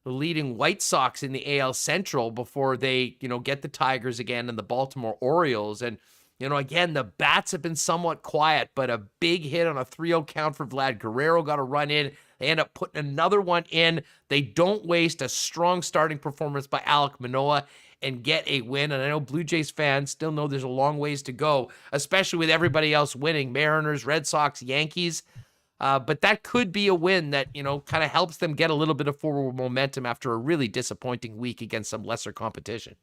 Speaker 2: leading White Sox in the AL Central before they, get the Tigers again and the Baltimore Orioles. And, Again, the bats have been somewhat quiet, but a big hit on a 3-0 count for Vlad Guerrero got a run in. They end up putting another one in. They don't waste a strong starting performance by Alek Manoah and get a win. And I know Blue Jays fans still know there's a long ways to go, especially with everybody else winning, Mariners, Red Sox, Yankees. But that could be a win that, kind of helps them get a little bit of forward momentum after a really disappointing week against some lesser competition.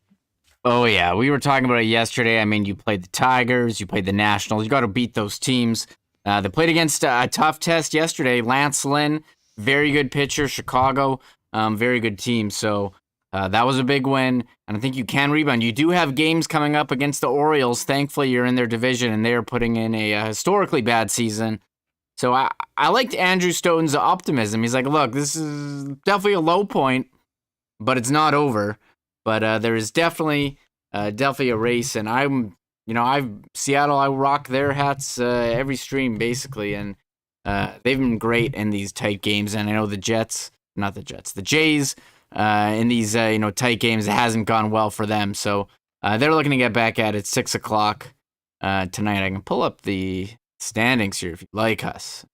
Speaker 3: Oh, yeah. We were talking about it yesterday. I mean, you played the Tigers, you played the Nationals. You got to beat those teams. They played against a tough test yesterday. Lance Lynn, very good pitcher. Chicago, very good team. So that was a big win. And I think you can rebound. You do have games coming up against the Orioles. Thankfully, you're in their division, and they are putting in a historically bad season. So I liked Andrew Stoughton's optimism. He's like, look, this is definitely a low point, but it's not over. But there is definitely a race, and Seattle, I rock their hats every stream basically, and they've been great in these tight games. And I know the Jays in these tight games, it hasn't gone well for them. So they're looking to get back at it 6:00 tonight. I can pull up the standings here if you like us.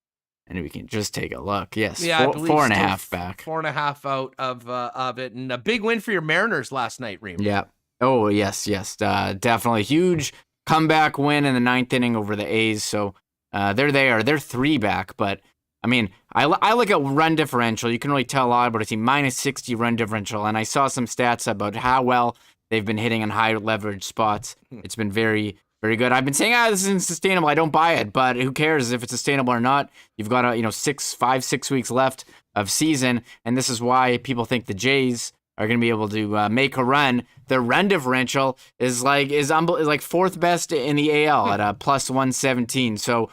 Speaker 3: And we can just take a look. Yes,
Speaker 2: yeah,
Speaker 3: 4.5 back.
Speaker 2: 4.5 out of it. And a big win for your Mariners last night, Reem.
Speaker 3: Yeah. Oh, yes. Definitely. Huge comeback win in the 9th inning over the A's. So there they are. They're 3 back. But, I mean, I look at run differential. You can really tell a lot about a team. -60 run differential. And I saw some stats about how well they've been hitting in high leverage spots. It's been very, very good. I've been saying, this isn't sustainable. I don't buy it, but who cares if it's sustainable or not? You've got 6 weeks left of season, and this is why people think the Jays are going to be able to make a run. Their run differential is like 4th best in the AL at a +117. So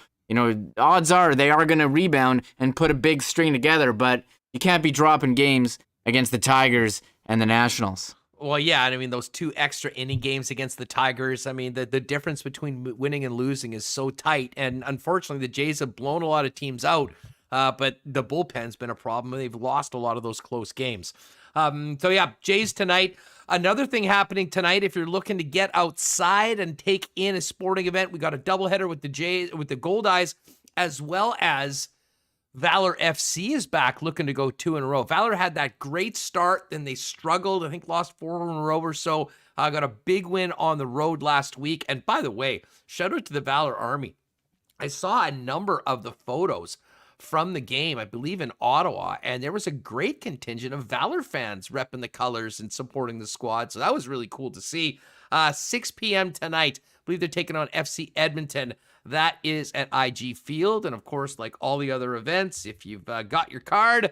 Speaker 3: odds are they are going to rebound and put a big string together, but you can't be dropping games against the Tigers and the Nationals.
Speaker 2: Well, yeah, and I mean, those 2 extra inning games against the Tigers, I mean, the difference between winning and losing is so tight, and unfortunately, the Jays have blown a lot of teams out, but the bullpen's been a problem, and they've lost a lot of those close games. So, yeah, Jays tonight. Another thing happening tonight, if you're looking to get outside and take in a sporting event, we got a doubleheader with the Jays, with the Gold Eyes, as well as Valor FC is back looking to go 2 in a row. Valor had that great start, then they struggled. I think lost 4 in a row or so. Got a big win on the road last week. And by the way, shout out to the Valor Army. I saw a number of the photos from the game, I believe in Ottawa, and there was a great contingent of Valor fans repping the colors and supporting the squad. So that was really cool to see. 6 p.m. tonight. I believe they're taking on FC Edmonton. That is at IG Field. And of course, like all the other events, if you've got your card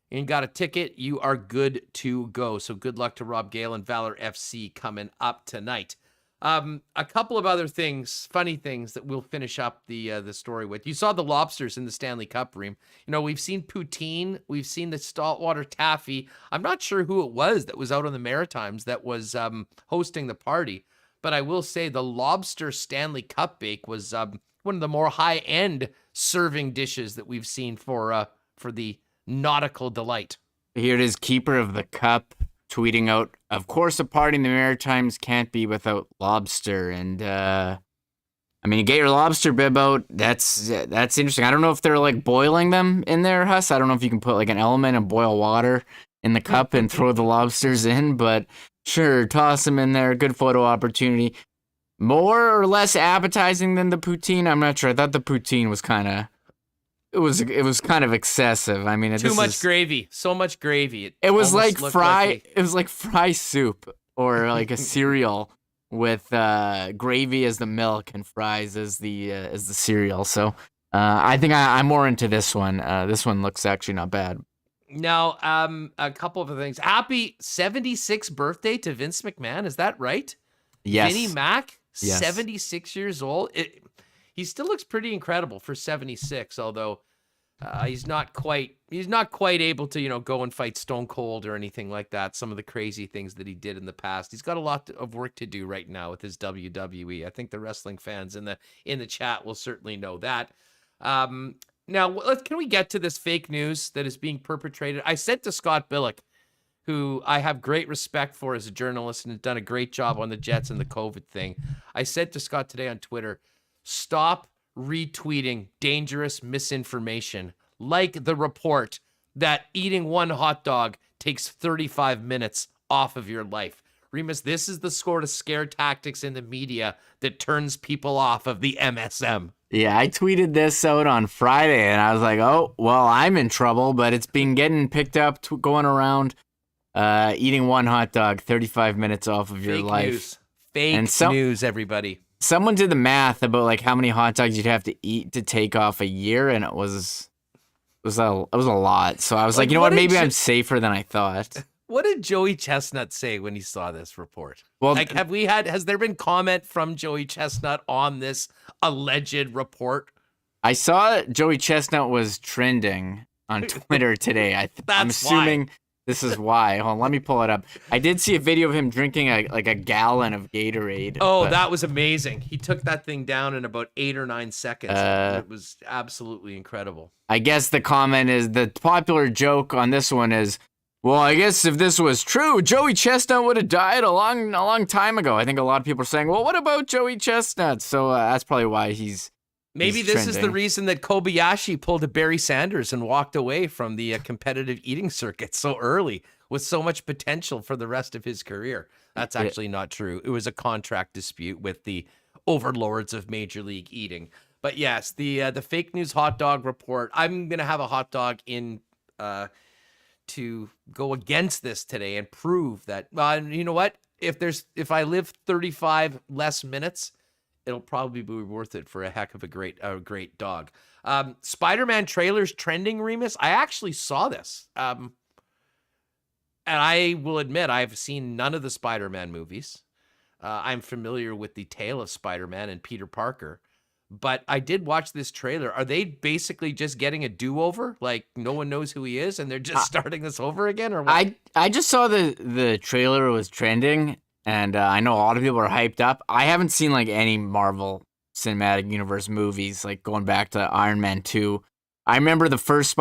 Speaker 2: and got a ticket, you are good to go. So good luck to Rob Gale and Valor FC coming up tonight. A couple of other things, funny things that we'll finish up the story with. You saw the Lobsters in the Stanley Cup, Reem. We've seen poutine. We've seen the saltwater taffy. I'm not sure who it was that was out on the Maritimes that was hosting the party. But I will say the lobster Stanley Cup bake was one of the more high-end serving dishes that we've seen for the nautical delight.
Speaker 3: Here it is, keeper of the cup, tweeting out, of course a party in the Maritimes can't be without lobster. And, you get your lobster bib out. That's interesting. I don't know if they're, boiling them in there, Huss. I don't know if you can put, an element and boil water in the cup and throw the lobsters in, but sure, toss them in there. Good photo opportunity. More or less appetizing than the poutine? I'm not sure. I thought the poutine was kind of... It was kind of excessive.
Speaker 2: Too much gravy. So much gravy.
Speaker 3: It was like fry. It was like fry soup or like a cereal with gravy as the milk and fries as the cereal. So I think I'm more into this one. This one looks actually not bad.
Speaker 2: Now, a couple of things. Happy 76th birthday to Vince McMahon. Is that right?
Speaker 3: Yes.
Speaker 2: Vinnie Mac,
Speaker 3: yes.
Speaker 2: 76 years old. He still looks pretty incredible for 76, although he's not quite able to, go and fight Stone Cold or anything like that. Some of the crazy things that he did in the past. He's got a lot of work to do right now with his WWE. I think the wrestling fans in the chat will certainly know that. Now, can we get to this fake news that is being perpetrated? I said to Scott Billick, who I have great respect for as a journalist and has done a great job on the Jets and the COVID thing. I said to Scott today on Twitter, stop retweeting dangerous misinformation like the report that eating one hot dog takes 35 minutes off of your life. Remis, this is the sort of scare tactics in the media that turns people off of the MSM.
Speaker 3: Yeah, I tweeted this out on Friday, and I was like, oh, well, I'm in trouble, but it's been getting picked up, going around. Eating one hot dog, 35 minutes off of your life.
Speaker 2: News. Fake news, everybody.
Speaker 3: Someone did the math about like how many hot dogs you'd have to eat to take off a year, and it was a lot. So I was like, you know what? Maybe I'm safer than I thought.
Speaker 2: What did Joey Chestnut say when he saw this report?
Speaker 3: Well,
Speaker 2: like, has there been comment from Joey Chestnut on this alleged report?
Speaker 3: I saw Joey Chestnut was trending on Twitter today. I'm assuming this is why. Hold on, let me pull it up. I did see a video of him drinking a gallon of Gatorade.
Speaker 2: Oh, that was amazing. He took that thing down in about 8 or 9 seconds. It was absolutely incredible.
Speaker 3: I guess the comment is, the popular joke on this one is, well, I guess if this was true, Joey Chestnut would have died a long time ago. I think a lot of people are saying, well, what about Joey Chestnut? So that's probably why he's
Speaker 2: Maybe this is the reason that Kobayashi pulled a Barry Sanders and walked away from the competitive eating circuit so early with so much potential for the rest of his career. That's actually not true. It was a contract dispute with the overlords of Major League Eating. But yes, the fake news hot dog report. I'm going to have a hot dog in to go against this today and prove that, you know what? If I live 35 less minutes, it'll probably be worth it for a heck of a great dog. Spider-Man trailers trending, Remis. I actually saw this. And I will admit, I've seen none of the Spider-Man movies. I'm familiar with the tale of Spider-Man and Peter Parker. But I did watch this trailer. Are they basically just getting a do-over? Like, no one knows who he is, and they're just starting this over again? Or what?
Speaker 3: I just saw the trailer was trending, and I know a lot of people are hyped up. I haven't seen, like, any Marvel Cinematic Universe movies, like, going back to Iron Man 2. I remember the first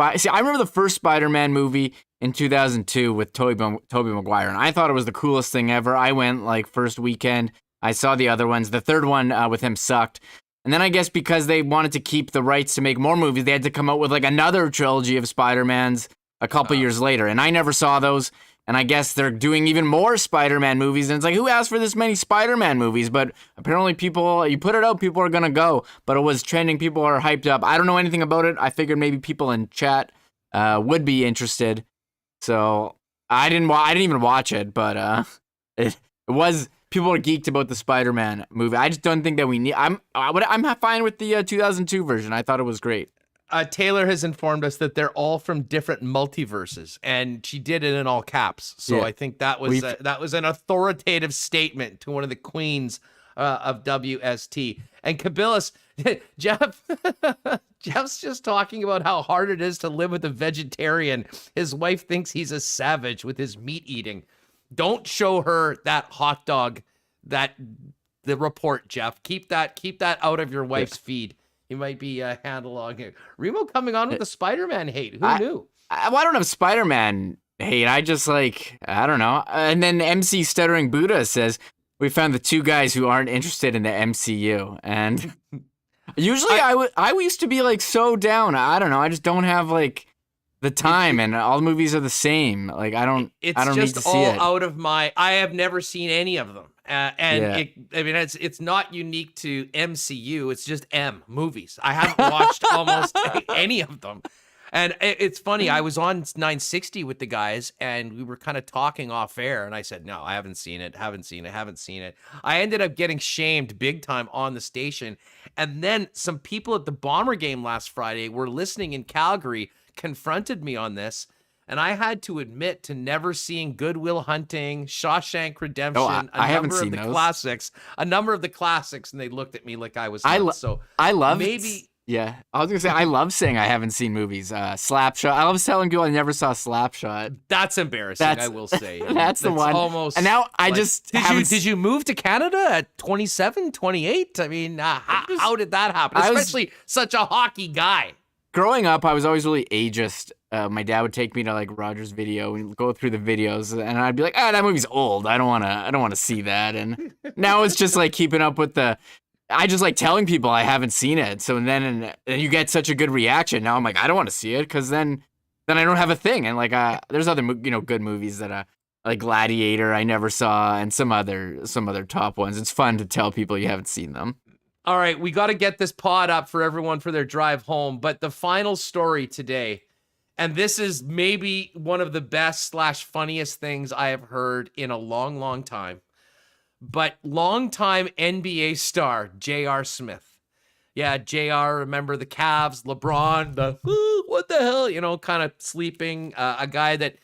Speaker 3: Spider-Man movie in 2002 with Tobey Maguire, and I thought it was the coolest thing ever. I went, like, first weekend. I saw the other ones. The third one with him sucked. And then I guess because they wanted to keep the rights to make more movies, they had to come out with like another trilogy of Spider-Mans a couple years later. And I never saw those. And I guess they're doing even more Spider-Man movies. And it's like, who asked for this many Spider-Man movies? But apparently people, you put it out, people are going to go. But it was trending. People are hyped up. I don't know anything about it. I figured maybe people in chat would be interested. So I didn't even watch it. But it was... People are geeked about the Spider-Man movie. I just don't think that we need... I'm fine with the 2002 version. I thought it was great.
Speaker 2: Taylor has informed us that they're all from different multiverses, and she did it in all caps. So yeah. I think that was an authoritative statement to one of the queens of WST. And Kabilis, Jeff's just talking about how hard it is to live with a vegetarian. His wife thinks he's a savage with his meat eating. Don't show her that hot dog, the report, Jeff. Keep that out of your wife's feed. He might be handling it. Remo coming on with the Spider-Man hate. Who knew?
Speaker 3: I don't have Spider-Man hate. I just I don't know. And then MC Stuttering Buddha says, we found the two guys who aren't interested in the MCU. And usually I used to be so down. I don't know. I just don't have the time, and all the movies are the same. I don't need to see it. It's just all
Speaker 2: out of my... I have never seen any of them. It's not unique to MCU. It's just movies. I haven't watched almost any of them. And it's funny. I was on 960 with the guys, and we were kind of talking off air, and I said, no, I haven't seen it. I ended up getting shamed big time on the station. And then some people at the Bomber game last Friday were listening in Calgary, confronted me on this, and I had to admit to never seeing Good Will Hunting, Shawshank Redemption, a number of the classics, and they looked at me like I was nuts.
Speaker 3: I love I love saying I haven't seen movies. Slapshot. I love telling people I never saw Slapshot.
Speaker 2: That's embarrassing. I will say.
Speaker 3: That's the one.
Speaker 2: Almost.
Speaker 3: And now I
Speaker 2: did you move to Canada at 27, 28? I mean, how did that happen? Especially such a hockey guy.
Speaker 3: growing up, I was always really ageist. My dad would take me to like Rogers Video and go through the videos, and I'd be like, that movie's old. I don't want to see that. And now it's just like keeping up with I just like telling people I haven't seen it. So then and you get such a good reaction. Now I'm like, I don't want to see it because then I don't have a thing. And like, there's other good movies that like Gladiator I never saw, and some other top ones. It's fun to tell people you haven't seen them.
Speaker 2: All right, we got to get this pod up for everyone for their drive home. But the final story today, and this is maybe one of the best / funniest things I have heard in a long, long time. But longtime NBA star J.R. Smith. Yeah, J.R., remember the Cavs, LeBron, what the hell, kind of sleeping. A guy that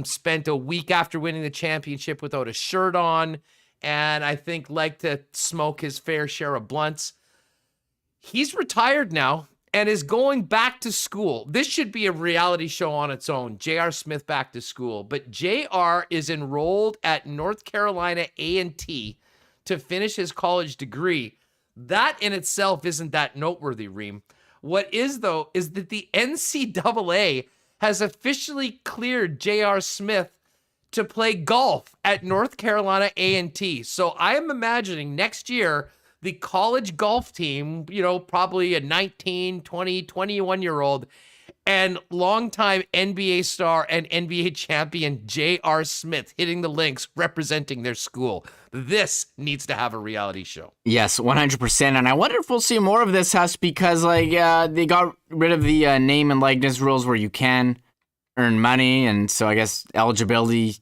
Speaker 2: spent a week after winning the championship without a shirt on, and I think liked to smoke his fair share of blunts. He's retired now and is going back to school. This should be a reality show on its own, J.R. Smith back to school. But J.R. is enrolled at North Carolina A&T to finish his college degree. That in itself isn't that noteworthy, Reem. What is, though, is that the NCAA has officially cleared J.R. Smith to play golf at North Carolina A&T. So I am imagining next year the college golf team, probably a 19, 20, 21-year-old, and longtime NBA star and NBA champion J.R. Smith hitting the links representing their school. This needs to have a reality show.
Speaker 3: Yes, 100%. And I wonder if we'll see more of this, Huss, because they got rid of the name and likeness rules where you can earn money, and so I guess eligibility,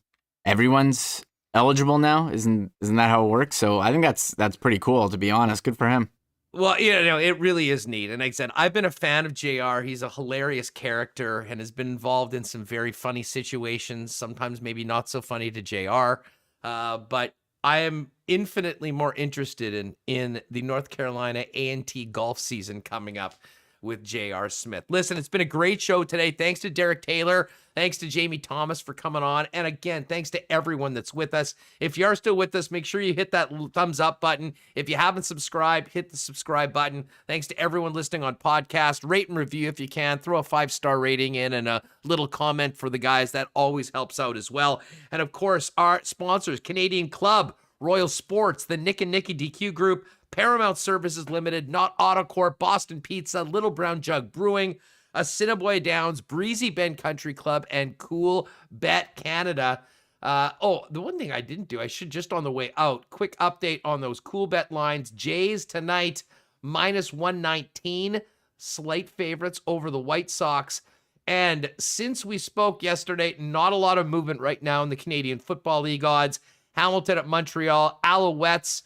Speaker 3: everyone's eligible now. Isn't that how it works? So I think that's pretty cool, to be honest. Good for him.
Speaker 2: Well, it really is neat. And like I said, I've been a fan of JR. He's a hilarious character and has been involved in some very funny situations, sometimes maybe not so funny to JR. But I am infinitely more interested in the North Carolina A&T golf season coming up with J.R. Smith. Listen, it's been a great show today. Thanks to Derek Taylor. Thanks to Jamie Thomas for coming on. And again, thanks to everyone that's with us. If you are still with us, make sure you hit that thumbs up button. If you haven't subscribed, hit the subscribe button. Thanks to everyone listening on podcast. Rate and review if you can. Throw a 5-star rating in and a little comment for the guys. That always helps out as well. And of course, our sponsors, Canadian Club, Royal Sports, the Nick and Nicky DQ Group, Paramount Services Limited, Not Autocorp, Boston Pizza, Little Brown Jug Brewing, Assiniboia Donws, Breezy Bend Country Club, and Cool Bet Canada. The one thing I didn't do, I should just on the way out, quick update on those Cool Bet lines. Jays tonight, -119, slight favorites over the White Sox. And since we spoke yesterday, not a lot of movement right now in the Canadian Football League odds. Hamilton at Montreal, Alouettes.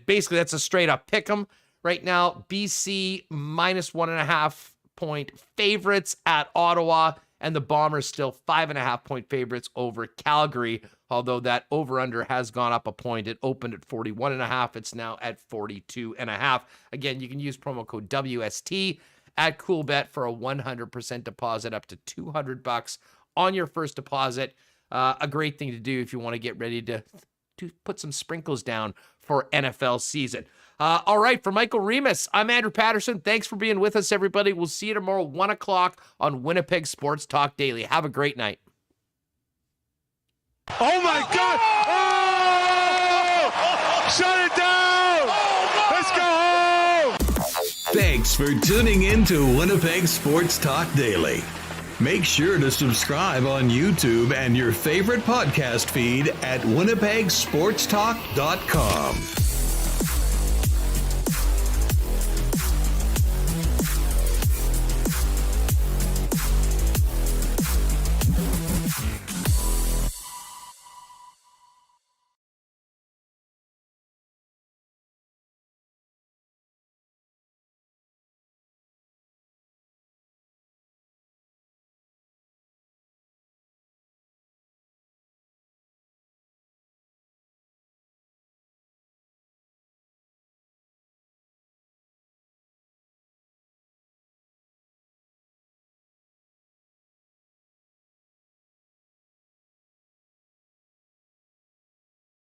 Speaker 2: Basically, that's a straight up pick 'em right now. BC -1.5 point favorites at Ottawa, and the Bombers still 5.5 point favorites over Calgary. Although that over under has gone up a point. It opened at 41.5. It's now at 42.5. Again, you can use promo code WST at CoolBet for a 100% deposit up to $200 on your first deposit. A great thing to do if you want to get ready to put some sprinkles down for NFL season. All right, for Michael Remis, I'm Andrew Paterson. Thanks for being with us, everybody. We'll see you tomorrow, 1 o'clock on Winnipeg Sports Talk Daily. Have a great night.
Speaker 6: Oh, my God! Oh! Shut it down! Let's go home!
Speaker 1: Thanks for tuning in to Winnipeg Sports Talk Daily. Make sure to subscribe on YouTube and your favorite podcast feed at winnipegsportstalk.com.